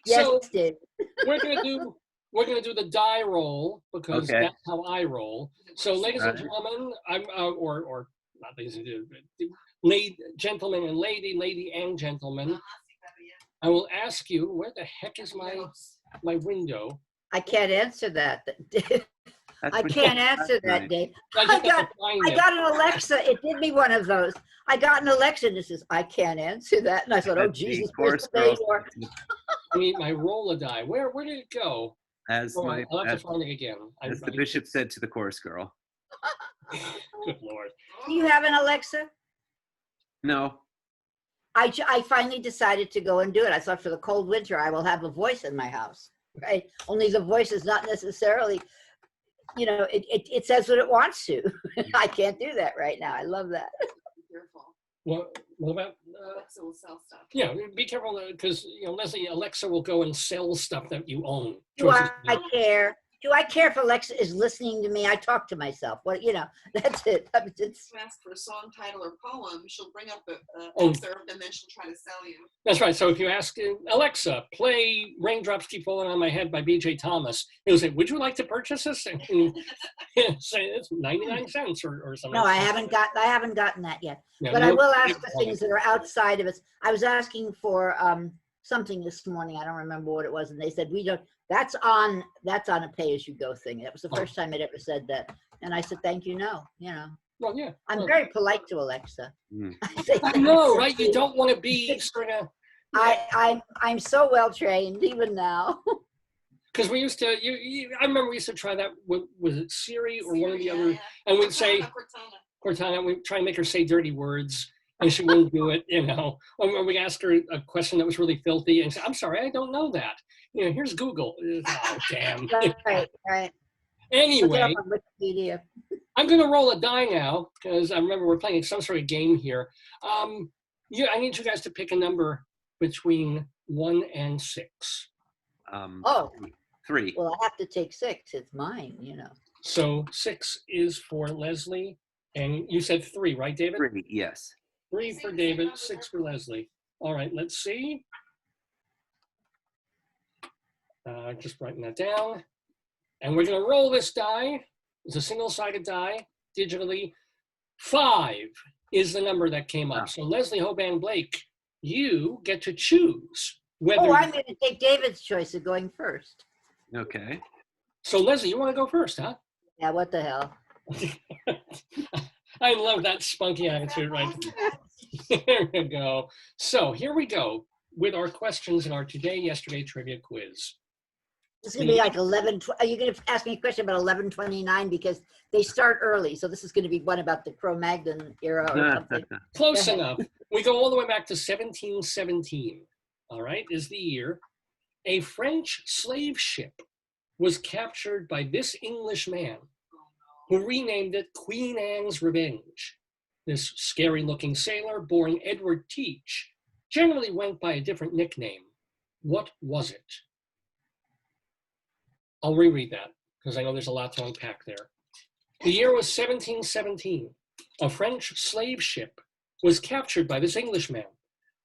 Yes, so Dave. we're gonna do the die roll because that's how I roll. So, ladies and gentlemen, I'm or not ladies and gentlemen and lady and gentlemen. I will ask you, where the heck is my window? I can't answer that. I can't answer that, Dave. I got an Alexa. It did me one of those. I got an Alexa and it says, I can't answer that. And I thought, oh, Jesus, I need my roll of die. Where did it go? I'll have to find it again. As the bishop said to the chorus girl. Good Lord. Do you have an Alexa? No. I finally decided to go and do it. I thought for the cold winter, I will have a voice in my house, right? Only the voice is not necessarily, it says what it wants to. I can't do that right now. I love that. What about? Alexa will sell stuff. Yeah, be careful because Leslie, Alexa will go and sell stuff that you own. Do I care? Do I care if Alexa is listening to me? I talk to myself. That's it. It's, You ask for a song title or poem, she'll bring up an Oh. excerpt and then she'll try to sell you. That's right. So if you ask Alexa, play "Raindrops Keep Falling on My Head" by B.J. Thomas, it'll say, "Would you like to purchase this?" And say it's 99 cents or something. no, I haven't gotten that yet. Yeah, But no, I will ask for things that are outside of us. I was asking for something this morning. I don't remember what it was, and they said we don't. That's on a pay-as-you-go thing. That was the first time it ever said that, and I said, "Thank you, no." Well, yeah. I'm very polite to Alexa. I know, right? You don't want to be sort of. I'm so well trained even now. Because we used to, I remember we used to try that. Was it Siri or one of the other? And we'd say Cortana. We'd try and make her say dirty words, and she wouldn't do it. Or we asked her a question that was really filthy, and say, "I'm sorry, I don't know that." Here's Google. Oh, damn. Right. Anyway, Look it up on Wikipedia. I'm going to roll a die now because I remember we're playing some sort of game here. I need you guys to pick a number between 1 and 6. 3. Well, I have to take 6. It's mine, So 6 is for Leslie, and you said 3, right, David? 3, yes. 3 for David, 6 for Leslie. All right, let's see. Just writing that down. And we're going to roll this die. It's a single-sided die, digitally. 5 is the number that came up. So Leslie Hoban Blake, you get to choose whether... Oh, I'm going to take David's choice of going first. Okay. So Leslie, you want to go first, huh? Yeah, what the hell? I love that spunky attitude, right? There we go. So here we go with our questions in our Today, Yesterday trivia quiz. This is going to be like 11. Are you going to ask me a question about 1129 because they start early? So this is going to be one about the Cro-Magnon era or something. Close enough. We go all the way back to 1717. All right, is the year. A French slave ship was captured by this English man who renamed it Queen Anne's Revenge. This scary-looking sailor, born Edward Teach, generally went by a different nickname. What was it? I'll reread that because I know there's a lot to unpack there. The year was 1717. A French slave ship was captured by this Englishman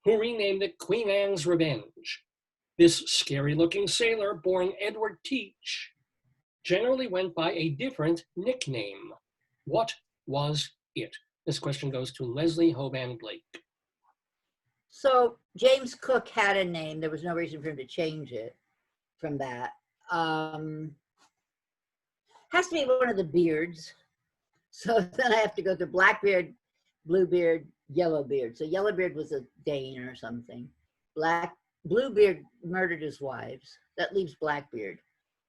who renamed it Queen Anne's Revenge. This scary-looking sailor, born Edward Teach, generally went by a different nickname. What was it? This question goes to Leslie Hoban Blake. So James Cook had a name. There was no reason for him to change it from that. Has to be one of the beards. So then I have to go to Blackbeard, Bluebeard, Yellowbeard. So Yellowbeard was a Dane or something. Bluebeard murdered his wives. That leaves Blackbeard.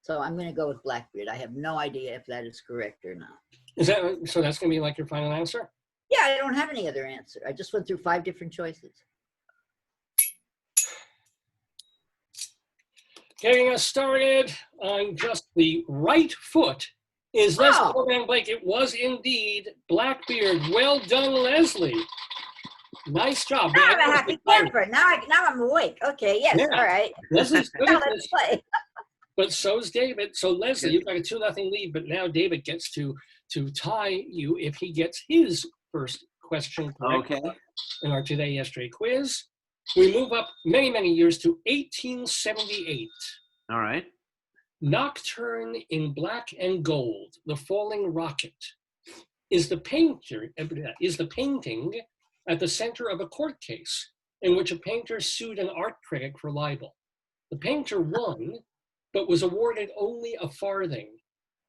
So I'm going to go with Blackbeard. I have no idea if that is correct or not. Is that so? That's going to be like your final answer? Yeah, I don't have any other answer. I just went through 5 different choices. Getting us started on just the right foot is Leslie Hoban Blake. It was indeed Blackbeard. Well done, Leslie. Nice job. Now I'm a happy camper. Now I'm awake. Okay, yes, Yeah. All right. Leslie's good Now at let's this, play. but so's David. So Leslie, you've got a 2-0 lead, but now David gets to tie you if he gets his first question correct. Okay. In our Today, Yesterday quiz. We move up many, many years to 1878. All right. Nocturne in Black and Gold, The Falling Rocket, is the painting at the center of a court case in which a painter sued an art critic for libel. The painter won, but was awarded only a farthing.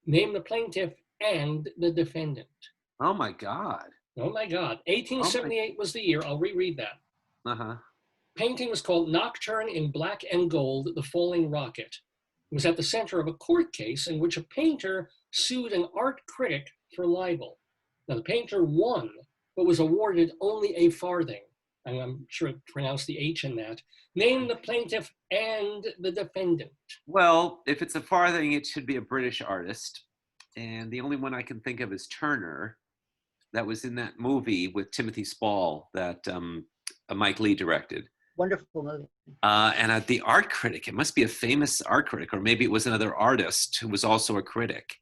Name the plaintiff and the defendant. Oh my God. Oh my God. 1878 was the year. I'll reread that. Uh-huh. Painting was called Nocturne in Black and Gold, The Falling Rocket. It was at the center of a court case in which a painter sued an art critic for libel. Now, the painter won, but was awarded only a farthing. And I'm sure I pronounced the H in that. Name the plaintiff and the defendant. Well, if it's a farthing, it should be a British artist. And the only one I can think of is Turner. that was in that movie with Timothy Spall that Mike Lee directed. Wonderful movie. And the art critic, it must be a famous art critic, or maybe it was another artist who was also a critic.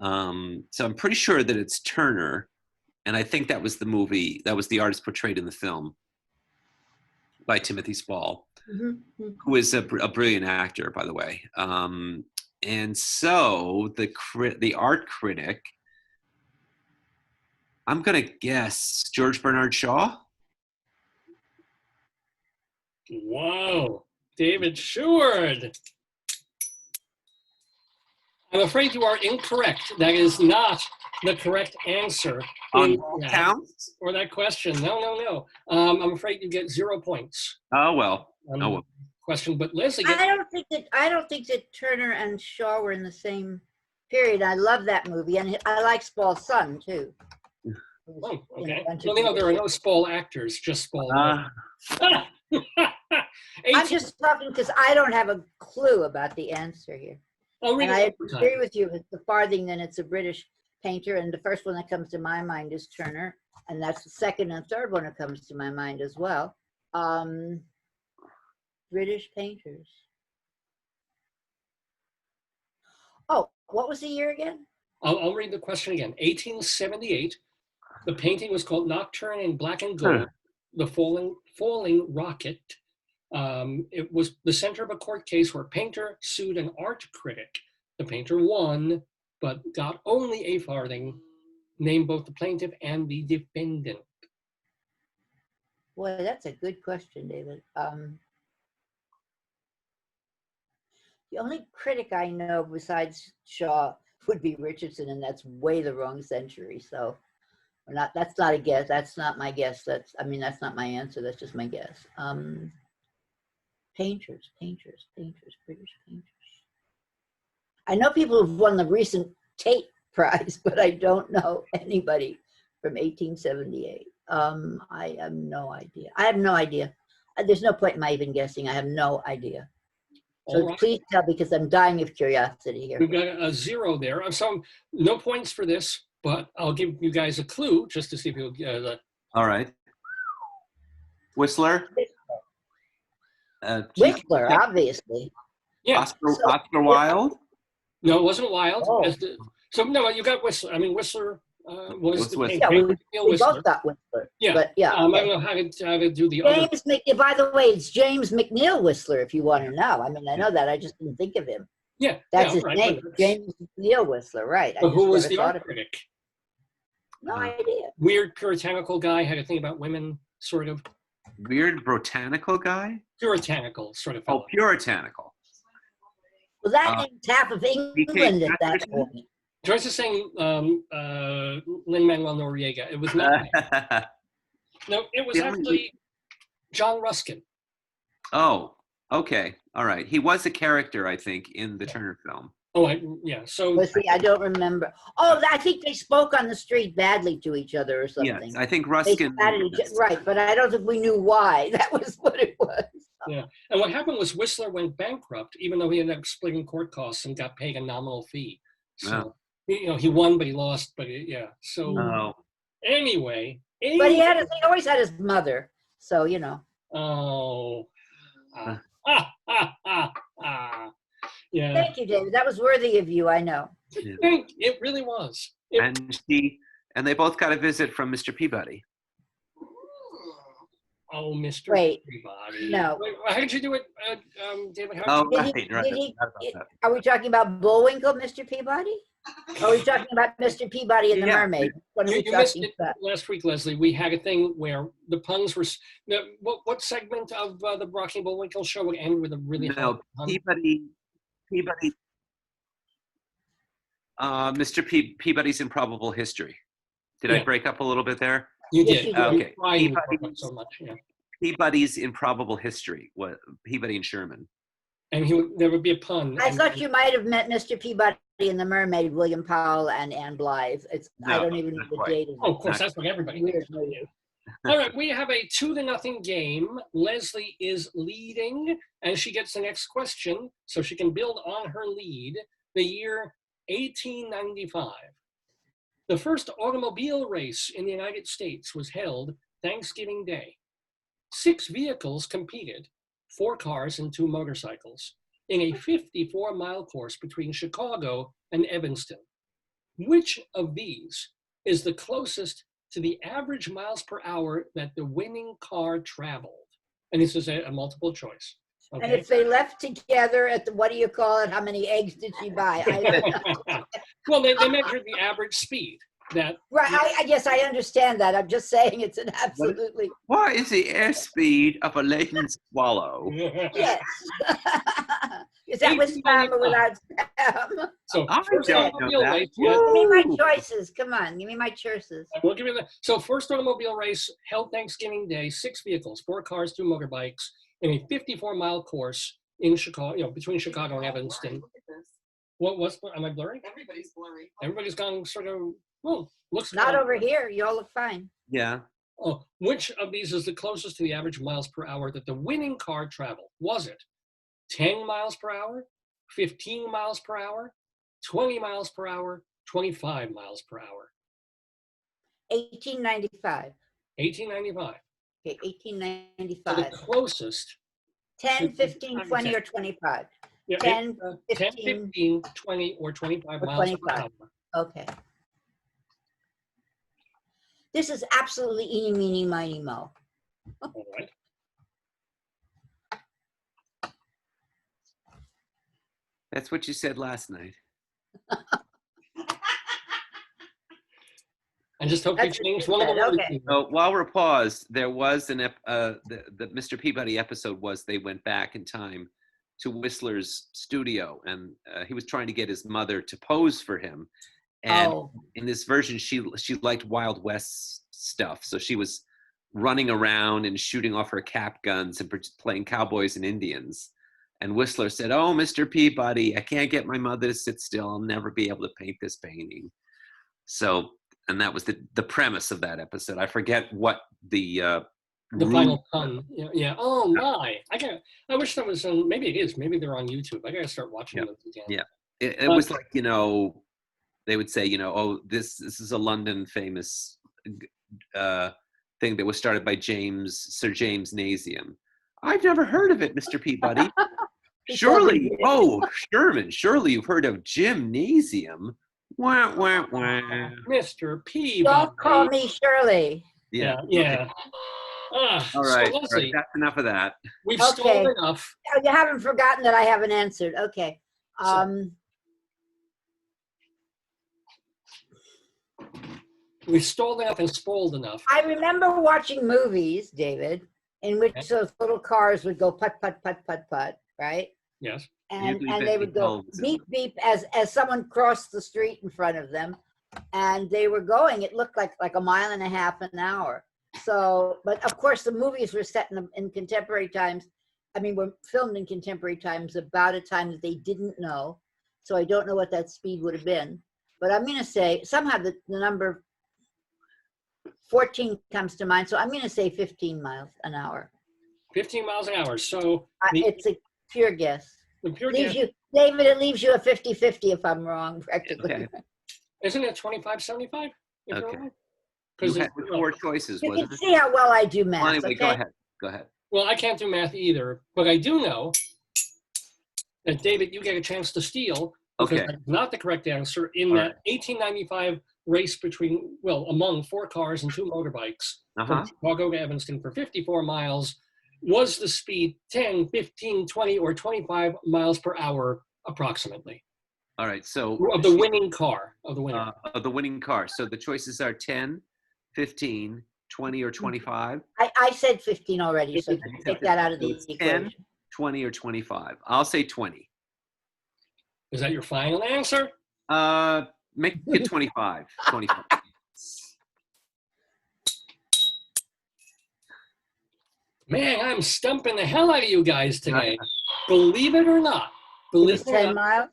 So I'm pretty sure that it's Turner. And I think that was the movie, that was the artist portrayed in the film by Timothy Spall, who is a brilliant actor, by the way. And so the art critic, I'm going to guess George Bernard Shaw. Wow, David Sheward. I'm afraid you are incorrect. That is not the correct answer On counts? for that question. No. I'm afraid you get 0 points. Oh well. Question, but Leslie. I don't think that Turner and Shaw were in the same period. I love that movie, and I like Spall's son too. Oh, okay. Well, there are no Spall actors, just Spall. I'm just talking because I don't have a clue about the answer here. And I agree with you with the farthing, then it's a British painter, and the first one that comes to my mind is Turner, and that's the second and third one that comes to my mind as well. British painters. Oh, what was the year again? I'll read the question again. 1878. The painting was called Nocturne in Black and Gold, The Falling Rocket. It was the center of a court case where a painter sued an art critic. The painter won, but got only a farthing, named both the plaintiff and the defendant. Boy, that's a good question, David. The only critic I know besides Shaw would be Richardson, and that's way the wrong century. So that's not a guess. That's not my guess. That's not my answer. That's just my guess. Painters, British painters. I know people who've won the recent Tate Prize, but I don't know anybody from 1878. I have no idea. There's no point in my even guessing. I have no idea. So please tell, because I'm dying of curiosity here. We've got a 0 there. So no points for this, but I'll give you guys a clue just to see if you'll get it. All right. Whistler? Whistler, obviously. Yeah. Oscar Wilde? No, it wasn't Wilde. Oh. So no, you got Whistler. Whistler was the Yeah, we both got Whistler. Yeah. But yeah. I don't know how to do the other. By the way, it's James McNeill Whistler, if you want to know. I know that. I just didn't think of him. Yeah. That's his name, James McNeill Whistler, right. But who was the art critic? No idea. Weird puritanical guy, had a thing about women, sort of. Weird botanical guy? Puritanical, sort of fellow. Oh, puritanical. Well, that named half of England at that point. Joyce is saying Lin-Manuel Noriega. It was not. No, it was actually John Ruskin. Oh, okay. All right. He was a character, I think, in the Turner film. Oh, yeah. So. Well, see, I don't remember. Oh, I think they spoke on the street badly to each other or something. Yes, I think Ruskin. Right, but I don't think we knew why. That was what it was. Yeah. And what happened was Whistler went bankrupt, even though he ended up splitting court costs and got paid a nominal fee. So, he won, but he lost. But yeah. So anyway. But he always had his mother. So, Oh. Yeah. Thank you, David. That was worthy of you, I know. Yeah. It really was. And they both got a visit from Mr. Peabody. Oh, Mr. Peabody. No. Wait, how did you do it, David? Are we talking about Bullwinkle, Mr. Peabody? Or are we talking about Mr. Peabody and the Mermaid? What are we talking about? Last week, Leslie, we had a thing where the puns were. What segment of the Rocky Bullwinkle show would end with a really hard pun? Peabody. Mr. Peabody's Improbable History. Did I break up a little bit there? You did. You did. Okay. So much, yeah. Peabody's Improbable History. What Peabody and Sherman. And there would be a pun. I thought you might have met Mr. Peabody and the Mermaid, William Powell and Anne Blythe. I don't even know the date. Oh, of course, that's what everybody knows. All right, we have a 2-0 game. Leslie is leading, and she gets the next question, so she can build on her lead. The year 1895. The first automobile race in the United States was held Thanksgiving Day. 6 vehicles competed, 4 cars and 2 motorcycles, in a 54-mile course between Chicago and Evanston. Which of these is the closest to the average miles per hour that the winning car traveled? And this is a multiple choice. Okay. And if they left together at the, what do you call it? How many eggs did she buy? I don't know. Well, they measured the average speed. That Right. Yes, I understand that. I'm just saying it's an absolutely. What is the airspeed of a laden swallow? Yes. Is that with spam or without spam? So I first don't automobile know that. race, Give me my Woo! choices. Come on, give me my choices. we'll give you that. So first automobile race held Thanksgiving Day, 6 vehicles, 4 cars, 2 motorbikes, in a 54-mile course in Chicago, between Chicago and Evanston. Look at this. What's am I blurry? Everybody's blurry. Everybody's gone sort of, well, looks Not over here. You all look fine. Yeah. Oh, which of these is the closest to the average miles per hour that the winning car traveled? Was it 10 miles per hour, 15 miles per hour, 20 miles per hour, 25 miles per hour? 1895. 1895. Okay, So the 1895. closest. 10, 15, 20, or 25. Yeah, 10, 10, 15, 15, 20, or 25 or miles per 25. hour. Okay. This is absolutely eeny, meeny, miny, mo. All right. That's what you said last night. I just hope you That's what changed you one of the said, words. okay. So while we're paused, there was the Mr. Peabody episode was they went back in time to Whistler's studio, and he was trying to get his mother to pose for him. And Oh. in this version, she liked Wild West stuff, so she was running around and shooting off her cap guns and playing cowboys and Indians. And Whistler said, "Oh, Mr. Peabody, I can't get my mother to sit still. I'll never be able to paint this painting." So, and that was the premise of that episode. I forget what the Final pun. Yeah, yeah. Oh my! I wish that was on. Maybe it is. Maybe they're on YouTube. I gotta start watching those again. Yeah. It was like, they would say, oh, this is a London famous thing that was started by Sir James Nasium. I've never heard of it, Mr. Peabody. Surely, Sherman, surely you've heard of gymnasium. Wah, wah, wah. Mr. Peabody. Don't call me Shirley. Yeah. All right, So Leslie, that's enough of that. we've Okay. stalled enough. Oh, you haven't forgotten that I haven't answered. Okay. We've stalled enough and spoiled enough. I remember watching movies, David, in which those little cars would go putt, putt, putt, putt, putt, right? Yes. And Usually they would go Vinnie beep, beep as someone crossed the street in front of them. And they were going, it looked like a mile and a half an hour. So, but of course the movies were set in contemporary times. I mean, were filmed in contemporary times about a time that they didn't know. So I don't know what that speed would have been. But I'm going to say, somehow the number 14 comes to mind. So I'm going to say 15 miles an hour. 15 miles an hour. So It's a pure guess. the pure Leaves guess, you, David, it leaves you a 50-50 if I'm wrong, practically. Okay. isn't it 25-75? Okay. Because You had 4 choices, You wasn't can it? see how well I do Well, math, anyway, okay? go ahead. well, I can't do math either, but I do know that David, you get a chance to steal because Okay. that's not the correct answer in All that 1895 race among 4 cars and 2 motorbikes from Chicago to Evanston for 54 miles. Was the speed 10, 15, 20, or 25 miles per hour approximately All right, so of the winning car, of the winner? of the winning car. So the choices are 10, 15, 20, or 25. I said 15 already, so take that out of the So it's 10, equation. 20, or 25. I'll say 20. Is that your final answer? Make it 25. 25. Man, I'm stumping the hell out of you guys today. Believe it or not. It was Believe it or 10 not. miles?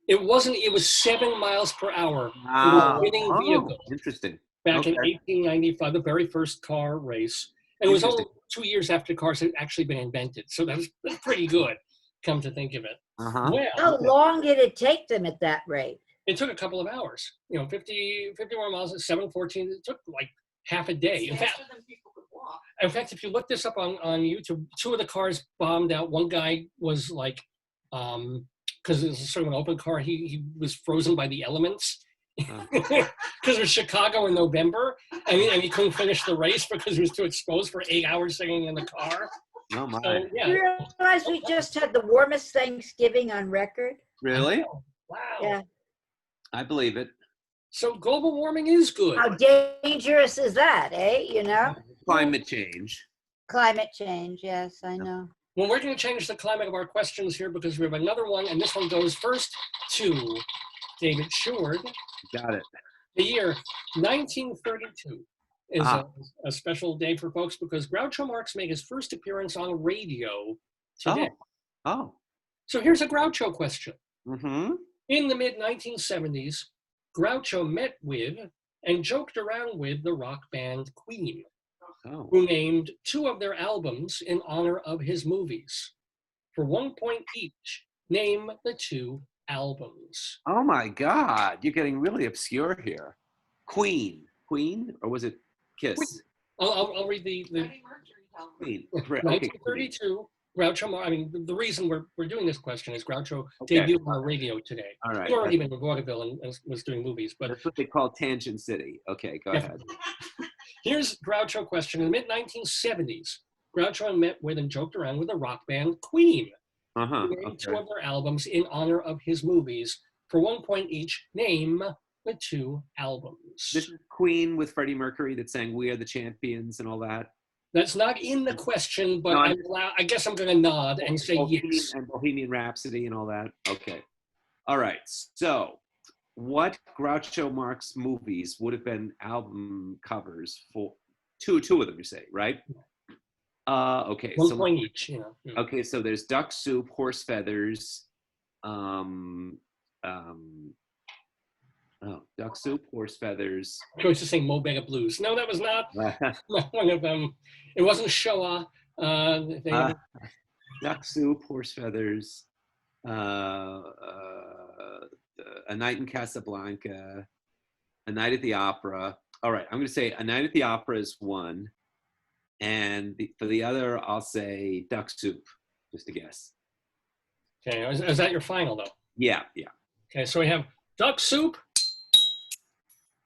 It wasn't, it was 7 miles per hour for the Wow. winning Oh, vehicle interesting. back in Okay. 1895, the very first car race. And it was only Interesting. 2 years after cars had actually been invented. So that's pretty good, come to think of it. Uh-huh. Well, How long did it take them at that rate? It took a couple of hours. 51 miles at 7:14. It took like half a day. It's faster than people could walk. In fact, if you look this up on YouTube, 2 of the cars bombed out. One guy was like, because it was sort of an open car, he was frozen by the elements. Because it was Chicago in November, and he couldn't finish the race because he was too exposed for 8 hours sitting in the car. Oh my! So, yeah. You realize we just had the warmest Thanksgiving on record? Really? Wow. Yeah. I believe it. So global warming is good. How dangerous is that, eh? Climate change. Climate change, yes, I know. Well, we're going to change the climate of our questions here because we have another one, and this one goes first to David Sheward. Got it. The year 1932 is a special day for folks because Groucho Marx made his first appearance on radio today. Oh. So here's a Groucho question. Mm-hmm. In the mid-1970s, Groucho met with and joked around with the rock band Queen, who named 2 of their albums in honor of his movies. For 1 point each, name the 2 albums. Oh my God, you're getting really obscure here. Queen, or was it Kiss? Queen. I'll read the Freddie Mercury album. Queen. 1932. Groucho Marx. I mean, the reason we're doing this question is Groucho Okay. debuted on radio today. All right. He'd already been in vaudeville and was doing movies, but That's what they call Tangent City. Okay, go ahead. here's Groucho question. In the mid-1970s, Groucho met with and joked around with the rock band Queen. Uh-huh. He named 2 of their albums in honor of his movies. For 1 point each, name the 2 albums. This is Queen with Freddie Mercury that sang "We Are the Champions" and all that. That's not in the question, but No, I guess I'm going to nod and say yes. And Bohemian Rhapsody and all that. Okay. All right. So, what Groucho Marx movies would have been album covers for two of them? You say, right? Okay. 1 point each. Okay. So there's Duck Soup, Horse Feathers. Duck Soup, Horse Feathers. Joyce is saying Mo Bega Blues. No, that was not one of them. It wasn't Shoah. Duck Soup, Horse Feathers, A Night in Casablanca, A Night at the Opera. All right, I'm going to say A Night at the Opera is 1. And for the other, I'll say Duck Soup, just a guess. Okay, is that your final, though? Yeah. Okay, so we have Duck Soup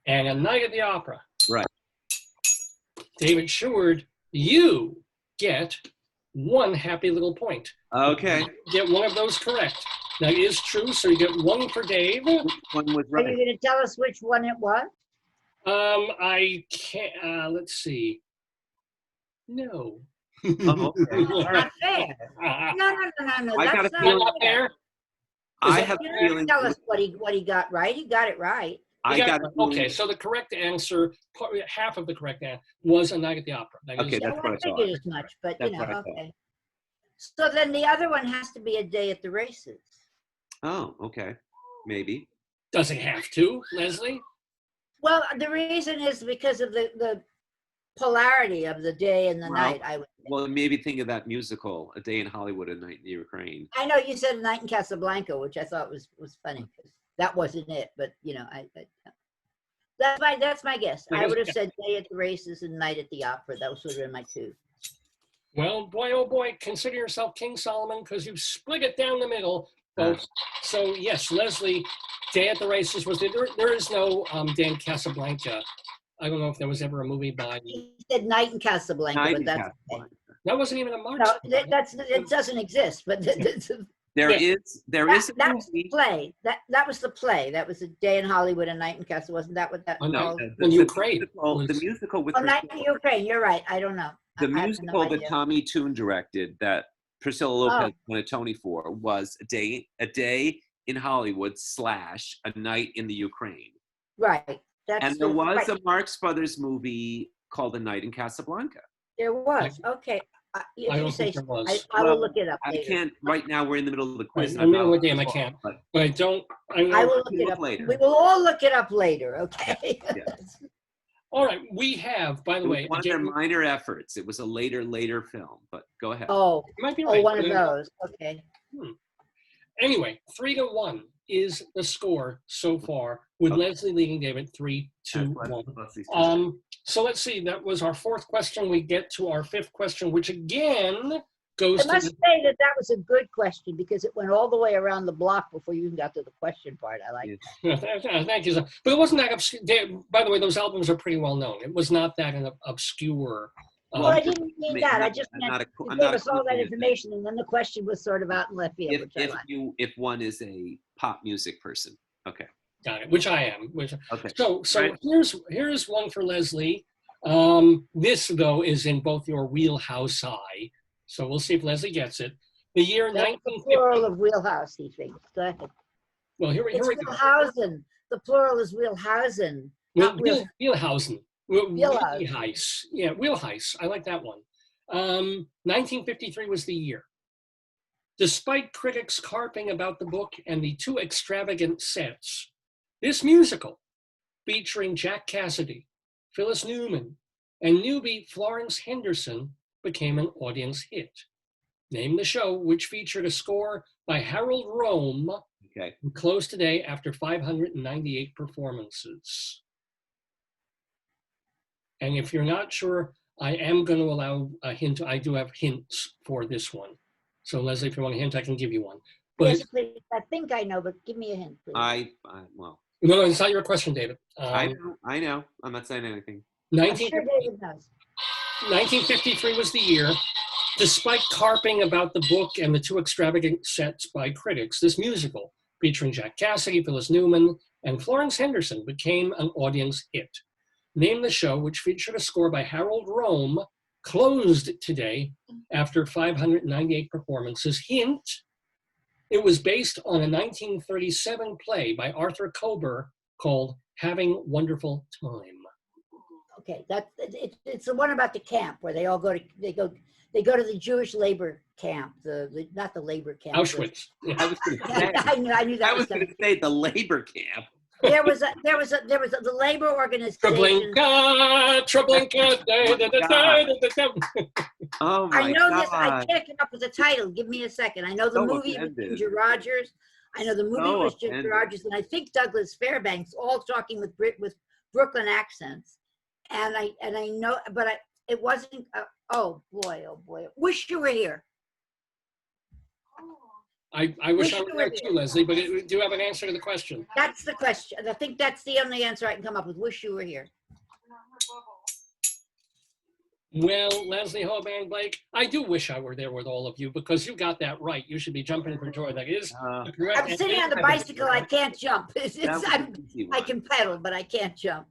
and A Night at the Opera. Right. David Sheward, you get 1 happy little point. Okay. You get 1 of those correct. That is true, so you get 1 for Dave. One was Are you right. going to tell us which one it was? I can't, let's see. No. Oh, okay. Not fair. No. I got a That's feeling- Not fair? I have You a didn't feeling. tell us what he got right. He got it right. Okay, so the correct answer, half of the correct answer, was A Night at the Opera. That Okay, is- that's Yeah, what I I thought. figured as much, but That's what I thought. okay. So then the other one has to be A Day at the Races. Oh, okay. Maybe. Does it have to, Leslie? Well, the reason is because of the polarity of the day and the Well, night. I would think. Well, maybe think of that musical, A Day in Hollywood, A Night in the Ukraine. I know you said A Night in Casablanca, which I thought was funny because that wasn't it. But that's my guess. I would have said Day at the Races and Night at the Opera. That was sort of my 2. Well, boy, oh boy, consider yourself King Solomon because you've split it down the middle, folks. So yes, Leslie, Day at the Races was there is no Day in Casablanca. I don't know if there was ever a movie by. He said Night in Casablanca, Night but in that's Casablanca. That wasn't even a March. no, it doesn't exist. But There is a that was the movie. play. That was the play. That was A Day in Hollywood, A Night in Casablanca. Wasn't that what that? Oh, no. called? In Ukraine. The musical with Oh, Night in Priscilla- Ukraine. You're right. I don't know. the I have musical no that idea. Tommy Tune directed that Priscilla Lopez won a Tony for was a day in Hollywood / A Night in the Ukraine. Right. And there was right. a Marx Brothers movie called A Night in Casablanca. There was. Okay. If I you don't say think there so, was. I will look it up I later. can't right now. We're in the middle of the quiz. Right, in the middle of the game, I can't. But But I don't. I will look it look up later. We will all look it up later. Okay. Yes. All right, we have, by the it was way, one of their again, minor efforts. It was a later film. But go ahead. Oh. you might be right. Oh, one of but- those. Okay. Anyway, 3-1 is the score so far, with Okay. Leslie leading David 3-2-1. Leslie's turn. So let's see, that was our fourth question. We get to our fifth question, which again goes I to must say that that was a good question because it went all the way around the block before you even got to the question part. I like it. Thank you. But it wasn't that obscure. By the way, those albums are pretty well known. It was not that obscure. Well, I didn't mean that. I just I'm meant not a- you I'm gave not a us all that quiz. information, and then the question was sort of out in left field, which I like. If one is a pop music person. Okay. Got it, which I am. Okay. So Right. here's one for Leslie. This, though, is in both your wheelhouse eye. So we'll see if Leslie gets it. The year That's the 1950. plural of wheelhouse, he thinks. Go ahead. Well, here It's we go. Wheelhausen. The plural is Wheelhausen. Not Wheelhausen. Wheelhouse. Wheelhouse. Yeah, Wheelhouse. I like that one. 1953 was the year. Despite critics carping about the book and the too extravagant sets, this musical, featuring Jack Cassidy, Phyllis Newman, and newbie Florence Henderson, became an audience hit. Name the show, which featured a score by Harold Rome, Okay. who closed today after 598 performances. And if you're not sure, I am going to allow a hint. I do have hints for this one. So Leslie, if you want a hint, I can give you one. But Yes, please. I think I know, but give me a hint, please. Well, no, it's not your question, David. I know. I'm not saying anything. I'm 19, sure David knows. 1953 was the year. Despite carping about the book and the too extravagant sets by critics, this musical, featuring Jack Cassidy, Phyllis Newman, and Florence Henderson, became an audience hit. Name the show, which featured a score by Harold Rome, closed today after 598 performances. Hint, it was based on a 1937 play by Arthur Kober called Having Wonderful Time. Okay, it's the one about the camp where they all go to the Jewish labor camp, not the labor camp. Auschwitz. I was going to say. I knew that I was was going coming. to say the labor camp. There was the labor organization. Treblinka. Oh my I know this. I God. can't come up with the title. Give me a second. I know the So movie was offended. Ginger Rogers. I know the movie So was Ginger offended. Rogers, and I think Douglas Fairbanks, all talking with Brooklyn accents. And I know, but it wasn't. Oh boy! Wish You Were Here. I wish I were there too, Leslie, but do you have an answer to the question? That's the question. I think that's the only answer I can come up with. Wish You Were Here. Well, Leslie, Hoban, Blake, I do wish I were there with all of you because you got that right. You should be jumping for joy. That is the correct I'm sitting on the bicycle. I can't jump. I can pedal, but I can't jump.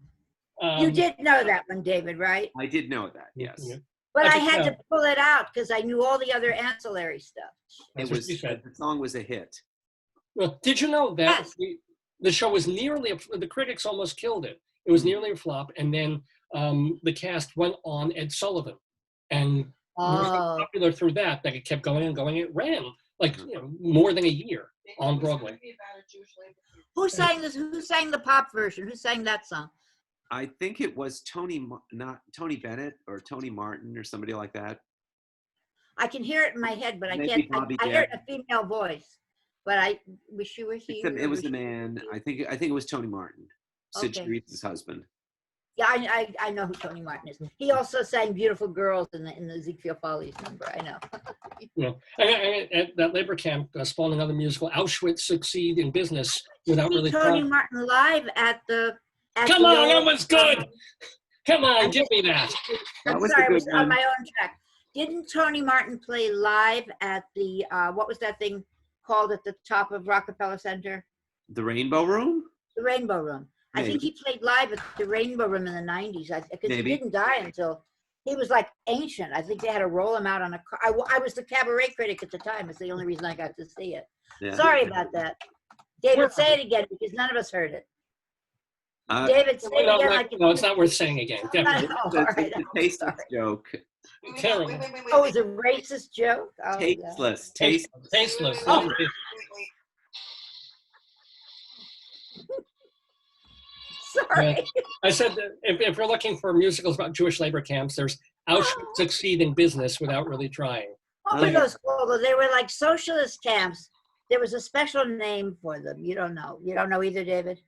You did know that one, David, right? I did know that. Yes. Yeah. But I had to pull it out because I knew all the other ancillary stuff. That's It what was. you said. The song was a hit. Well, did you know that Yes. the show was nearly, the critics almost killed it. It was nearly a flop. And then the cast went on Ed Sullivan. And it was so popular through that it kept going and going. It ran like more than a year on Broadway. Who sang this? Who sang the pop version? Who sang that song? I think it was not Tony Bennett or Tony Martin or somebody like that. I can hear it in my head, but I Maybe can't. Bobby I hear it Darin. in a female voice. But I wish you were here. Except it was the wish you were man. here. I think it was Tony Martin, Sid Okay. Street's husband. Yeah, I know who Tony Martin is. He also sang "Beautiful Girls" in the Ezekiel Follies number. I know. Yeah, and at that labor camp spawned another musical, Auschwitz Succeed in Business Without Really Tony Trying. Martin live at the. Come on, that was good. Come on, give me that. I'm was a sorry, I good was on one. my own track. Didn't Tony Martin play live at the what was that thing called at the top of Rockefeller Center? The Rainbow Room? The Rainbow Room. I think he played live at the Rainbow Room in the 90s because he Maybe. didn't die until he was like ancient. I think they had to roll him out on a car. I was the cabaret critic at the time. It's the only reason I got to see it. Yeah. Sorry about that. David, say it again because none of us heard it. Uh, David, say it No, again. no, it's not worth saying again. Definitely. Oh, it's all a right. tasteless joke. Terrible. Oh, it was a racist joke? Oh, yeah. Tasteless. Tasteless. Oh. Sorry. I said that if you're looking for musicals about Jewish labor camps, there's Auschwitz Succeed in Business Without Really Trying. What were those called? They were like socialist camps There was a special name for them. You don't know. You don't know either, David?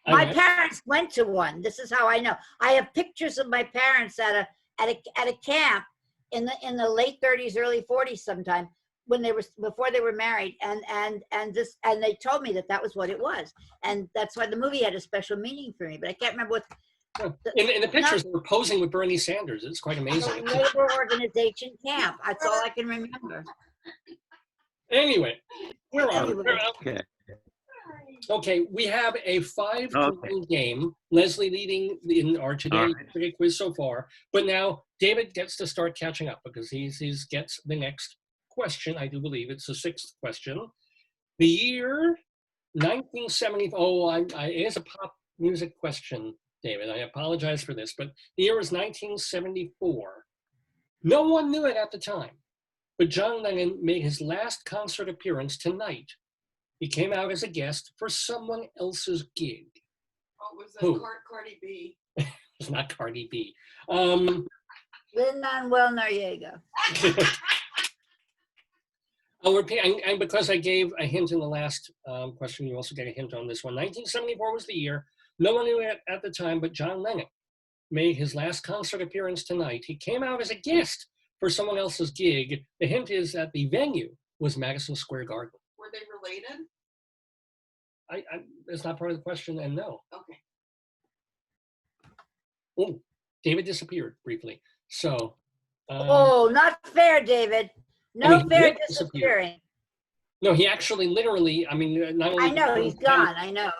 I My know. parents went to one. This is how I know. I have pictures of my parents at a camp in the late 30s, early 40s sometime, when they were before they were married, and they told me that was what it was, and that's why the movie had a special meaning for me. But I can't remember what. In the pictures, they were posing with Bernie Sanders. It's quite amazing. Labor organization camp. That's all I can remember. Anyway, where are we? Okay. Okay, we have a 5-1 game. Leslie leading in our today quiz so far, but now David gets to start catching up because he gets the next question. I do believe it's the 6th question. The year 1970. Oh, it is a pop music question, David. I apologize for this, but the year was 1974. No one knew it at the time, but John Lennon made his last concert appearance tonight. He came out as a guest for someone else's gig. Oh, was Who? Cardi B? It's not Cardi B. Lin-Manuel Noriega. I'll repeat, and because I gave a hint in the last question, you also get a hint on this one. 1974 was the year. No one knew it at the time, but John Lennon made his last concert appearance tonight. He came out as a guest for someone else's gig. The hint is that the venue was Madison Square Garden. Were they related? It's not part of the question, and no. Okay. Oh, David disappeared briefly. So. Oh, not fair, David. No fair disappearing. No, he actually literally, not only. I know, he's gone, I know.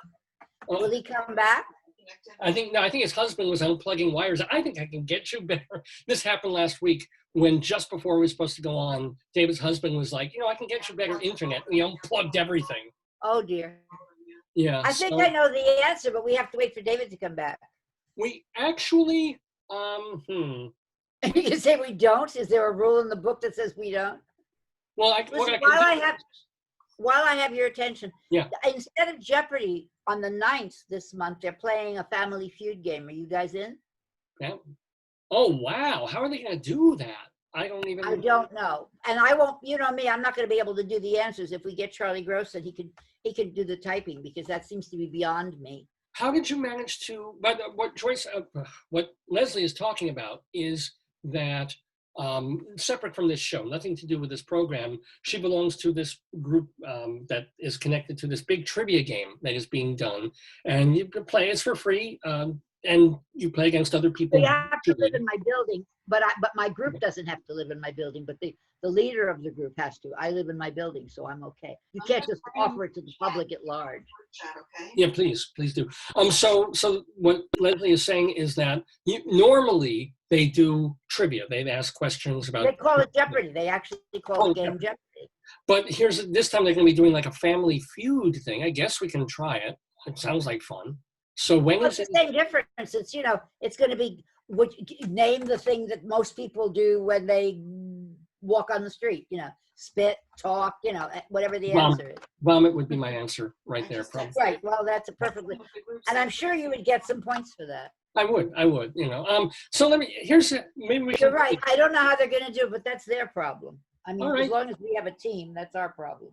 Will he come back? I think his husband was unplugging wires. I think I can get you better. This happened last week when just before we were supposed to go on, David's husband was like, I can get you better internet. We unplugged everything. Oh, dear. Yeah. I think I know the answer, but we have to wait for David to come back. We actually, You say we don't? Is there a rule in the book that says we don't? Well, Listen, while I have your attention, yeah. Instead of Jeopardy on the 9th this month, they're playing a Family Feud game. Are you guys in? Yeah. Oh, wow. How are they going to do that? I don't know. And I won't, you know me, I'm not going to be able to do the answers. If we get Charlie Gross, then he could do the typing, because that seems to be beyond me. How did you manage to, but what Joyce, what Leslie is talking about is that separate from this show, nothing to do with this program, she belongs to this group that is connected to this big trivia game that is being done, and you can play, it's for free, and you play against other people. You have to live in my building, but my group doesn't have to live in my building, but the leader of the group has to. I live in my building, so I'm okay. You can't just offer it to the public at large. Okay. Yeah, please do. So what Leslie is saying is that normally they do trivia. They ask questions about. They call it Jeopardy. They actually call the game Jeopardy. But this time they're going to be doing like a Family Feud thing. I guess we can try it. It sounds like fun. So when is it? It's the same difference. It's it's going to be name the thing that most people do when they walk on the street. Spit, talk. Whatever the answer is. Vomit would be my answer right there. Probably. Right. Well, that's a perfectly. And I'm sure you would get some points for that. I would. So maybe we can. You're right. I don't know how they're going to do it, but that's their problem. As long as we have a team, that's our problem.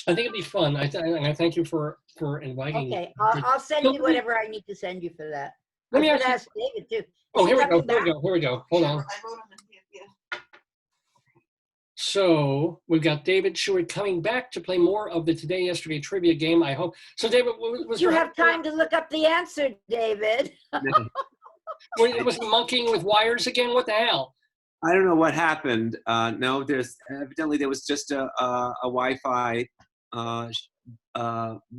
I think it'd be fun. I thank you for inviting me. Okay, I'll send you whatever I need to send you for that. Let me ask David too. Oh, here we go. Hold on. So we've got David Sheward coming back to play more of the Today Yesterday trivia game. I hope so. David, was you have time to look up the answer, David? Was he monkeying with wires again? What the hell? I don't know what happened. No, evidently there was just a Wi-Fi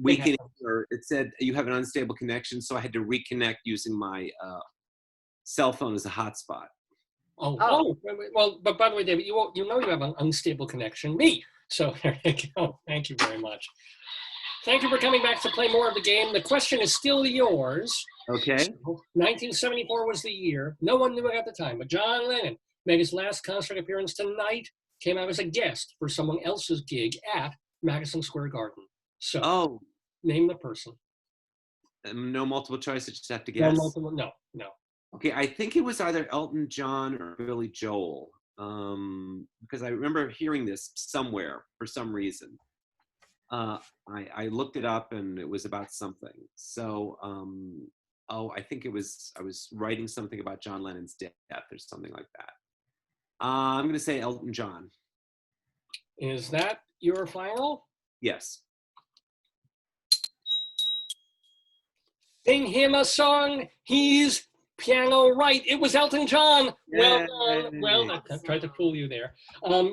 weakening. It said you have an unstable connection, so I had to reconnect using my cell phone as a hotspot. Oh. Well, but by the way, David, you know you have an unstable connection. Me. So there you go. Thank you very much. Thank you for coming back to play more of the game. The question is still yours. Okay. So, 1974 was the year. No one knew it at the time, but John Lennon made his last concert appearance tonight, came out as a guest for someone else's gig at Madison Square Garden. So, name the person. No multiple choice, I just have to guess. No. Okay, I think it was either Elton John or Billy Joel, because I remember hearing this somewhere for some reason. I looked it up and it was about something. So, I think I was writing something about John Lennon's death or something like that. I'm going to say Elton John. Is that your final? Yes. Sing him a song. He's piano right. It was Elton John. Well done. Well, I tried to fool you there.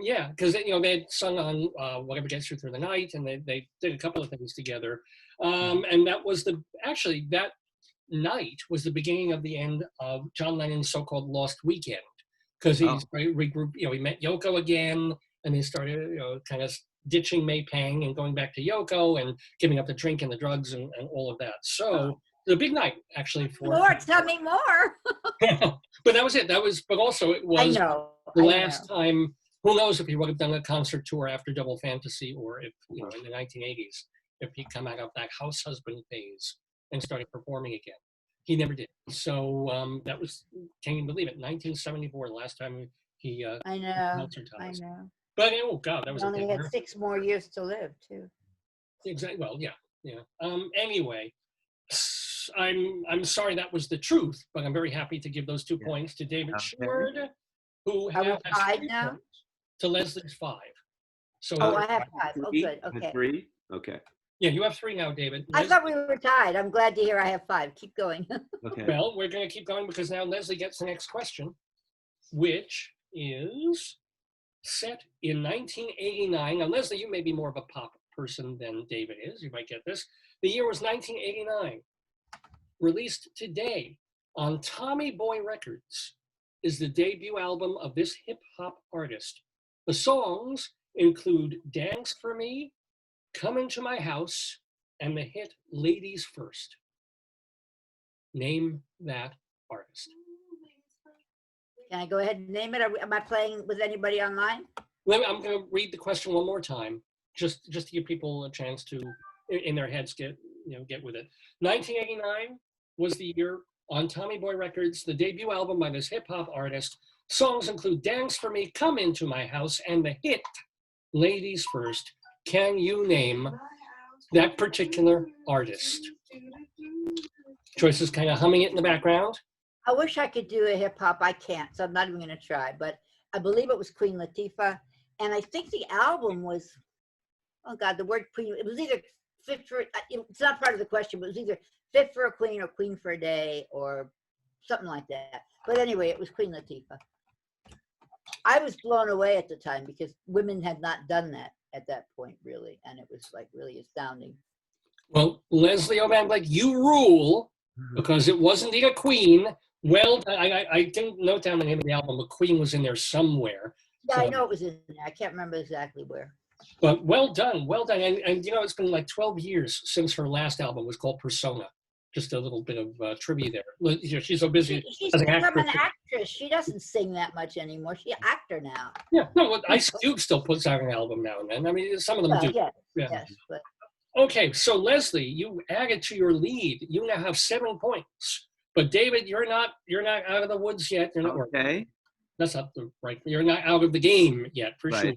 Yeah, because they had sung on Whatever Gets You Through the Night, and they did a couple of things together. And that was that night was the beginning of the end of John Lennon's so-called Lost Weekend, because he regrouped. He met Yoko again, and he started kind of ditching May Pang and going back to Yoko and giving up the drink and the drugs and all of that. So. The big night, actually. Tell me more. But that was it. But also it was the last time. Who knows if he would have done a concert tour after Double Fantasy, or if in the 1980s, if he'd come out of that house husband phase and started performing again. He never did. So that was, can you believe it? 1974, the last time he. I know. But oh God, that was. He only had 6 more years to live too. Exactly. Well, yeah. Anyway. I'm sorry that was the truth, but I'm very happy to give those 2 points to David Sheward, who has 5 now, to Leslie's 5. So I have 5. Oh, good. Okay. 3. Okay. Yeah, you have 3 now, David. I thought we were tied. I'm glad to hear I have 5. Keep going. Okay. Well, we're going to keep going because now Leslie gets the next question, which is set in 1989. Now, Leslie, you may be more of a pop person than David is. You might get this. The year was 1989. Released today on Tommy Boy Records is the debut album of this hip-hop artist. The songs include Dance for Me, Come Into My House, and the hit Ladies First. Name that artist. Can I go ahead and name it? Am I playing with anybody online? I'm going to read the question one more time, just to give people a chance to, in their heads, get with it. 1989 was the year on Tommy Boy Records, the debut album by this hip-hop artist. Songs include Dance for Me, Come Into My House, and the hit Ladies First. Can you name that particular artist? Joyce is kind of humming it in the background. I wish I could do a hip-hop. I can't, so I'm not even going to try. But I believe it was Queen Latifah. And I think the album was, oh God, the word Queen, it was either fit for, it's not part of the question, but it was either Fit for a Queen or Queen for a Day or something like that. But anyway, it was Queen Latifah. I was blown away at the time because women had not done that at that point, really. And it was like really astounding. Well, Leslie Hoban, like you rule, because it was indeed a Queen. Well, I didn't note down the name of the album, but Queen was in there somewhere. Yeah, so, I know it was in there. I can't remember exactly where. But well done. And it's been like 12 years since her last album was called Persona. Just a little bit of trivia there. She's so busy. She's become an actress. She doesn't sing that much anymore. She's an actor now. Yeah, no, Ice Cube still puts out an album now and then. I mean, some of them do. Yes, but. Okay, so Leslie, you added to your lead. You now have 7 points. But David, you're not out of the woods yet. You're not working. That's not the right. You're not out of the game yet, for sure.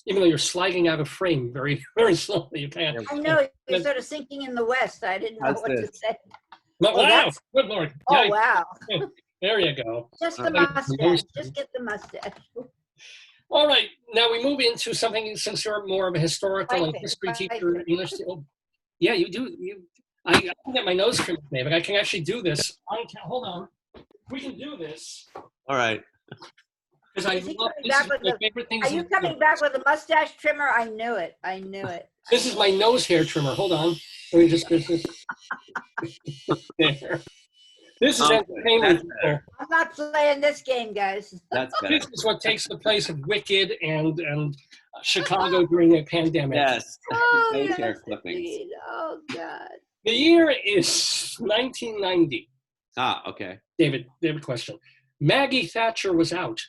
Even though you're sliding out of frame very, very slowly. You can't. I know, you're sort of sinking in the west. I didn't know what to say. Wow, good Lord. Oh, wow. There you go. Just the mustache. Just get the mustache. All right, now we move into something, since you're more of a historical and history teacher. English. Yeah, you do. I can get my nose trimmed today, but I can actually do this. Hold on. We can do this. All right. Because I love this is my favorite things. Are you coming back with a mustache trimmer? I knew it. This is my nose hair trimmer. Hold on. Let me just get this. There. This is entertainment. I'm not playing this game, guys. That's better. This is what takes the place of Wicked and Chicago during a pandemic. Yes. Oh, Those yes, hair clippings. indeed. Oh, God. The year is 1990. Okay. David, question. Maggie Thatcher was out,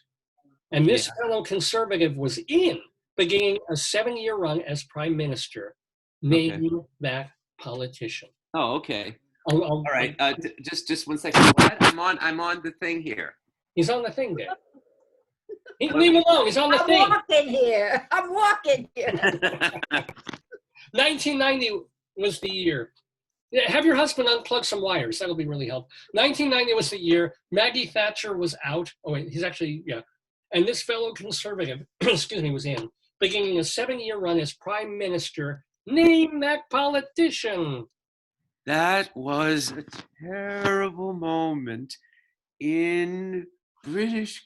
and this fellow conservative was in, beginning a 7-year run as prime minister. Name that politician. Oh, okay. All right. Just 1 second. What? I'm on the thing here. He's on the thing, Dave. Leave him alone. He's on the I'm thing. walking here. I'm walking here. 1990 was the year. Yeah, have your husband unplug some wires. That'll be really helpful. 1990 was the year. Maggie Thatcher was out. Oh, wait, he's actually, yeah. And this fellow conservative, excuse me, was in, beginning a 7-year run as prime minister. Name that politician. That was a terrible moment in British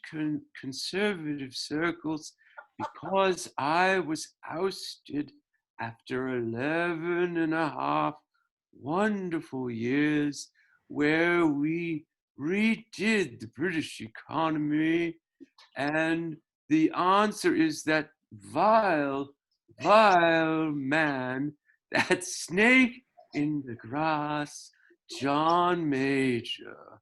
conservative circles because I was ousted after 11 and a half wonderful years where we redid the British economy. And the answer is that vile man, that snake in the grass, John Major.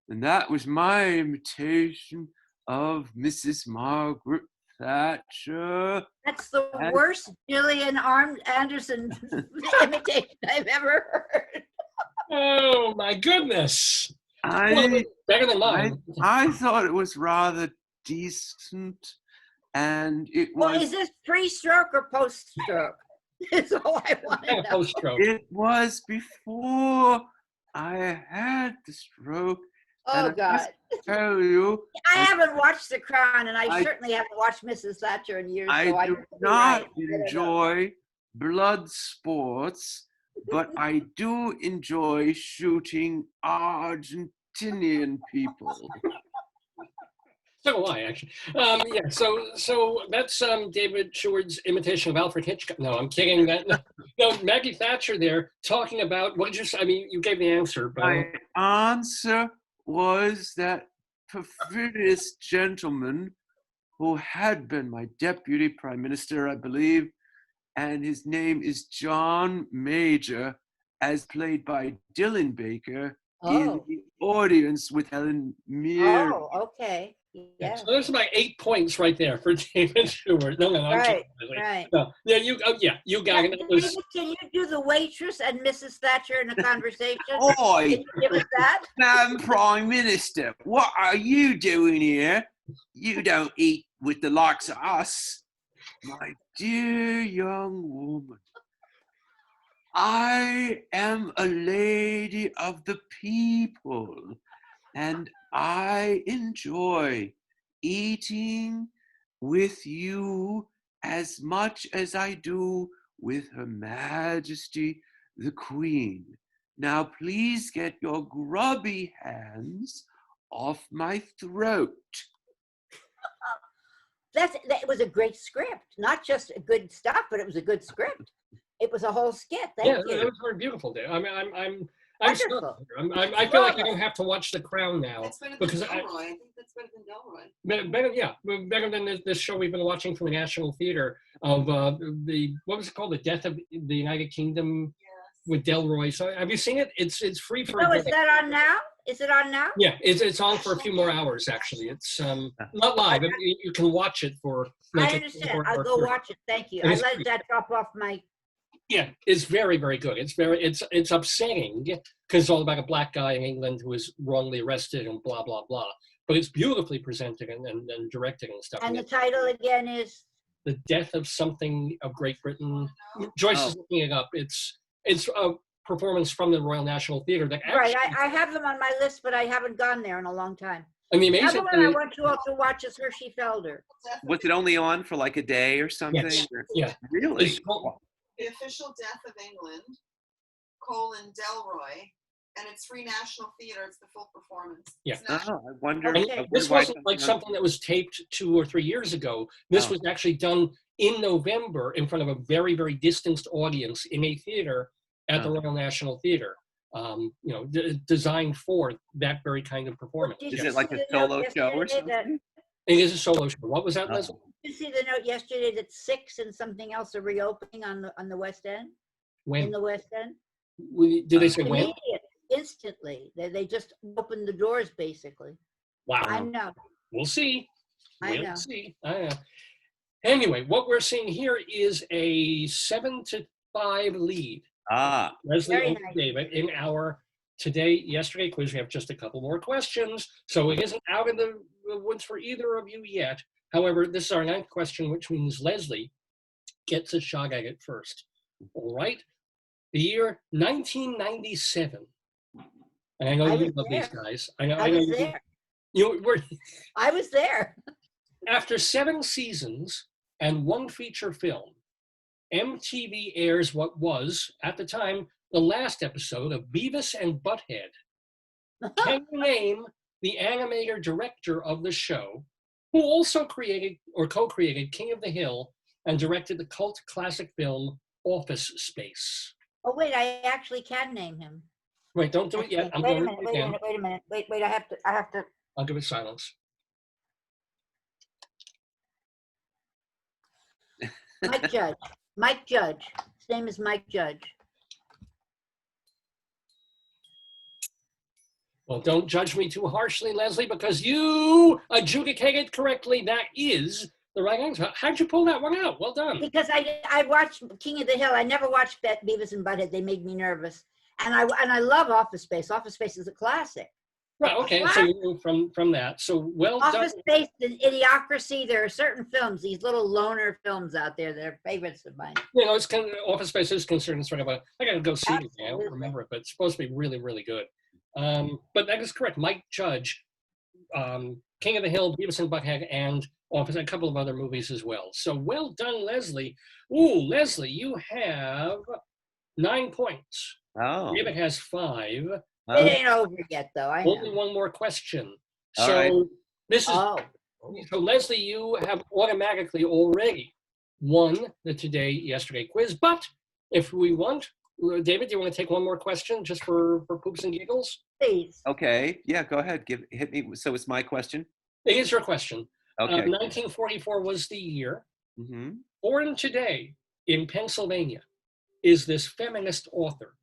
And that was my imitation of Mrs. Margaret Thatcher. That's the worst Gillian Anderson imitation I've ever heard. Oh my goodness. I better than mine. I thought it was rather decent, and it was. Well, is this pre-stroke or post-stroke? That's all I want to know. Post-stroke. It was before I had the stroke. Oh, and God. I tell you, I haven't watched The Crown, and I certainly haven't watched Mrs. Thatcher in years. I so do not enjoy blood sports, but I do enjoy shooting Argentinian people. So do I, actually. Yeah, so that's David Sheward's imitation of Alfred Hitchcock. No, I'm kidding. No, Maggie Thatcher there talking about, what did you say? I mean, you gave the answer. But My answer was that perfidious gentleman who had been my deputy prime minister, I believe, and his name is John Major, as played by Dylan Baker in the audience with Helen Mirren. Oh, okay. Yeah. So there's about 8 points right there for David Sheward. No, Right. No, yeah, you got it. It was, David, can you do the waitress and Mrs. Thatcher in a conversation? Oi, Can you give us that? Madam Prime Minister, what are you doing here? You don't eat with the likes of us. My dear young woman, I am a lady of the people, and I enjoy eating with you as much as I do with Her Majesty the Queen. Now please get your grubby hands off my throat. That was a great script. Not just good stuff, but it was a good script. It was a whole skit. Thank you. It was very beautiful. I mean, I'm Wonderful. I feel like I don't have to watch The Crown now. It's better than Delroy. I think that's better than Delroy. Better than this show we've been watching from the National Theater of what was it called? The Death of the United Kingdom with Delroy. So have you seen it? It's free for. Oh, is that on now? Is it on now? Yeah, it's on for a few more hours actually. It's not live. You can watch it for. I understand. I'll go watch it. Thank you. I let that drop off my. Yeah, it's very, very good. It's upsetting because it's all about a black guy in England who was wrongly arrested and blah blah blah. But it's beautifully presented and directed and stuff. And the title again is The Death of Something of Great Britain. Joyce is looking it up. It's a performance from the Royal National Theatre that actually, right. I have them on my list, but I haven't gone there in a long time. And the The amazing other one I want to also watch is Hershey Felder. Was it only on for like a day or something? Yes. Or- Yeah. Really? It's called- The Official Death of England, Delroy, and it's Free National Theatre. It's the full performance. Yeah. It's national. I wonder. Okay. And this wasn't like something that was taped 2 or 3 years ago. This was actually done in November in front of a very, very distanced audience in a theater at the Royal National Theatre. Designed for that very kind of performance. Did Is you it like see a the note solo show or yesterday that- something? It is a solo show. What was that, Leslie? Did you see the note yesterday that Six and something else are reopening on the West End? In When? the West End? Did they say when? Immediate, instantly. They just opened the doors, basically. Wow. I know. We'll see. I We'll know. see. I know. Anyway, what we're seeing here is a 7-5 lead. Leslie Very and nice. David in our yesterday quiz. We have just a couple more questions. So it isn't out of the woods for either of you yet. However, this is our 9th question, which means Leslie gets a shot at it first. All right. The year 1997. And I know I you was love these there. guys. I was there. You were. I was there. After 7 seasons and 1 feature film, MTV airs what was, at the time, the last episode of Beavis and Butthead. Can you name the animator director of the show, who also created or co-created King of the Hill and directed the cult classic film Office Space? Oh wait, I actually can name him. Wait, don't do it yet. I'm Wait a going minute. to Wait a minute. Wait a minute. Wait. I have to. I'll give it silence. Mike Judge. Mike Judge. His name is Mike Judge. Well, don't judge me too harshly, Leslie, because you adjudicated correctly. That is the right answer. How'd you pull that one out? Well done. Because I watched King of the Hill. I never watched Beavis and Butthead. They made me nervous. And I love Office Space. Office Space is a classic. Right, okay, so you knew from that. So well done. Office Space and Idiocracy. There are certain films, these little loner films out there that are favorites of mine. You know, it's kind of, Office Space is concerned sort of a, I gotta go see it again. I Absolutely. don't remember it, but it's supposed to be really, really good. But that is correct. Mike Judge, King of the Hill, Beavis and Butthead, and Office, a couple of other movies as well. So well done, Leslie. Ooh, Leslie, you have 9 points. Oh. David has 5. It ain't over yet, though. I know. Only one more question. All So right. this is Oh, so Leslie, you have automatically already won the yesterday quiz. But if we want, David, do you want to take one more question just for poops and giggles? please. Okay. Yeah, go ahead. Hit me. So it's my question. It is your question. Okay. 1944 was the year. Mm-hmm. Born today in Pennsylvania is this feminist author,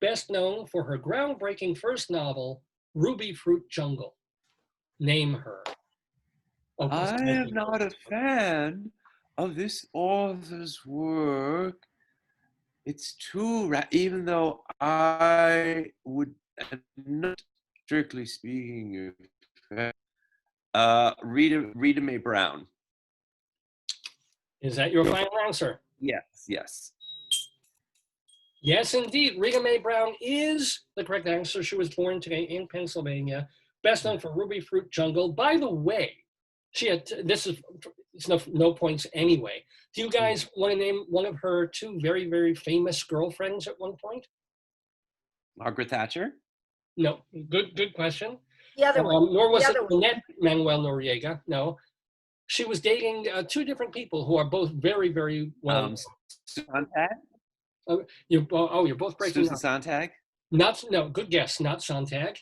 best known for her groundbreaking first novel, Ruby Fruit Jungle. Name her. Oh, I am not a fan of this author's work. It's too even though I would not strictly speaking Rita Mae Brown. Is that your final answer? Yes. Yes, indeed. Rita Mae Brown is the correct answer. She was born today in Pennsylvania, best known for Ruby Fruit Jungle. By the way, she had, it's no points anyway. Do you guys want to name one of her 2 very, very famous girlfriends at one point? Margaret Thatcher? No, good question. The other one. Nor was The it other one. Annette Manuel Noriega. No. She was dating 2 different people who are both very, very well. Sontag? You're both breaking Susan up. Sontag? No, good guess. Not Sontag.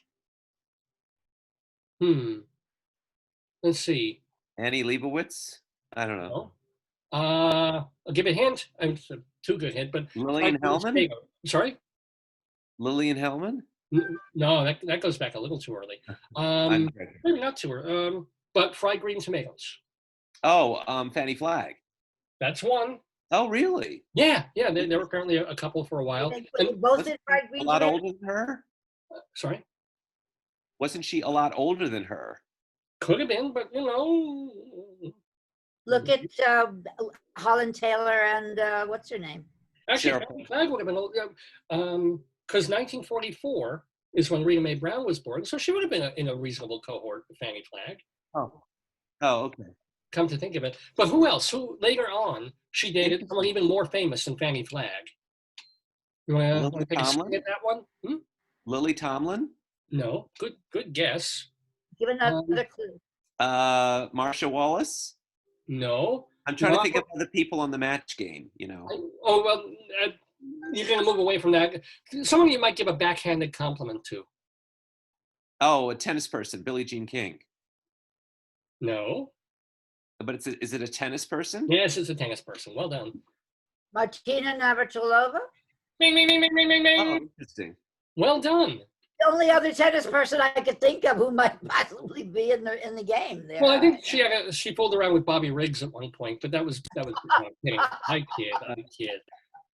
Let's see. Annie Leibovitz? I don't know. No. I'll give a hint. It's a too good hint, but Lillian Hellman? Sorry? Lillian Hellman? No, that goes back a little too early. Maybe not too early. But fried green tomatoes. Oh, Fanny Flagg. That's one. Oh, really? Yeah. They were apparently a couple for a while. They both did fried green A lot tomatoes? older than her? Sorry? Wasn't she a lot older than her? Could have been, but Look at Holland Taylor and what's her name? Actually, Sarah Fanny Flagg would have been old, because 1944 is when Rita Mae Brown was born, so she would have been in a reasonable cohort with Fanny Flagg. Oh, okay. Come to think of it. But who else? Who later on she dated someone even more famous than Fanny Flagg? You want to take a swing at that one? Lily Tomlin? No. Good guess. Give another clue. Marsha Wallace? No. I'm trying to think of other people on the Match Game, you know. Oh, well, you're going to move away from that. Someone you might give a backhanded compliment to. Oh, a tennis person, Billie Jean King. No. But is it a tennis person? Yes, it's a tennis person. Well done. Martina Navratilova? Bing, bing, bing, bing, bing, bing, bing. Oh, interesting. Well done. The only other tennis person I could think of who might possibly be in the game there. Well, I think she fooled around with Bobby Riggs at one point, but that was kidding. I kid.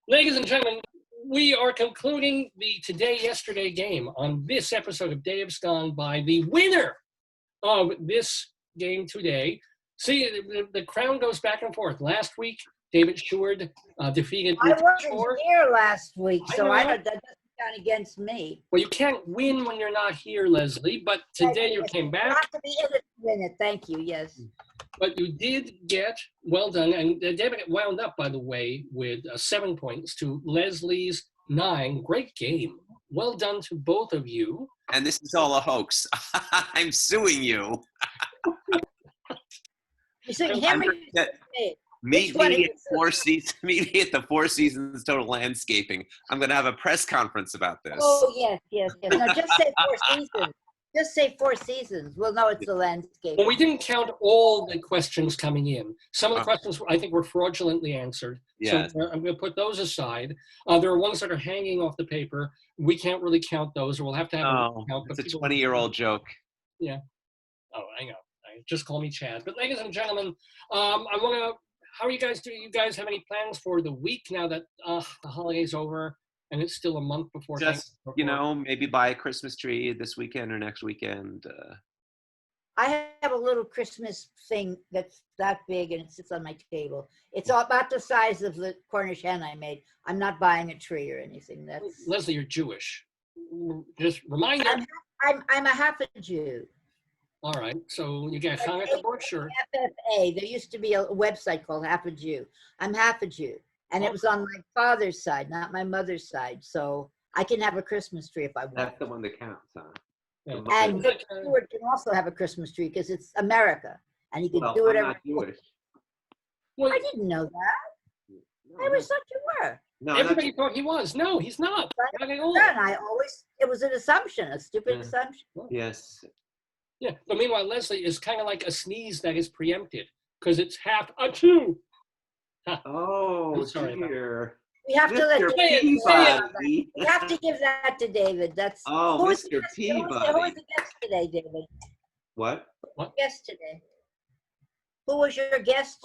Ladies and gentlemen, we are concluding the Today-Yesterday game on this episode of Dave's Gone By. The winner of this game today, See, the crown goes back and forth. Last week, David Sheward defeated I Richard wasn't Shore. here last week, I so know. that doesn't count against me. Well, you can't win when you're not here, Leslie, but today you came You back. have to be in it to win it. Thank you, yes. But you did get, well done, and David wound up, by the way, with 7 points to Leslie's 9. Great game. Well done to both of you. And this is all a hoax. I'm suing you. You're saying him or Meet Which one me is at meet me at the Four Seasons Total Landscaping. I'm going to have a press conference about this. Oh, yes. No, just say Four Seasons. Just say Four Seasons. Well, no, it's the landscape. Well, we didn't count all the questions coming in. Some of the questions, I think, were fraudulently answered. Yes. So I'm going to put those aside. There are ones that are hanging off the paper. We can't really count those, or we'll have to have a count. It's a 20-year-old joke. Yeah. Oh, I know. Just call me Chad. But ladies and gentlemen, I want to, how are you guys doing? You guys have any plans for the week now that the holiday's over and it's still a month before? Just, maybe buy a Christmas tree this weekend or next weekend. I have a little Christmas thing that's that big and it sits on my table. It's about the size of the Cornish hen I made. I'm not buying a tree or anything. That's Leslie, you're Jewish. Just remind you. I'm a half a Jew. All right, so you get Hanukkah brochure. FFA. There used to be a website called Half a Jew. I'm half a Jew, and it was on my father's side, not my mother's side. So I can have a Christmas tree if I want. That's the one that counts, huh? Yeah. And Vic Stewart can also have a Christmas tree because it's America, and he can do whatever. I'm not Jewish. Well, I didn't know that. I always thought you were. No, everybody thought he was. No, he's not. Not at all. And it was an assumption, a stupid assumption. Yes. Yeah, but meanwhile, Leslie is kind of like a sneeze that is preempted because it's half a Jew. Oh, I'm sorry. dear. We have to let Peabody. We have to give that to David. That's Mr. Peabody. Who was the guest today, David? What? Guest today. Who was your guest?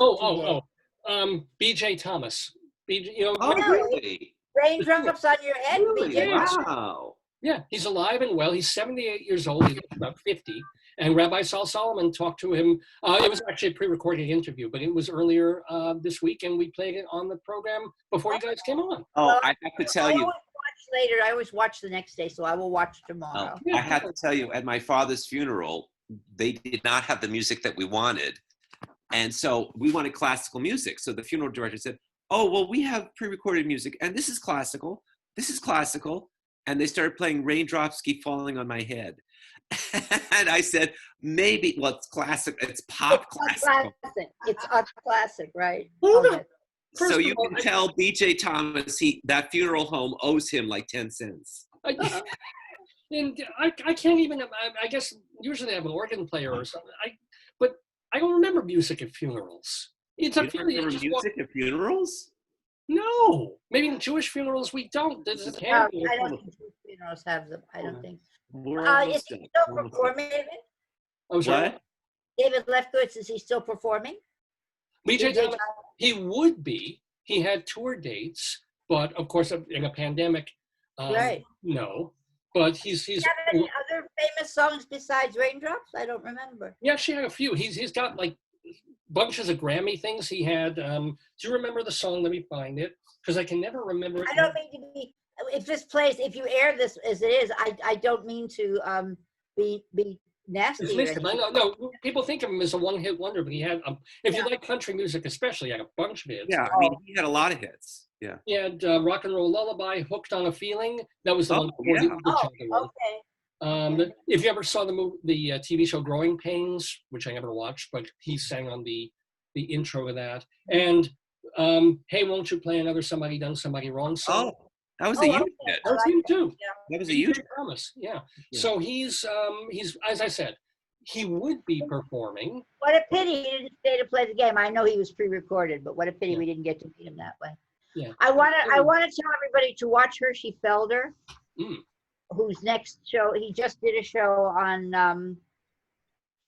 B.J. Thomas. B.J. Really? Raindrops on your head. Really? B.J. Wow. Yeah, he's alive and well. He's 78 years old. He's about 50. And Rabbi Sol Solomon talked to him. It was actually a pre-recorded interview, but it was earlier this week, and we played it on the program before you guys came on. Oh, I have to tell you. I always watch later. I always watch the next day, so I will watch tomorrow. I have to tell you, at my father's funeral, they did not have the music that we wanted. And so we wanted classical music. So the funeral director said, oh, well, we have pre-recorded music, and this is classical. This is classical. And they started playing Raindrops Keep Falling on My Head. And I said, maybe, well, it's classic. It's pop classical. It's a classic, right? Okay. So you can tell B.J. Thomas, that funeral home owes him like 10 cents. And I can't even, I guess usually I have an organ player or something. But I don't remember music at funerals. It's you don't remember music at funerals? No, maybe in Jewish funerals we don't. I don't think Jewish funerals have them. I don't think. Is he still performing, David? Oh, sorry? What? David Lefkowitz, is he still performing? B.J. Thomas, he would be. He had tour dates, but of course, in a pandemic, right? No, but he's. Do you have any other famous songs besides Raindrops? I don't remember. Yeah, she had a few. He's got like bunches of Grammy things. He had. Do you remember the song? Let me find it because I can never remember it. I don't mean to be. If this plays, if you air this as it is, I don't mean to be nasty. No, people think of him as a one-hit wonder, but he had. If you like country music, especially, he had a bunch of hits. Yeah, I mean, he had a lot of hits. Yeah. He had Rock and Roll Lullaby, Hooked on a Feeling. That was the one. Okay. If you ever saw the TV show Growing Pains, which I never watched, but he sang on the intro of that. And Hey, Won't You Play Another Somebody Done Somebody Wrong song? Oh, that was a huge hit. That was him too. Yeah. That was a huge promise. Yeah. So he's as I said, he would be performing. What a pity he didn't stay to play the game. I know he was pre-recorded, but what a pity we didn't get to meet him that way. Yeah. I want to tell everybody to watch Hershey Felder, whose next show, he just did a show on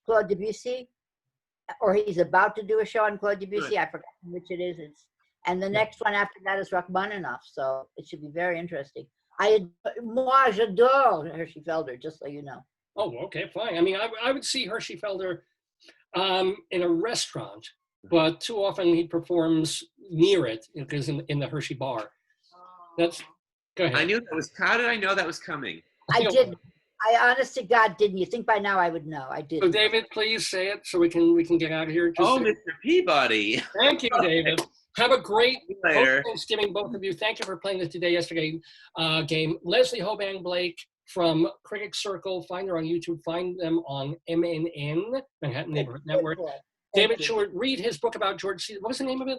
Claude Debussy, or he's about to do a show on Claude Debussy. Right. I forgot which it is. And the next one after that is Rachmaninoff, so it should be very interesting. Moi, j'adore Hershey Felder, just so you know. Oh, okay, fine. I mean, I would see Hershey Felder in a restaurant, but too often he performs near it because in the Hershey bar. That's, go ahead. I knew that was, how did I know that was coming? I did. I honest to God didn't. You think by now I would know. I did. So David, please say it so we can get out of here. Oh, Mr. Peabody. Thank you, David. Have a great later. Thanksgiving, both of you. Thank you for playing the Today Yesterday game. Leslie Hoban Blake from Critic Circle. Find her on YouTube. Find them on MNN, Manhattan Neighborhood Network. David Sheward, read his book about George C. What was the name of it?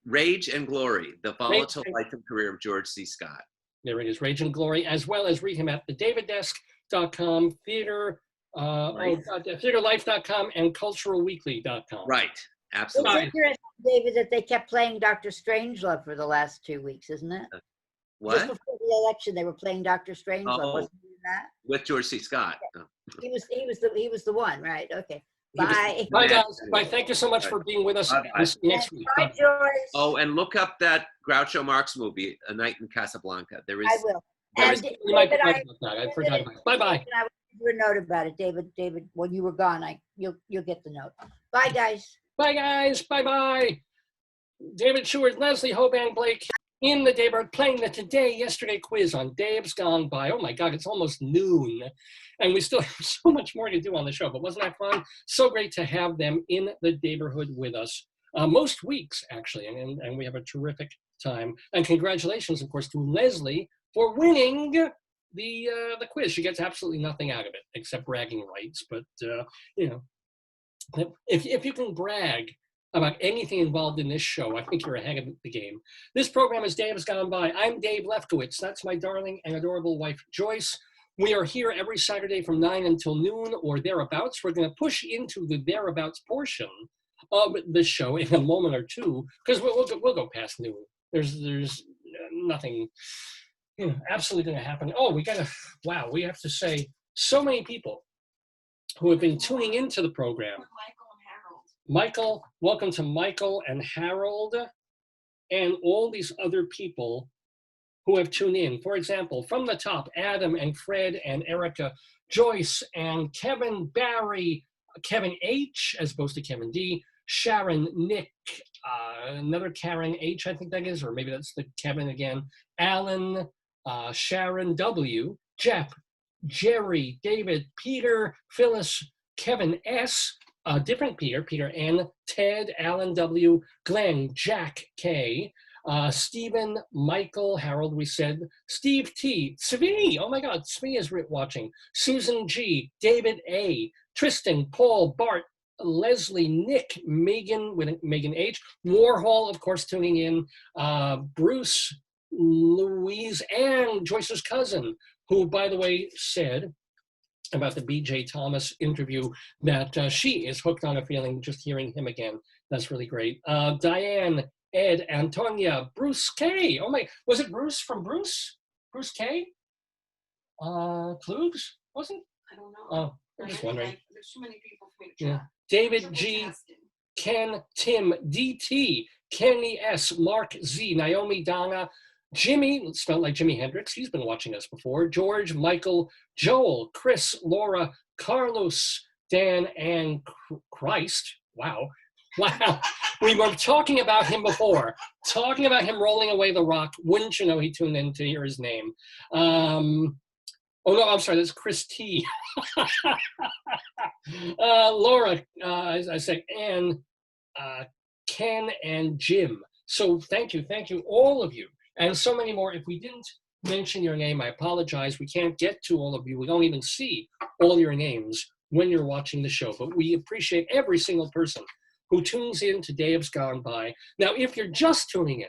Rage and Glory, The Volatile Life and Career of George C. Scott. There it is, Rage and Glory, as well as read him at thedaviddesk.com, theaterlife.com, and culturalweekly.com. Right, absolutely. It's interesting, David, that they kept playing Dr. Strangelove for the last 2 weeks, isn't it? What? Just before the election, they were playing Dr. Strangelove. Oh, wasn't he that? with George C. Scott. Yeah. He was the one, right? Okay. Bye. Bye, guys. Bye. Thank you so much for being with us. We'll see you next week. Bye, Joyce. Oh, and look up that Groucho Marx movie, A Night in Casablanca. There is. I will. There And is, You might David, forget about that. I forgot about it. Bye-bye. I will give you a note about it, David. David, when you were gone, you'll get the note. Bye, guys. Bye, guys. Bye-bye. David Sheward, Leslie Hoban Blake in the Daybird playing the Today Yesterday quiz on Dave's Gone By. Oh my God, it's almost noon. And we still have so much more to do on the show, but wasn't that fun? So great to have them in the Daverhood with us. Most weeks, actually, and we have a terrific time. And congratulations, of course, to Leslie for winning the quiz. She gets absolutely nothing out of it except bragging rights. But, you know, if you can brag about anything involved in this show, I think you're ahead of the game. This program is Dave's Gone By. I'm Dave Lefkowitz. That's my darling and adorable wife, Joyce. We are here every Saturday from 9 until noon or thereabouts. We're going to push into the thereabouts portion of the show in a moment or two, because we'll go past noon. There's nothing, you know, absolutely going to happen. Oh, we have to say, so many people who have been tuning into the program. Michael, welcome to Michael and Harold and all these other people who have tuned in. For example, from the top, Adam and Fred and Erica, Joyce and Kevin Barry, Kevin H, as opposed to Kevin D, Sharon, Nick, another Karen H, I think that is, or maybe that's the Kevin again, Alan, Sharon W, Jeff, Jerry, David, Peter, Phyllis, Kevin S, different Peter, Peter N, Ted, Alan W, Glenn, Jack K, Stephen, Michael, Harold, we said, Steve T, Svi, oh my God, Svi is watching, Susan G, David A, Tristan, Paul, Bart, Leslie, Nick, Megan, with Megan H, Warhol, of course, tuning in, Bruce, Louise, and Joyce's cousin, who, by the way, said about the B.J. Thomas interview that she is hooked on a feeling just hearing him again. That's really great. Diane, Ed, Antonia, Bruce K. Oh my, was it Bruce from Bruce? Bruce K? Klugs? Wasn't? I don't know. Oh, I'm just wondering. There's too many people for me to chat. David G, Ken, Tim, DT, Kenny S, Mark Z, Naomi Donna, Jimmy, spelled like Jimi Hendrix, he's been watching us before, George, Michael, Joel, Chris, Laura, Carlos, Dan, and Christ. Wow. Wow. We were talking about him before, talking about him rolling away the rock. Wouldn't you know he tuned in to hear his name. Oh, no, I'm sorry, that's Chris T. Laura, as I said, and Ken and Jim. So thank you, all of you. And so many more. If we didn't mention your name, I apologize. We can't get to all of you. We don't even see all your names when you're watching the show. But we appreciate every single person who tunes in to Dave's Gone By. Now, if you're just tuning in,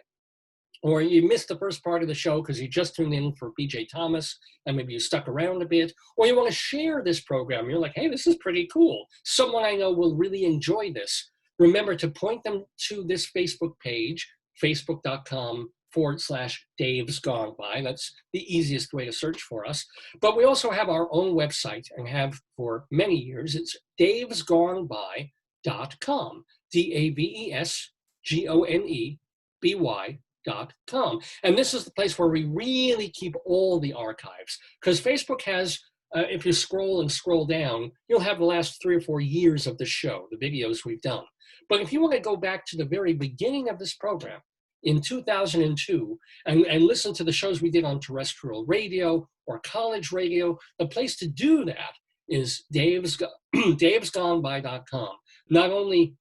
or you missed the first part of the show because you just tuned in for B.J. Thomas, and maybe you stuck around a bit, or you want to share this program, you're like, hey, this is pretty cool. Someone I know will really enjoy this. Remember to point them to this Facebook page, facebook.com/Dave's Gone By. That's the easiest way to search for us. But we also have our own website and have for many years. It's davesgoneby.com, davesgoneby.com. And this is the place where we really keep all the archives, because Facebook has if you scroll and scroll down, you'll have the last 3 or 4 years of the show, the videos we've done. But if you want to go back to the very beginning of this program in 2002 and listen to the shows we did on terrestrial radio or college radio, the place to do that is davesgoneby.com. Not only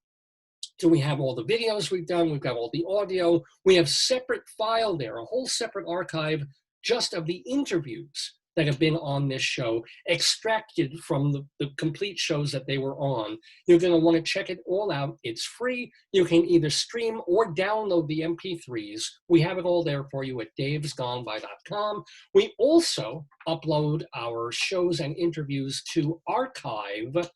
do we have all the videos we've done, we've got all the audio, we have separate file there, a whole separate archive just of the interviews that have been on this show, extracted from the complete shows that they were on. You're going to want to check it all out. It's free. You can either stream or download the MP3s. We have it all there for you at davesgoneby.com. We also upload our shows and interviews to archive.org.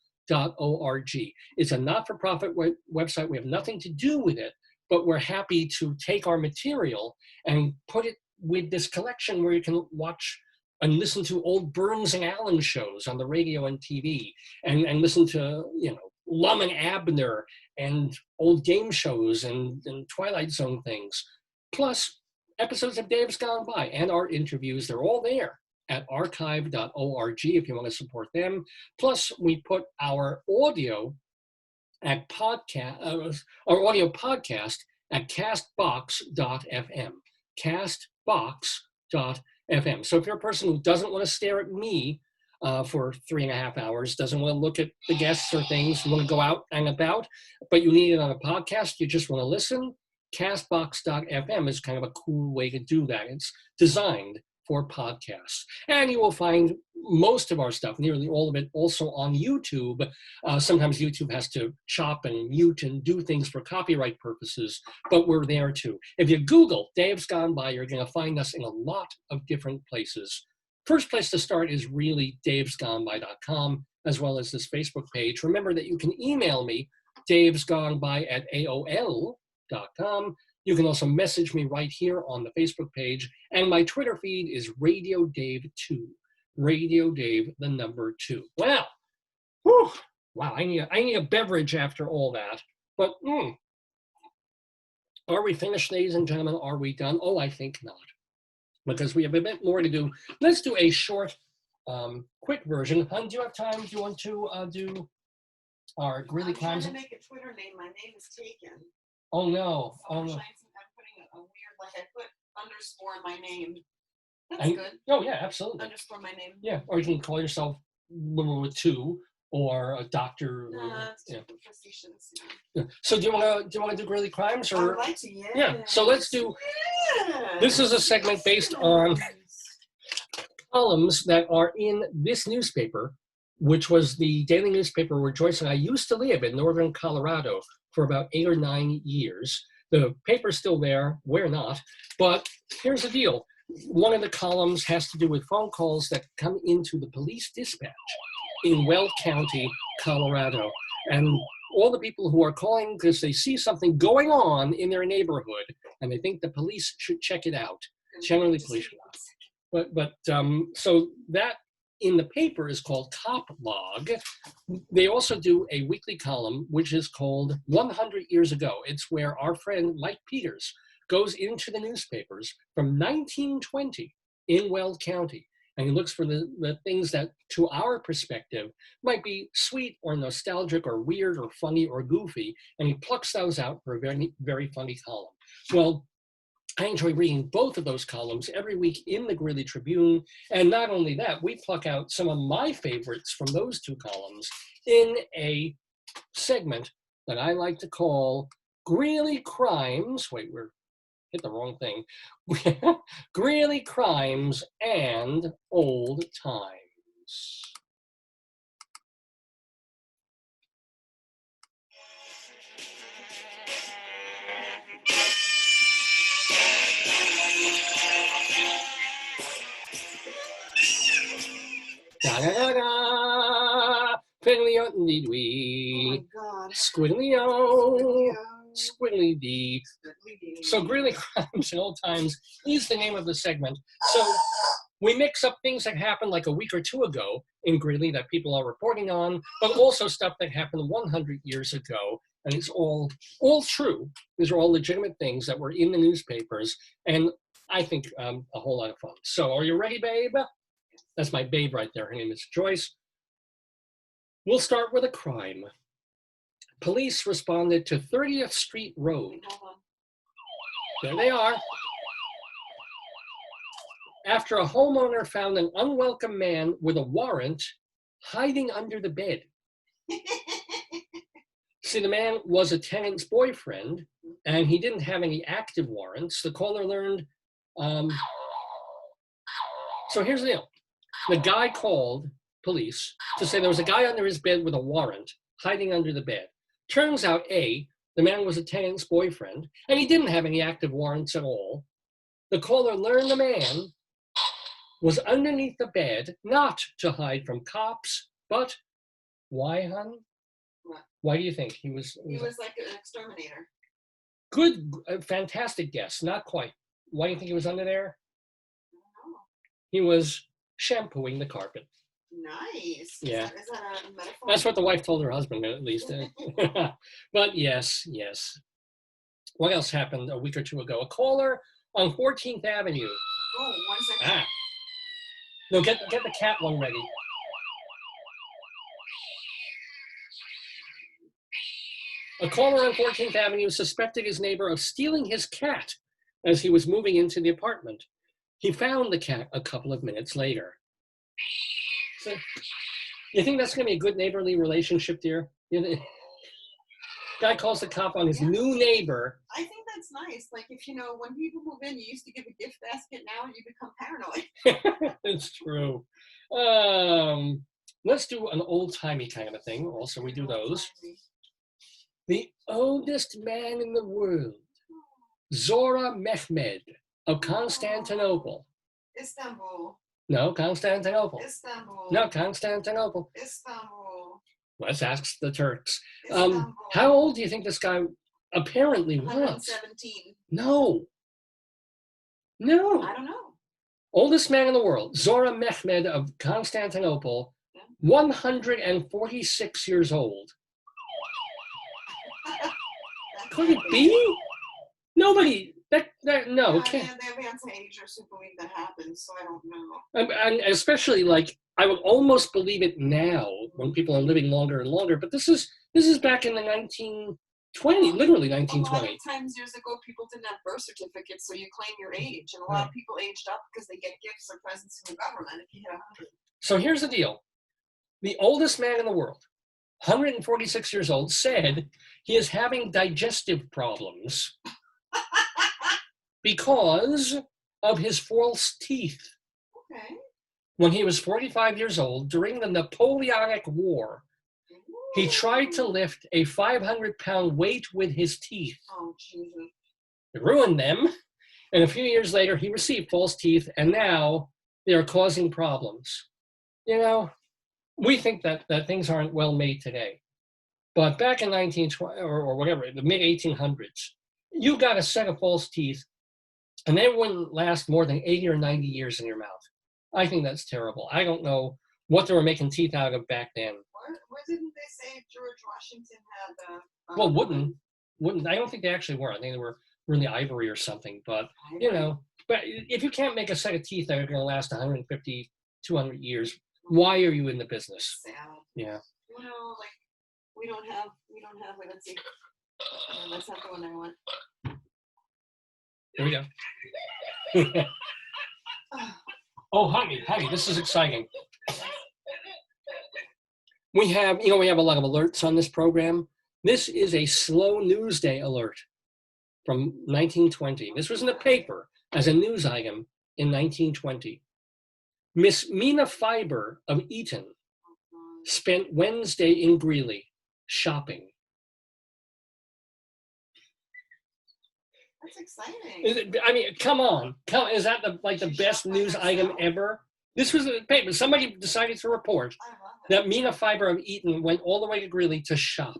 It's a not-for-profit website. We have nothing to do with it, but we're happy to take our material and put it with this collection where you can watch and listen to old Burns and Allen shows on the radio and TV, and listen to, you know, Lum and Abner and old game shows and Twilight Zone things, plus episodes of Dave's Gone By and our interviews. They're all there at archive.org if you want to support them. Plus, we put our audio at our audio podcast at castbox.fm. Castbox.fm. So if you're a person who doesn't want to stare at me for 3.5 hours, doesn't want to look at the guests or things, you want to go out and about, but you need it on a podcast, you just want to listen, castbox.fm is kind of a cool way to do that. It's designed for podcasts. And you will find most of our stuff, nearly all of it, also on YouTube. Sometimes YouTube has to chop and mute and do things for copyright purposes, but we're there too. If you Google Dave's Gone By, you're going to find us in a lot of different places. First place to start is really davesgoneby.com, as well as this Facebook page. Remember that you can email me, davesgoneby@aol.com. You can also message me right here on the Facebook page. And my Twitter feed is Radio Dave 2. Radio Dave, the number 2. Wow. Whew. Wow, I need a beverage after all that. But are we finished, ladies and gentlemen? Are we done? Oh, I think not. Because we have a bit more to do. Let's do a short, quick version. Hun, do you have time? Do you want to do our Greeley Crimes? I'm trying to make a Twitter name. My name is taken. Oh no! Oh no! I'm putting a weird, like I put underscore in my name. That's good. Oh yeah, absolutely. Underscore my name. Yeah, or you can call yourself with 2 or a doctor. That's yeah. facetious. Yeah. So do you want to do Greeley Crimes or? I'd like to, yeah. Yeah. So let's do. Yeah. This is a segment based on columns that are in this newspaper, which was the daily newspaper where Joyce and I used to live in northern Colorado for about 8 or 9 years. The paper's still there, we're not, but here's the deal. One of the columns has to do with phone calls that come into the police dispatch in Weld County, Colorado. And all the people who are calling because they see something going on in their neighborhood and they think the police should check it out. Generally police. But so that in the paper is called Cop Log. They also do a weekly column, which is called 100 Years Ago. It's where our friend Mike Peters goes into the newspapers from 1920 in Weld County, and he looks for the things that, to our perspective, might be sweet or nostalgic or weird or funny or goofy, and he plucks those out for a very, very funny column. Well, I enjoy reading both of those columns every week in the Greeley Tribune. And not only that, we pluck out some of my favorites from those 2 columns in a segment that I like to call Greeley Crimes. Wait, we're hit the wrong thing. Greeley Crimes and Old Times. Da-da-da-da, fiddly-o-dee-dee, squiddly-o, squiddly-dee. So Greeley Crimes and Old Times is the name of the segment. So we mix up things that happened like a week or 2 ago in Greeley that people are reporting on, but also stuff that happened 100 years ago. And it's all true. These are all legitimate things that were in the newspapers. And I think a whole lot of fun. So are you ready, babe? That's my babe right there. Her name is Joyce. We'll start with a crime. Police responded to 30th Street Road. Hold on. There they are. After a homeowner found an unwelcome man with a warrant hiding under the bed. See, the man was a tenant's boyfriend, and he didn't have any active warrants. The caller learned. So here's the deal. The guy called police to say there was a guy under his bed with a warrant hiding under the bed. Turns out, A, the man was a tenant's boyfriend, and he didn't have any active warrants at all. The caller learned the man was underneath the bed, not to hide from cops, but why, hon? What? Why do you think he was? He was like an exterminator. Good, fantastic guess. Not quite. Why do you think he was under there? I don't know. He was shampooing the carpet. Nice. Yeah. Is that a metaphor? That's what the wife told her husband, at least. But yes. What else happened a week or two ago? A caller on 14th Avenue. Oh, 1 second. Ah. No, get the cat one ready. A caller on 14th Avenue suspected his neighbor of stealing his cat as he was moving into the apartment. He found the cat a couple of minutes later. So, you think that's going to be a good neighborly relationship, dear? Guy calls the cop on his new neighbor. I think that's nice. Like, if when people move in, you used to give a gift basket. Now you become paranoid. It's true. Let's do an old-timey kind of a thing. Also, we do those. The oldest man in the world, Zora Mehmed of Constantinople. Istanbul. No, Constantinople. Istanbul. No, Constantinople. Istanbul. Let's ask the Turks. Istanbul. How old do you think this guy apparently was? 117. No. I don't know. Oldest man in the world, Zora Mehmed of Constantinople, 146 years old. Could it be? Nobody. No. Yeah, Can't. they advance age or super week that happens, so I don't know. And especially, like, I would almost believe it now when people are living longer and longer. But this is back in the 1920s, literally 1920. A lot of times years ago, people didn't have birth certificates, so you claim your age, and a lot of people aged up because they get gifts or presents from the government if you hit 100. So here's the deal: the oldest man in the world, 146 years old, said he is having digestive problems because of his false teeth. Okay. When he was 45 years old, during the Napoleonic War, he tried to lift a 500-pound weight with his teeth. Oh, Jesus. It ruined them, and a few years later, he received false teeth, and now they are causing problems. We think that things aren't well made today. But back in 1920 or whatever, the mid-1800s, you got a set of false teeth, and they wouldn't last more than 80 or 90 years in your mouth. I think that's terrible. I don't know what they were making teeth out of back then. What didn't they say George Washington had? Well, wouldn't. I don't think they actually were. I think they were really ivory or something. But, but if you can't make a set of teeth that are going to last 150, 200 years, why are you in the business? Sad. Yeah. We don't have, wait, let's see. That's not the one I want. Here we go. Oh, honey, this is exciting. We have a lot of alerts on this program. This is a slow news day alert from 1920. This was in the paper as a news item in 1920. Miss Mina Fiber of Eton spent Wednesday in Greeley shopping. That's exciting. Come on. Is that the best news item ever? This was in the paper. Somebody decided to report that Mina Fiber of Eton went all the way to Greeley to shop.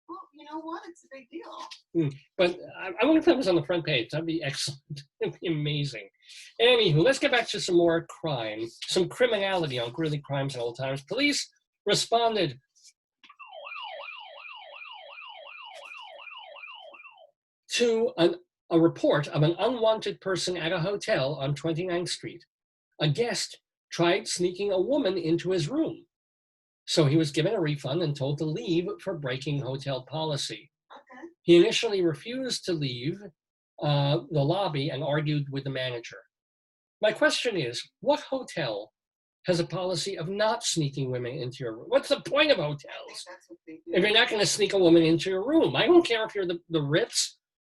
Well, you know what? It's a big deal. But I wonder if that was on the front page. That'd be excellent. It'd be amazing. Anywho, let's get back to some more crime, some criminality on Greeley Crimes Old Times. Police responded to a report of an unwanted person at a hotel on 29th Street. A guest tried sneaking a woman into his room. So he was given a refund and told to leave for breaking hotel policy. Okay. He initially refused to leave the lobby and argued with the manager. My question is, what hotel has a policy of not sneaking women into your room? What's the point of I think hotels that's what they do. if you're not going to sneak a woman into your room? I don't care if you're the Ritz,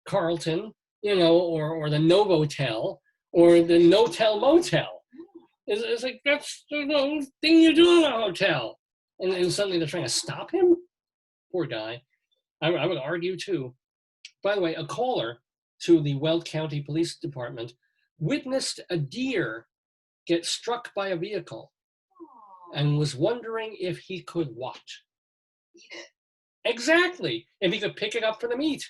Carlton, or the Novotel or the Notel Motel. It's like, that's the thing you do in a hotel. And suddenly they're trying to stop him? Poor guy. I would argue too. By the way, a caller to the Weld County Police Department witnessed a deer get struck by a vehicle Oh, and was wondering if he could what? eat it. Exactly. If he could pick it up for the meat.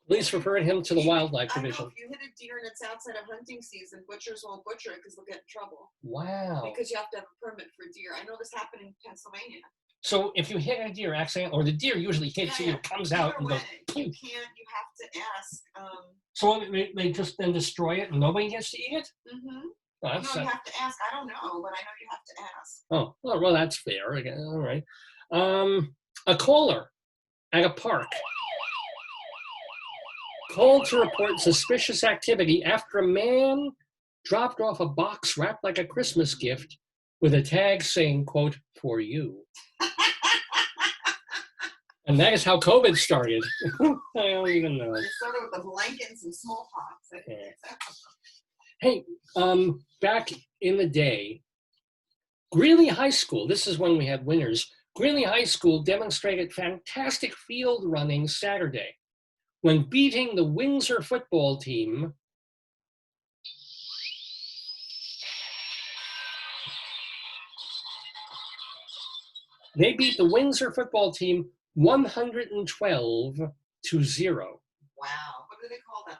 Police referred him to the wildlife I know, division. if you hit a deer and it's outside of hunting season, butchers won't butcher it because they'll get in trouble. Wow. Because you have to have a permit for deer. I know this happened in Pennsylvania. So if you hit a deer accident, or the deer usually hits you, it comes out Either and way, goes, you "Poof." can't, you have to ask. So they just then destroy it and nobody gets to eat it? Mm-hmm. Oh, No, that's, you have to ask. I don't know, but I know you have to ask. oh, well, that's fair. Again, all right. A caller at a park called to report suspicious activity after a man dropped off a box wrapped like a Christmas gift with a tag saying, quote, "for you." And that is how COVID started. I don't even know. It started with the blanket and some smallpox. I think. Hey, back in the day, Greeley High School, this is when we had winners, Greeley High School demonstrated fantastic field running Saturday when beating the Windsor football team They beat the Windsor football team 112-0. Wow. What do they call that?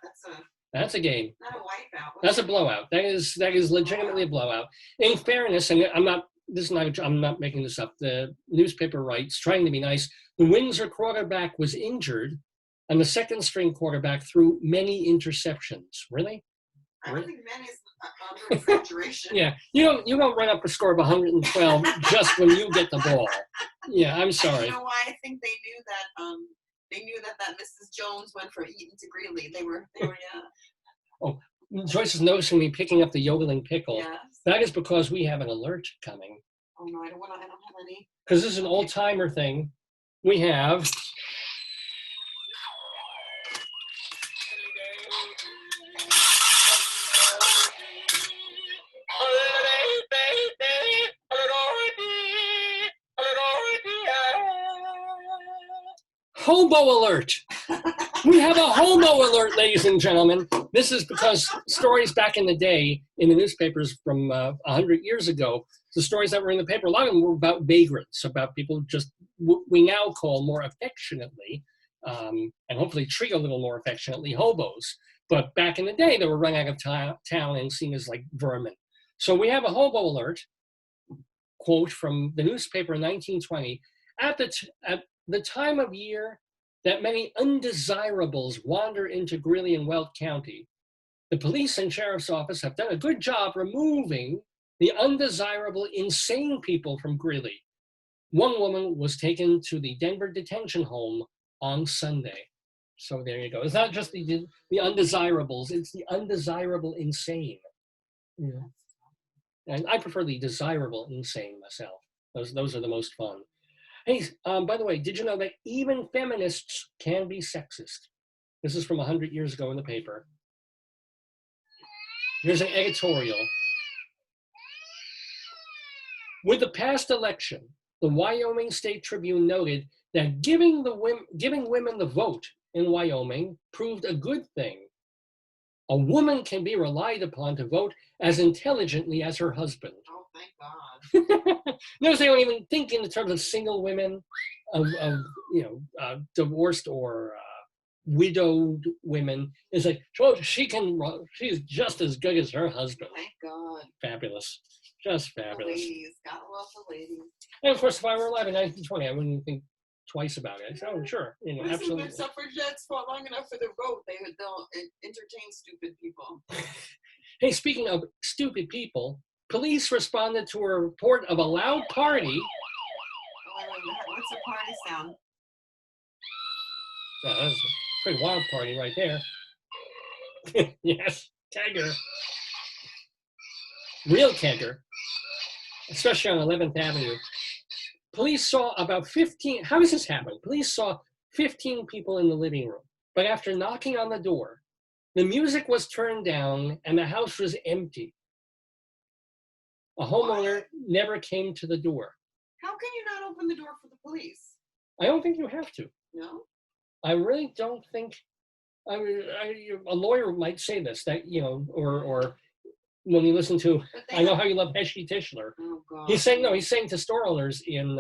That's a game. Not a wipeout. That's a blowout. That is legitimately a blowout. In fairness, and I'm not making this up. The newspaper writes, trying to be nice, the Windsor quarterback was injured, and the second string quarterback threw many interceptions. Really? I don't think many is under exaggeration. Yeah, you don't run up a score of 112 just when you get the ball. Yeah, I'm sorry. You know why? I think they knew that that Mrs. Jones went from Eaton to Greeley. They were yeah. Oh, Joyce is noticing me picking up the yodeling pickle. Yes. That is because we have an alert coming. Oh no, I don't have any. Because this is an old timer thing. We have. Hobo alert. We have a hobo alert, ladies and gentlemen. This is because stories back in the day in the newspapers from 100 years ago, the stories that were in the paper, a lot of them were about vagrants, about people just we now call more affectionately, and hopefully treat a little more affectionately, hobos. But back in the day, they were run out of town and seen as like vermin. So we have a hobo alert quote from the newspaper in 1920. At the time of year that many undesirables wander into Greeley and Weld County, the police and sheriff's office have done a good job removing the undesirable, insane people from Greeley. One woman was taken to the Denver detention home on Sunday. So there you go. It's not just the undesirables, it's the undesirable insane. Yeah. And I prefer the desirable insane myself. Those are the most fun. Hey, by the way, did you know that even feminists can be sexist? This is from 100 years ago in the paper. Here's an editorial. With the past election, the Wyoming State Tribune noted that giving women the vote in Wyoming proved a good thing. A woman can be relied upon to vote as intelligently as her husband. Oh, thank God. Notice they don't even think in the terms of single women, of divorced or widowed women. It's like, oh, she's just as good as her husband. Thank God. Fabulous. Just The fabulous. ladies. God love the ladies. And of course, if I were alive in 1920, I wouldn't think twice about it. I said, oh, sure, you know, Listen, absolutely. if suffragettes fought long enough for the vote, they'll entertain stupid people. Hey, speaking of stupid people, police responded to a report of a loud party. What's a party sound? Yeah, that's a pretty wild party right there. Yes, kegger. Real kegger, especially on 11th Avenue. Police saw about 15, how does this happen? Police saw 15 people in the living room, but after knocking on the door, the music was turned down and the house was empty. A homeowner never came to the door. How can you not open the door for the police? I don't think you have to. No? I really don't think, I mean, a lawyer might say this, that, you know, or when you listen to, I know how you love Heshy Tischler. Oh, God. He's saying to store owners in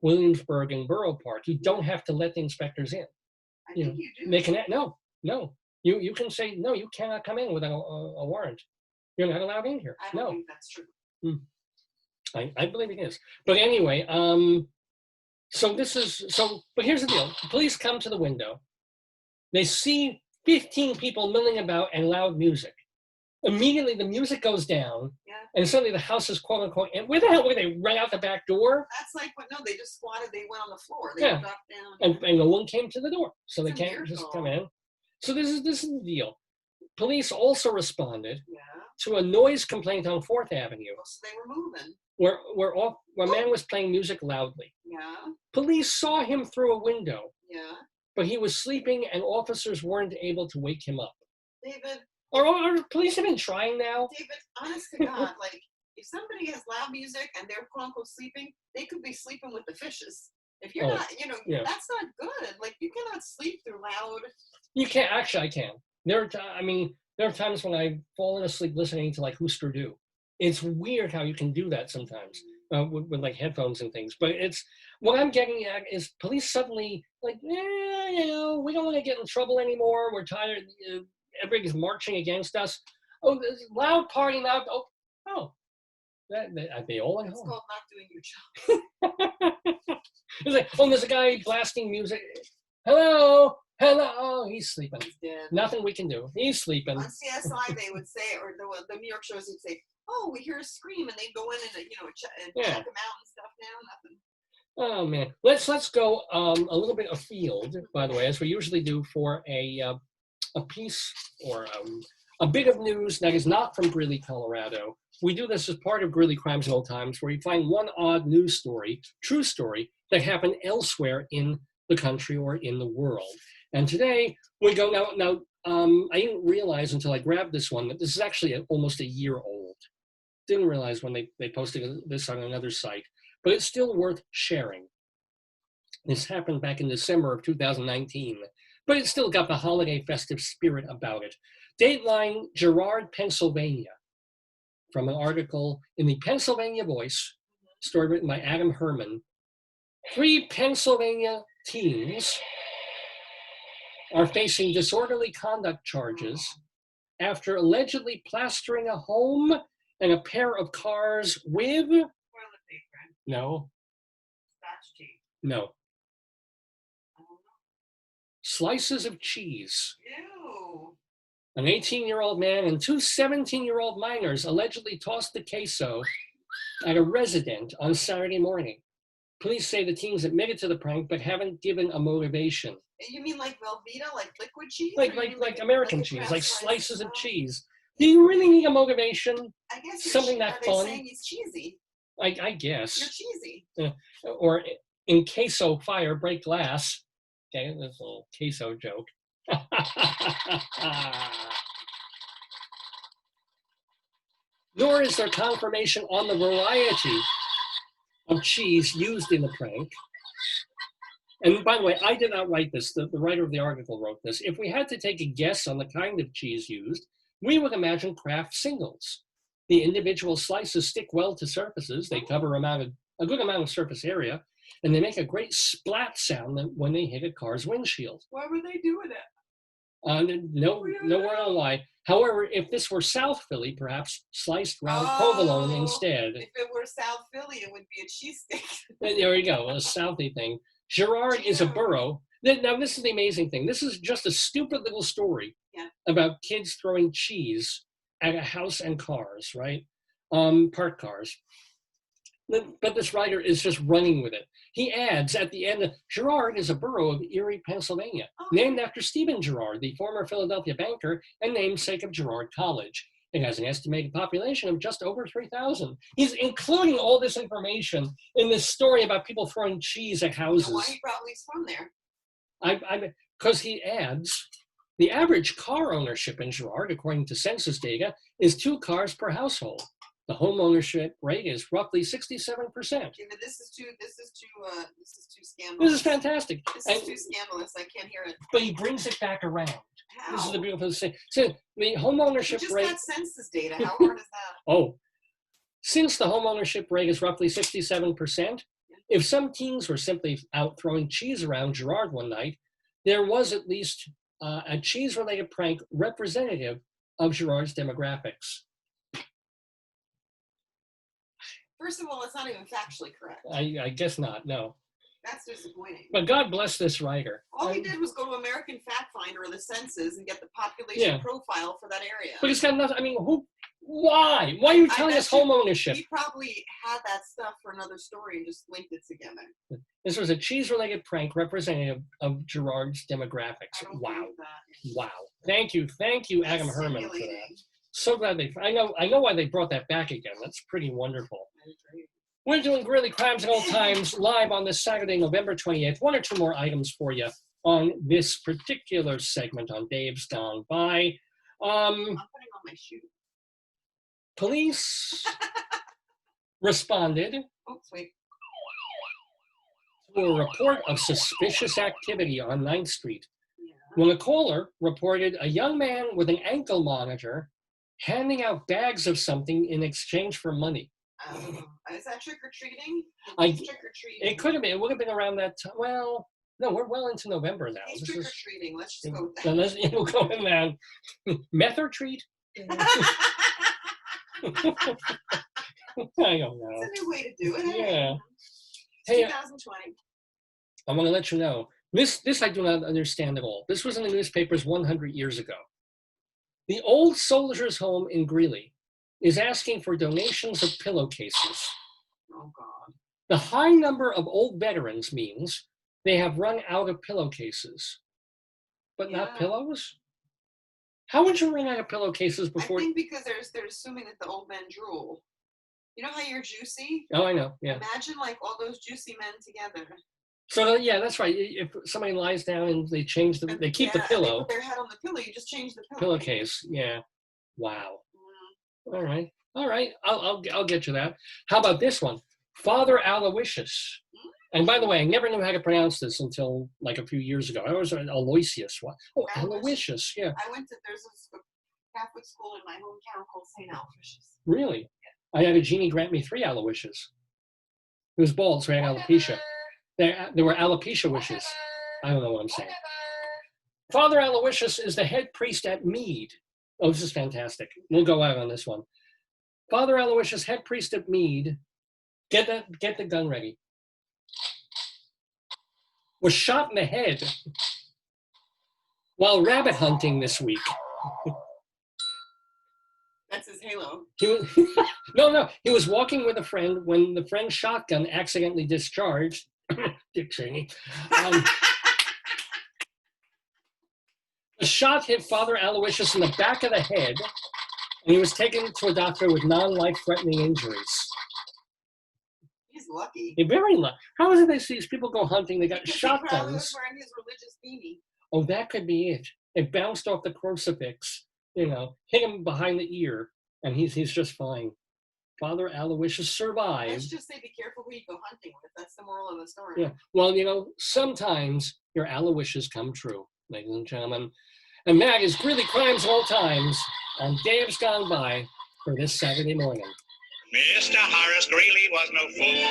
Williamsburg and Borough Park, you don't have to let the inspectors in. I think you do. They can, no. You can say, no, you cannot come in without a warrant. You're not allowed in here. I don't think that's true. I believe it is. But anyway, but here's the deal. The police come to the window. They see 15 people milling about and loud music. Immediately the music goes down, and suddenly the house is quote unquote, and where the hell were they? Right out the back door? That's like, no, they just squatted, they went on the floor. They Yeah. dropped down. And no one came to the door. So they It's a can't just miracle. come in. So this is the deal. Police also responded Yeah. to a noise complaint on 4th Avenue Well, so they were moving. where a man was playing music loudly. Yeah. Police saw him through a window, Yeah. but he was sleeping and officers weren't able to wake him up. David, Are police even trying now? honest to God, like, if somebody has loud music and they're quote unquote sleeping, they could be sleeping with the fishes. If you're not, that's not good. Like, you cannot sleep through loud. You can't. Actually, I can. There are times when I've fallen asleep listening to like Husker Du. It's weird how you can do that sometimes with like headphones and things. But it's what I'm getting at is police suddenly like, we don't want to get in trouble anymore. We're tired. Everybody's marching against us. Oh, there's loud party now. Oh, are they all at It's home? called not doing your job. It's like, there's a guy blasting music. Hello. Oh, he's sleeping. He's dead. Nothing we can do. He's sleeping. On CSI, they would say, or the New York shows would say, "Oh, we hear a scream," and they'd go in and check him out and stuff. Now nothing. Oh man, let's go a little bit afield, by the way, as we usually do for a piece or a bit of news that is not from Greeley, Colorado. We do this as part of Greeley Crimes Old Times, where you find one odd news story, true story, that happened elsewhere in the country or in the world. And today we go now. I didn't realize until I grabbed this one that this is actually almost a year old. Didn't realize when they posted this on another site, but it's still worth sharing. This happened back in December of 2019, but it's still got the holiday festive spirit about it. Dateline, Girard, Pennsylvania, from an article in the Pennsylvania Voice, story written by Adam Herman. 3 Pennsylvania teens are facing disorderly conduct charges after allegedly plastering a home and a pair of cars with Toilet paper. no, Scotch tape. no, I don't know. slices of cheese. Ew. An 18-year-old man and 2 17-year-old minors allegedly tossed the queso at a resident on Saturday morning. Police say the teens admitted to the prank but haven't given a motivation. You mean like Velveeta, like liquid cheese? Like Or you mean American a cheese, craft like slice slices of stuff? cheese. Do you really need a motivation? I guess Something that are they fun? saying he's cheesy? I You're guess. cheesy. Or in queso fire, break glass. Okay, that's a little queso joke. Nor is there confirmation on the variety of cheese used in the prank. And by the way, I did not write this. The writer of the article wrote this. If we had to take a guess on the kind of cheese used, we would imagine Kraft singles. The individual slices stick well to surfaces. They cover a good amount of surface area, and they make a great splat sound when they hit a car's windshield. Why were they doing it? No word on why. However, if this were South Philly, perhaps sliced round provolone instead. If it were South Philly, it would be a cheesesteak. There you go, a Southie thing. Girard is a borough. Now, this is the amazing thing. This is just a stupid little story about kids throwing cheese at a house and cars, right? Parked cars. But this writer is just running with it. He adds at the end, Girard is a borough of Erie, Pennsylvania, named after Stephen Girard, the former Philadelphia banker and namesake of Girard College. It has an estimated population of just over 3,000. He's including all this information in this story about people throwing cheese at houses. You know why he probably is from there? Because he adds, the average car ownership in Girard, according to census data, is 2 cars per household. The home ownership rate is roughly 67%. Okay, but this is too scandalous. This is fantastic. This is too scandalous. I can't hear it. But he brings it back around. How? This is the beautiful thing. So the home ownership just rate. got census data. How hard is that? Oh, since the home ownership rate is roughly 67%, if some teens were simply out throwing cheese around Girard one night, there was at least a cheese-related prank representative of Girard's demographics. First of all, it's not even factually correct. I guess not, no. That's disappointing. But God bless this writer. All he did was go to American Fact Finder or the census and get the population profile for that area. But it's got nothing, I mean, why? Why are you telling us home ownership? He probably had that stuff for another story and just linked it together. This was a cheese-related prank representative of Girard's demographics. Wow. Wow. Thank you, Adam Herman, for that. So glad I know why they brought that back again. That's pretty wonderful. We're doing Greeley Crimes Old Times live on this Saturday, November 28th. 1 or 2 more items for you on this particular segment on Dave's Gone By. I'm putting on my shoe. Police responded to a report of suspicious activity on 9th Street when a caller reported a young man with an ankle monitor handing out bags of something in exchange for money. Is that trick-or-treating? Trick-or-treating. It could have been. It would have been around that time. Well, no, we're well into November now. He's trick-or-treating. Let's just go with that. We'll go in that. Meth or treat? I don't know. It's a new way to do it. Yeah. Hey, 2020. I want to let you know, this I do not understand at all. This was in the newspapers 100 years ago. The Old Soldiers' Home in Greeley is asking for donations of pillowcases. Oh, God. The high number of old veterans means they have run out of pillowcases, but not pillows? How would you run out of pillowcases before? I think because they're assuming that the old men drool. You know how you're juicy? Oh, I know, yeah. Imagine like all those juicy men together. So yeah, that's right. If somebody lies down and they change they keep the pillow. They put their head on the pillow. You just change the pillowcase. Yeah. Wow. All right. I'll get you that. How about this one? Father Aloysius. And by the way, I never knew how to pronounce this until like a few years ago. I was Aloysius. What? Oh, Aloysius. Yeah. There's a Catholic school in my hometown called St. Aloysius. Really? I had a genie grant me 3 Aloysius. It was bald, so I had alopecia. There were alopecia wishes. I don't know what I'm saying. Father Aloysius is the head priest at Mead. Oh, this is fantastic. We'll go out on this one. Father Aloysius, head priest at Mead, get the gun ready, was shot in the head while rabbit hunting this week. That's his halo. No. He was walking with a friend when the friend's shotgun accidentally discharged. Dick Cheney. The shot hit Father Aloysius in the back of the head, and he was taken to a doctor with non-life-threatening injuries. He's lucky. Very lucky. How is it they see these people go hunting? They got shotguns. He probably was wearing his religious beanie. Oh, that could be it. It bounced off the crucifix, hit him behind the ear, and he's just fine. Father Aloysius survived. Let's just say be careful who you go hunting with. That's the moral of the story. Yeah. Well, sometimes your Aloysius come true, ladies and gentlemen. And that is Greeley Crimes Old Times on Dave's Gone By for this Saturday morning. Mr. Horace Greeley was no fool.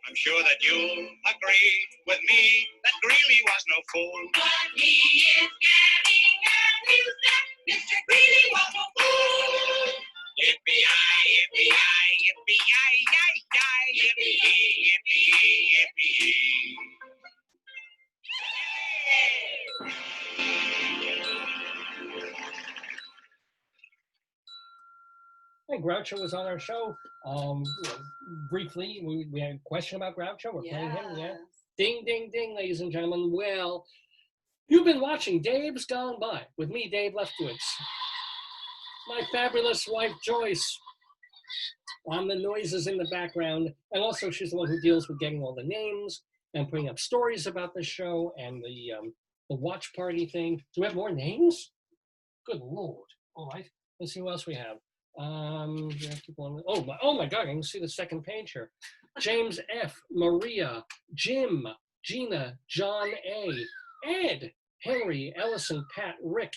I'm sure that you'll agree with me that Greeley was no fool. But he is getting a news that Mr. Greeley was no fool. Yippee-yi, yippee-yi, yippee-yi-yi-yi, yippee-yi, yippee-yi, yippee-yi. Groucho was on our show. Briefly, we had a question about Groucho. We're playing him, yeah. Ding, ding, ding, ladies and gentlemen. Well, you've been watching Dave's Gone By with me, Dave Leftwitz. My fabulous wife, Joyce, on the noises in the background. And also, she's the one who deals with getting all the names and putting up stories about the show and the watch party thing. Do we have more names? Good Lord. All right. Let's see who else we have. Oh my God, I can see the second page here. James F, Maria, Jim, Gina, John A, Ed, Henry, Ellison, Pat, Rick,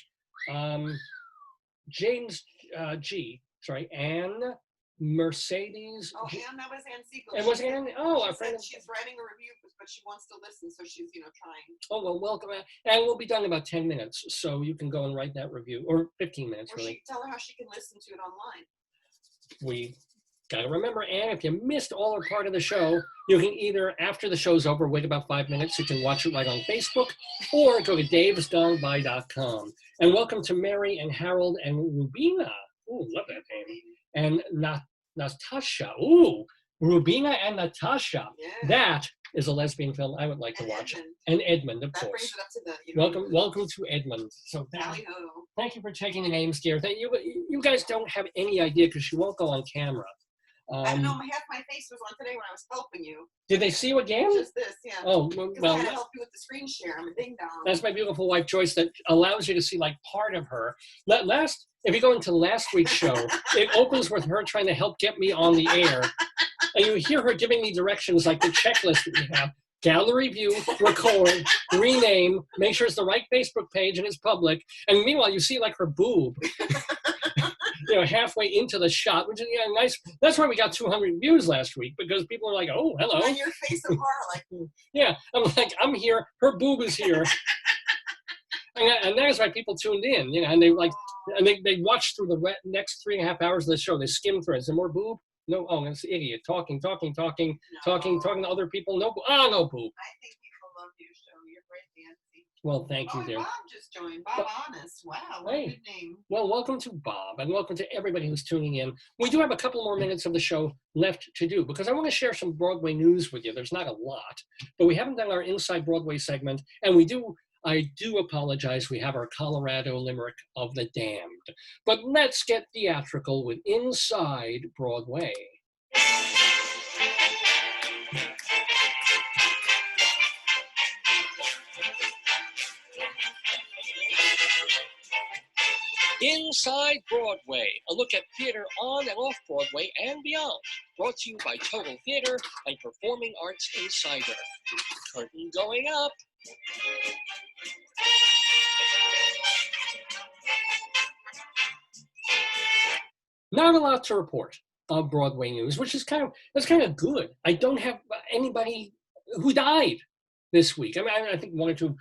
James G, sorry, Anne, Mercedes. Oh, Anne, that was Anne Siegel. It was Anne? Oh, our she friend. She's writing a review, but she wants to listen, so she's, trying. Oh, well, welcome. And we'll be done in about 10 minutes, so you can go and write that review, or 15 minutes, or really. Tell her how she can listen to it online. We got to remember, Anne, if you missed all or part of the show, you can either, after the show's over, wait about 5 minutes, you can watch it right on Facebook, or go to davesgoneby.com. And welcome to Mary and Harold and Rubina. Ooh, love that name. And Natasha. Ooh, Rubina and Natasha. Yeah. That is a lesbian film I would like to watch. Edmund. And Edmund, of that course. Brings it up to the, Welcome to Edmund. So thank you for taking the names, dear. You guys don't have any idea because you won't go on camera. I don't know, half my face was on today when I was helping you. Did they see you again? Just this, yeah. Oh, well, I had to help you with the screen share. I'm a ding dong. That's my beautiful wife, Joyce, that allows you to see like part of her. If you go into last week's show, it opens with her trying to help get me on the air. And you hear her giving me directions like the checklist that we have. Gallery view, record, rename, make sure it's the right Facebook page and it's public. And meanwhile, you see like her boob. Halfway into the shot, which is nice. That's why we got 200 views last week, because people are like, "Oh, hello." On your face of horror, like. Yeah, I'm like, I'm here. Her boob is here, and that is why people tuned in. And they they watched through the next 3.5 hours of the show. They skimmed through it. Is there more boob? No. Oh, it's an idiot talking to other people. No, no boob. I think people love your show. You're great, Nancy. Well, thank you, dear. Bob just joined. Bob Honest. Wow, what a good name. Well, welcome to Bob, and welcome to everybody who's tuning in. We do have a couple more minutes of the show left to do, because I want to share some Broadway news with you. There's not a lot, but we haven't done our Inside Broadway segment, and I do apologize, we have our Colorado Limerick of the Damned. But let's get theatrical with Inside Broadway. Inside Broadway, a look at theater on and off Broadway and beyond. Brought to you by Total Theater and Performing Arts Insider. Curtain going up. Not a lot to report of Broadway news, which is kind of good. I don't have anybody who died this week. I mean, I think one or two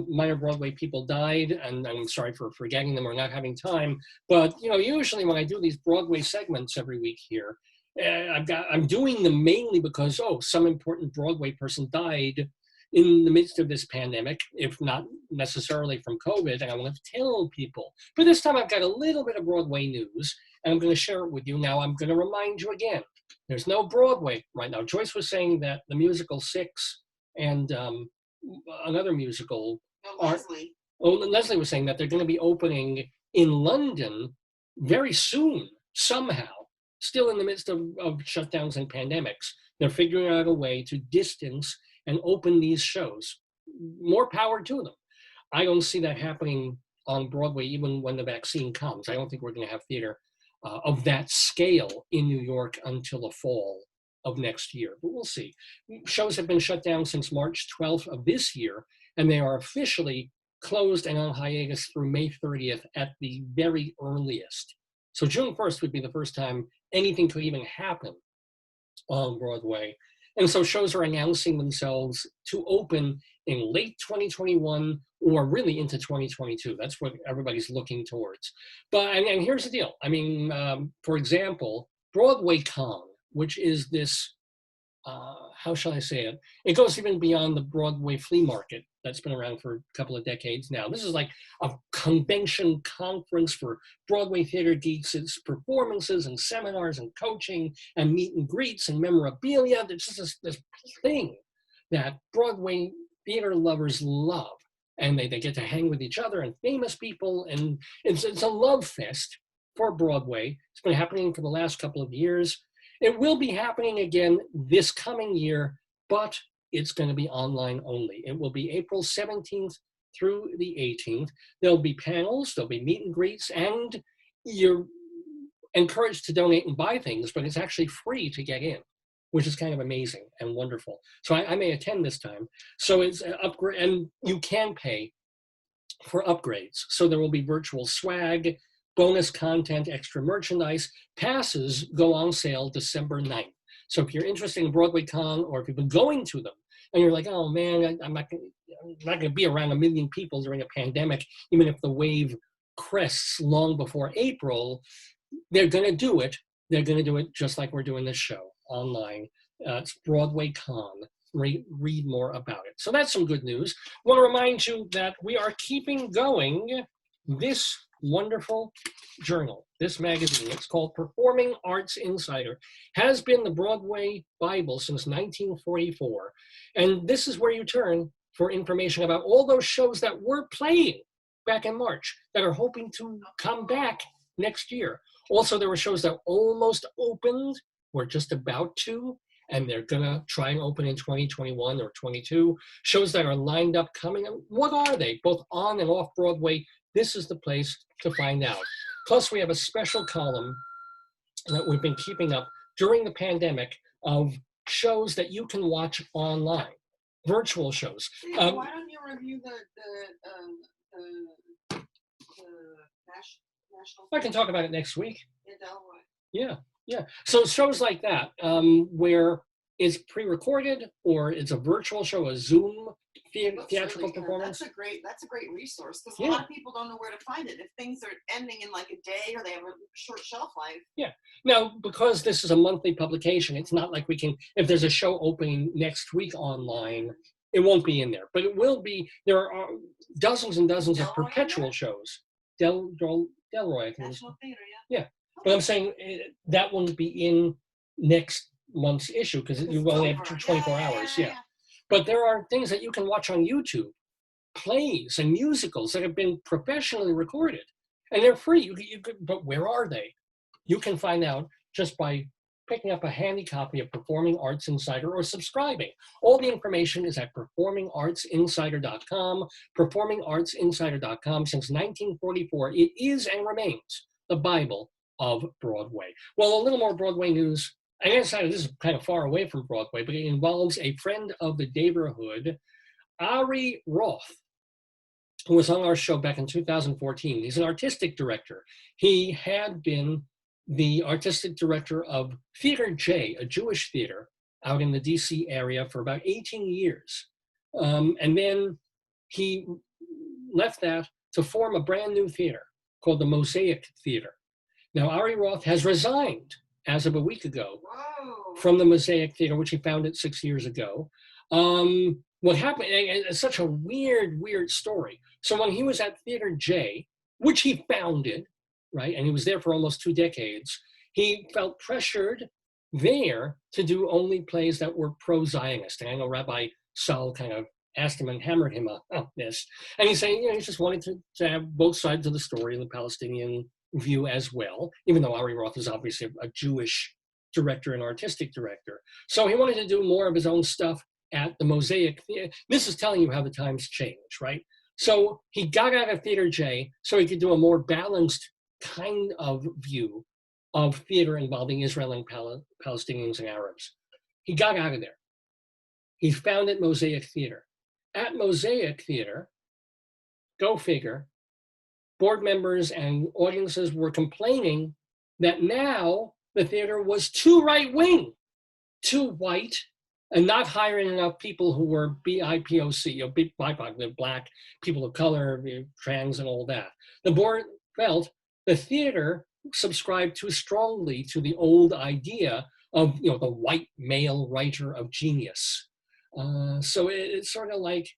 minor Broadway people died, and I'm sorry for forgetting them or not having time. But usually when I do these Broadway segments every week here, I'm doing them mainly because some important Broadway person died in the midst of this pandemic, if not necessarily from COVID, and I want to tell people. But this time I've got a little bit of Broadway news, and I'm going to share it with you. Now I'm going to remind you again, there's no Broadway right now. Joyce was saying that the musical Six and another musical. Leslie was saying that they're going to be opening in London very soon, somehow, still in the midst of shutdowns and pandemics. They're figuring out a way to distance and open these shows. More power to them. I don't see that happening on Broadway even when the vaccine comes. I don't think we're going to have theater of that scale in New York until the fall of next year, but we'll see. Shows have been shut down since March 12th of this year, and they are officially closed and on hiatus through May 30th at the very earliest. So June 1st would be the first time anything could even happen on Broadway. And so shows are announcing themselves to open in late 2021 or really into 2022. That's what everybody's looking towards. But, and here's the deal. I mean, for example, Broadway Con, which is this how shall I say it? It goes even beyond the Broadway flea market that's been around for a couple of decades now. This is like a convention conference for Broadway theater geeks. It's performances and seminars and coaching and meet and greets and memorabilia. It's just this thing that Broadway theater lovers love. And they get to hang with each other and famous people. And it's a love fest for Broadway. It's been happening for the last couple of years. It will be happening again this coming year, but it's going to be online only. It will be April 17th through the 18th. There'll be panels, there'll be meet and greets, and you're encouraged to donate and buy things, but it's actually free to get in, which is kind of amazing and wonderful. So I may attend this time. So it's an upgrade, and you can pay for upgrades. So there will be virtual swag, bonus content, extra merchandise. Passes go on sale December 9th. So if you're interested in Broadway Con, or if you've been going to them and you're like, oh man, I'm not going to be around a million people during a pandemic, even if the wave crests long before April, they're going to do it. They're going to do it just like we're doing this show online. It's Broadway Con. Read more about it. So that's some good news. I want to remind you that we are keeping going this wonderful journal, this magazine. It's called Performing Arts Insider. Has been the Broadway Bible since 1944. And this is where you turn for information about all those shows that were playing back in March that are hoping to come back next year. Also, there were shows that almost opened, were just about to, and they're gonna try and open in 2021 or 22. Shows that are lined up coming. What are they, both on and off Broadway? This is the place to find out. Plus, we have a special column that we've been keeping up during the pandemic of shows that you can watch online, virtual shows. Why don't you review the national? I can talk about it next week. In Delroy. Yeah, yeah. So shows like that, where it's pre-recorded or it's a virtual show, a Zoom theatrical really performance. That's a great resource, because Yeah. a lot of people don't know where to find it. If things are ending in like a day or they have a short shelf life. Yeah. Now, because this is a monthly publication, it's not like we can, if there's a show opening next week online, it won't be in there. But it will be, there are dozens and dozens of Delroy perpetual there? shows. Delroy, I think. National Theater, Yeah. But I'm saying that won't be in next month's issue because you only have 24 hours. Yeah. But there are things that you can watch on YouTube, plays and musicals that have been professionally recorded, and they're free. You could, but where are they? You can find out just by picking up a handy copy of Performing Arts Insider or subscribing. All the information is at performingartsinsider.com. Performingartsinsider.com. Since 1944, it is and remains the Bible of Broadway. Well, a little more Broadway news. I decided this is kind of far away from Broadway, but it involves a friend of the Daverhood, Ari Roth, who was on our show back in 2014. He's an artistic director. He had been the artistic director of Theater J, a Jewish theater out in the DC area for about 18 years. And then he left that to form a brand new theater called the Mosaic Theater. Now, Ari Roth has resigned as of a week ago from the Mosaic Theater, which he founded 6 years ago. What happened, it's such a weird story. So when he was at Theater J, which he founded, right, and he was there for almost 2 decades, he felt pressured there to do only plays that were pro-Zionist. And I know Rabbi Sol kind of asked him and hammered him on this. And he's saying, he just wanted to have both sides of the story, the Palestinian view as well, even though Ari Roth is obviously a Jewish director and artistic director. So he wanted to do more of his own stuff at the Mosaic Theater. This is telling you how the times change, right? So he got out of Theater J so he could do a more balanced kind of view of theater involving Israel and Palestinians and Arabs. He got out of there. He founded Mosaic Theater. At Mosaic Theater, go figure, board members and audiences were complaining that now the theater was too right-wing, too white, and not hiring enough people who were BIPOC, BIPOC, the black, people of color, trans, and all that. The board felt the theater subscribed too strongly to the old idea of, you know, the white male writer of genius. So it's sort of like,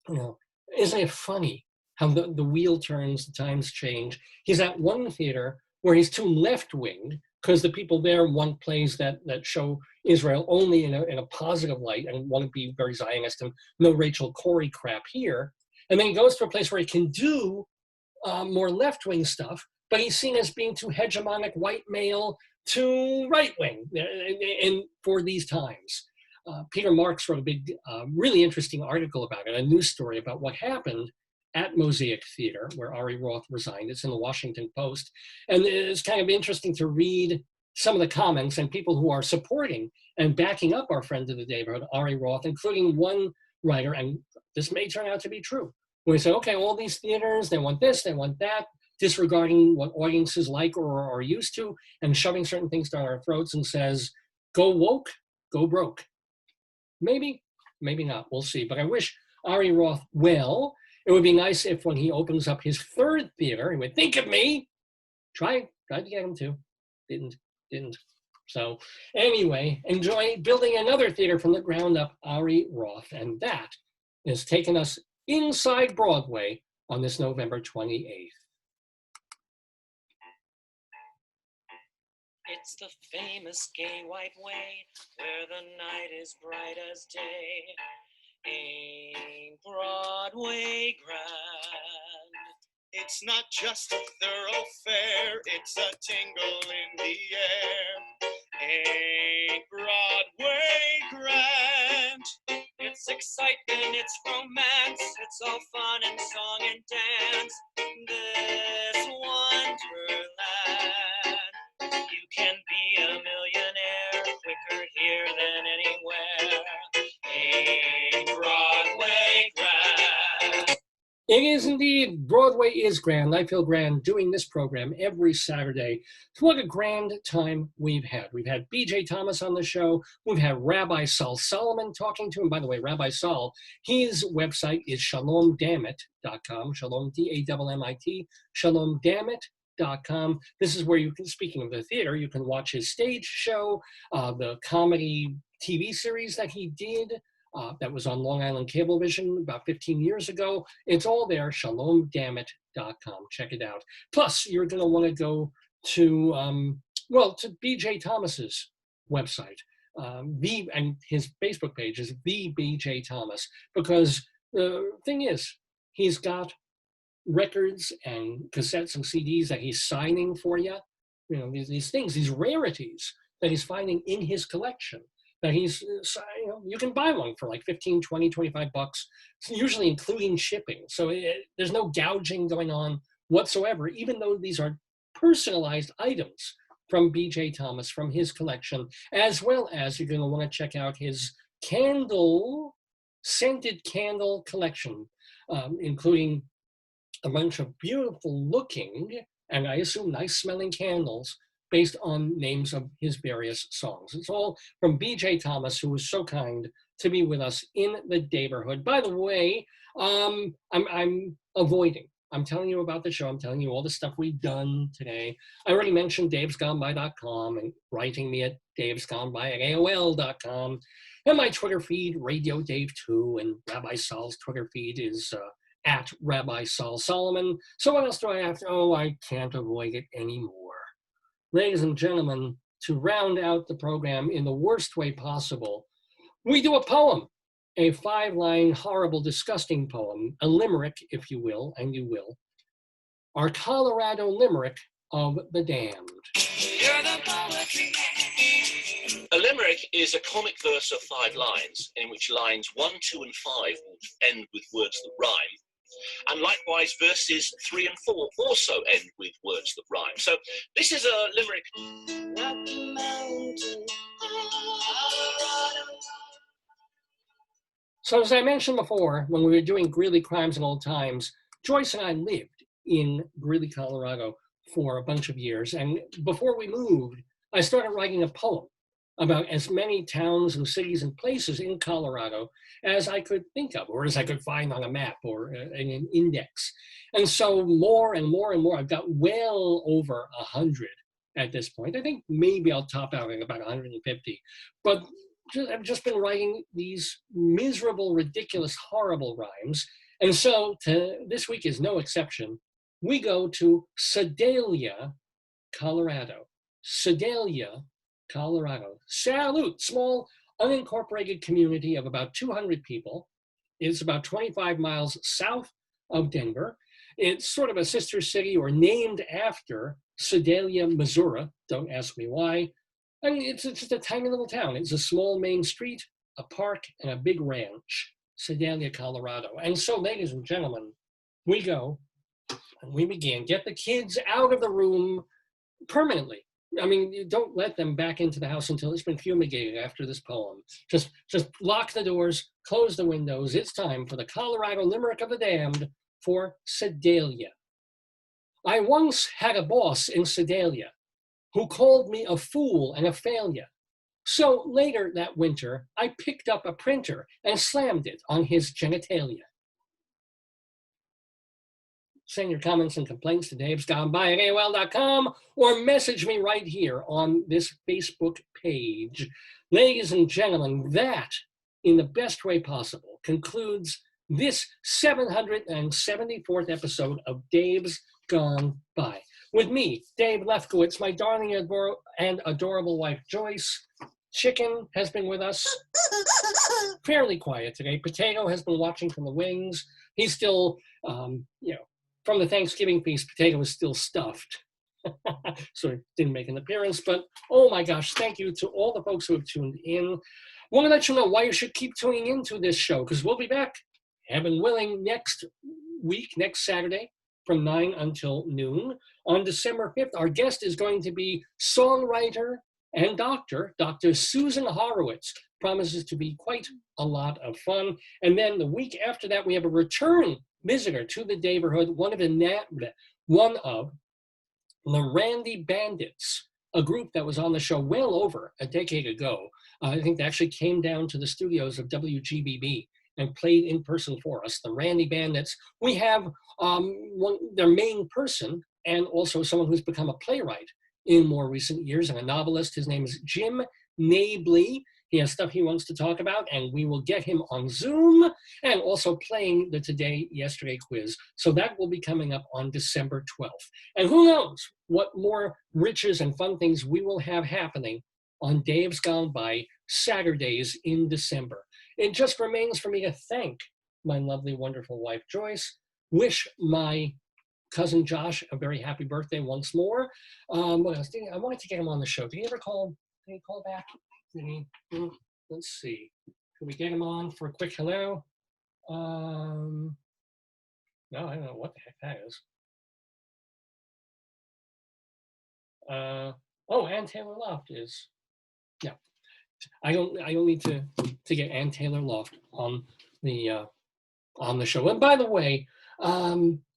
you know, isn't it funny how the wheel turns, the times change? He's at one theater where he's too left-wing because the people there want plays that show Israel only in a positive light and want to be very Zionist and no Rachel Corrie crap here. And then he goes to a place where he can do more left-wing stuff, but he's seen as being too hegemonic, white male, too right-wing and for these times. Peter Marks wrote a big, really interesting article about it, a news story about what happened at Mosaic Theater, where Ari Roth resigned. It's in the Washington Post. And it's kind of interesting to read some of the comments and people who are supporting and backing up our friend of the neighborhood, Ari Roth, including one writer, and this may turn out to be true, where he said, okay, all these theaters, they want this, they want that, disregarding what audiences like or are used to, and shoving certain things down our throats, and says, go woke, go broke. Maybe, maybe not, we'll see. But I wish Ari Roth well. It would be nice if when he opens up his third theater, he would think of me. Tried to get him to, didn't. So anyway, enjoy building another theater from the ground up, Ari Roth. And that is taking us inside Broadway on this November 28th. It's the famous gay white way, where the night is bright as day. Ain't Broadway grand? It's not just a thoroughfare, it's a tingle in the air. Ain't Broadway grand? It's excitement, it's romance, it's all fun and song and dance. This wonderland, you can be a millionaire quicker here than anywhere. Ain't Broadway grand? It is indeed. Broadway is grand. I feel grand doing this program every Saturday. What a grand time we've had. We've had B.J. Thomas on the show. We've had Rabbi Sol Solomon talking to him. By the way, Rabbi Sol, his website is shalomdammit.com, shalom, D-A-M-M-I-T, shalomdammit.com. This is where you can, speaking of the theater, you can watch his stage show, the comedy TV series that he did, that was on Long Island Cablevision about 15 years ago. It's all there, shalomdammit.com. Check it out. Plus, you're going to want to go to, to B.J. Thomas's website. And his Facebook page is the B.J. Thomas, because the thing is, he's got records and cassettes and CDs that he's signing for you. You know, these things, these rarities that he's finding in his collection. That he's, you can buy one for like 15, 20, 25 bucks, usually including shipping. So there's no gouging going on whatsoever, even though these are personalized items from B.J. Thomas, from his collection, as well as you're going to want to check out his scented candle collection, including a bunch of beautiful looking, and I assume nice smelling candles based on names of his various songs. It's all from B.J. Thomas, who was so kind to be with us in the Daverhood. By the way, I'm avoiding. I'm telling you about the show. I'm telling you all the stuff we've done today. I already mentioned davesgoneby.com and writing me at davesgoneby@AOL.com. And my Twitter feed, Radio Dave 2, and Rabbi Sol's Twitter feed is at Rabbi Sol Solomon. So what else do I have to? Oh, I can't avoid it anymore. Ladies and gentlemen, to round out the program in the worst way possible, we do a poem, a 5-line, horrible, disgusting poem, a limerick, if you will, and you will, our Colorado limerick of the damned. A limerick is a comic verse of 5 lines, in which lines 1, 2, and 5 will end with words that rhyme. And likewise, verses 3 and 4 also end with words that rhyme. So this is a limerick. So as I mentioned before, when we were doing Greeley Crimes Old Times, Joyce and I lived in Greeley, Colorado for a bunch of years. And before we moved, I started writing a poem about as many towns and cities and places in Colorado as I could think of, or as I could find on a map or in an index. And so more and more and more, I've got well over 100 at this point. I think maybe I'll top out at about 150. But I've just been writing these miserable, ridiculous, horrible rhymes. And so this week is no exception. We go to Sedalia, Colorado. Sedalia, Colorado. Salute, small, unincorporated community of about 200 people. It's about 25 miles south of Denver. It's sort of a sister city or named after Sedalia, Missouri. Don't ask me why. I mean, it's just a tiny little town. It's a small main street, a park, and a big ranch. Sedalia, Colorado. And so, ladies and gentlemen, we go and we begin. Get the kids out of the room permanently. I mean, you don't let them back into the house until it's been fumigated after this poem. Just lock the doors, close the windows. It's time for the Colorado Limerick of the Damned for Sedalia. I once had a boss in Sedalia who called me a fool and a failure. So later that winter, I picked up a printer and slammed it on his genitalia. Send your comments and complaints to davesgoneby@aol.com or message me right here on this Facebook page. Ladies and gentlemen, that, in the best way possible, concludes this 774th episode of Dave's Gone By. With me, Dave Lefkowitz, my darling and adorable wife, Joyce. Chicken has been with us, fairly quiet today. Potato has been watching from the wings. He's still, from the Thanksgiving feast, Potato is still stuffed. So it didn't make an appearance, but oh my gosh, thank you to all the folks who have tuned in. Want to let you know why you should keep tuning into this show, because we'll be back, heaven willing, next week, next Saturday, from 9 until noon. On December 5th, our guest is going to be songwriter and Dr. Susan Horowitz. Promises to be quite a lot of fun. And then the week after that, we have a return visitor to the Daverhood, one of the Randy Bandits, a group that was on the show well over a decade ago. I think they actually came down to the studios of WGBB and played in person for us, the Randy Bandits. We have their main person and also someone who's become a playwright in more recent years and a novelist. His name is Jim Nabley. He has stuff he wants to talk about, and we will get him on Zoom and also playing the Today, Yesterday quiz. So that will be coming up on December 12th. And who knows what more riches and fun things we will have happening on Dave's Gone By Saturdays in December. It just remains for me to thank my lovely, wonderful wife, Joyce, wish my cousin Josh a very happy birthday once more. What else? I wanted to get him on the show. Did he ever call? Did he call back? Let's see. Can we get him on for a quick hello? No, I don't know what the heck that is. Ann Taylor Loft is. Yeah, I don't need to get Ann Taylor Loft on the show. And by the way,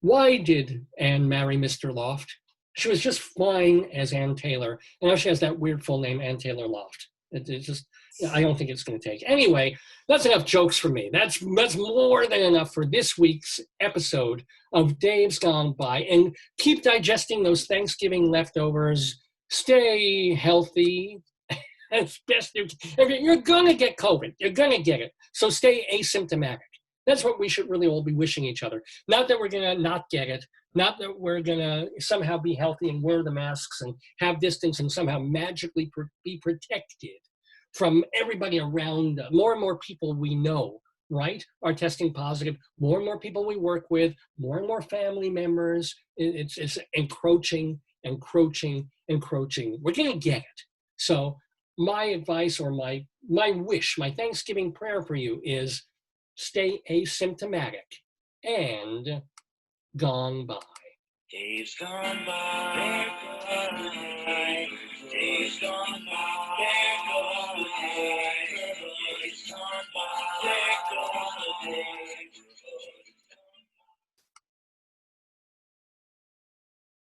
why did Ann marry Mr. Loft? She was just fine as Ann Taylor, and now she has that weird full name, Ann Taylor Loft. It's just, I don't think it's going to take. Anyway, that's enough jokes for me. That's more than enough for this week's episode of Dave's Gone By. And keep digesting those Thanksgiving leftovers. Stay healthy as best you can. You're going to get COVID. You're going to get it. So stay asymptomatic. That's what we should really all be wishing each other. Not that we're going to not get it. Not that we're going to somehow be healthy and wear the masks and have distance and somehow magically be protected from everybody around. More and more people we know, right, are testing positive. More and more people we work with, more and more family members. It's encroaching. We're going to get it. So my advice or my wish, my Thanksgiving prayer for you is stay asymptomatic and gone by. Days gone by, days gone by.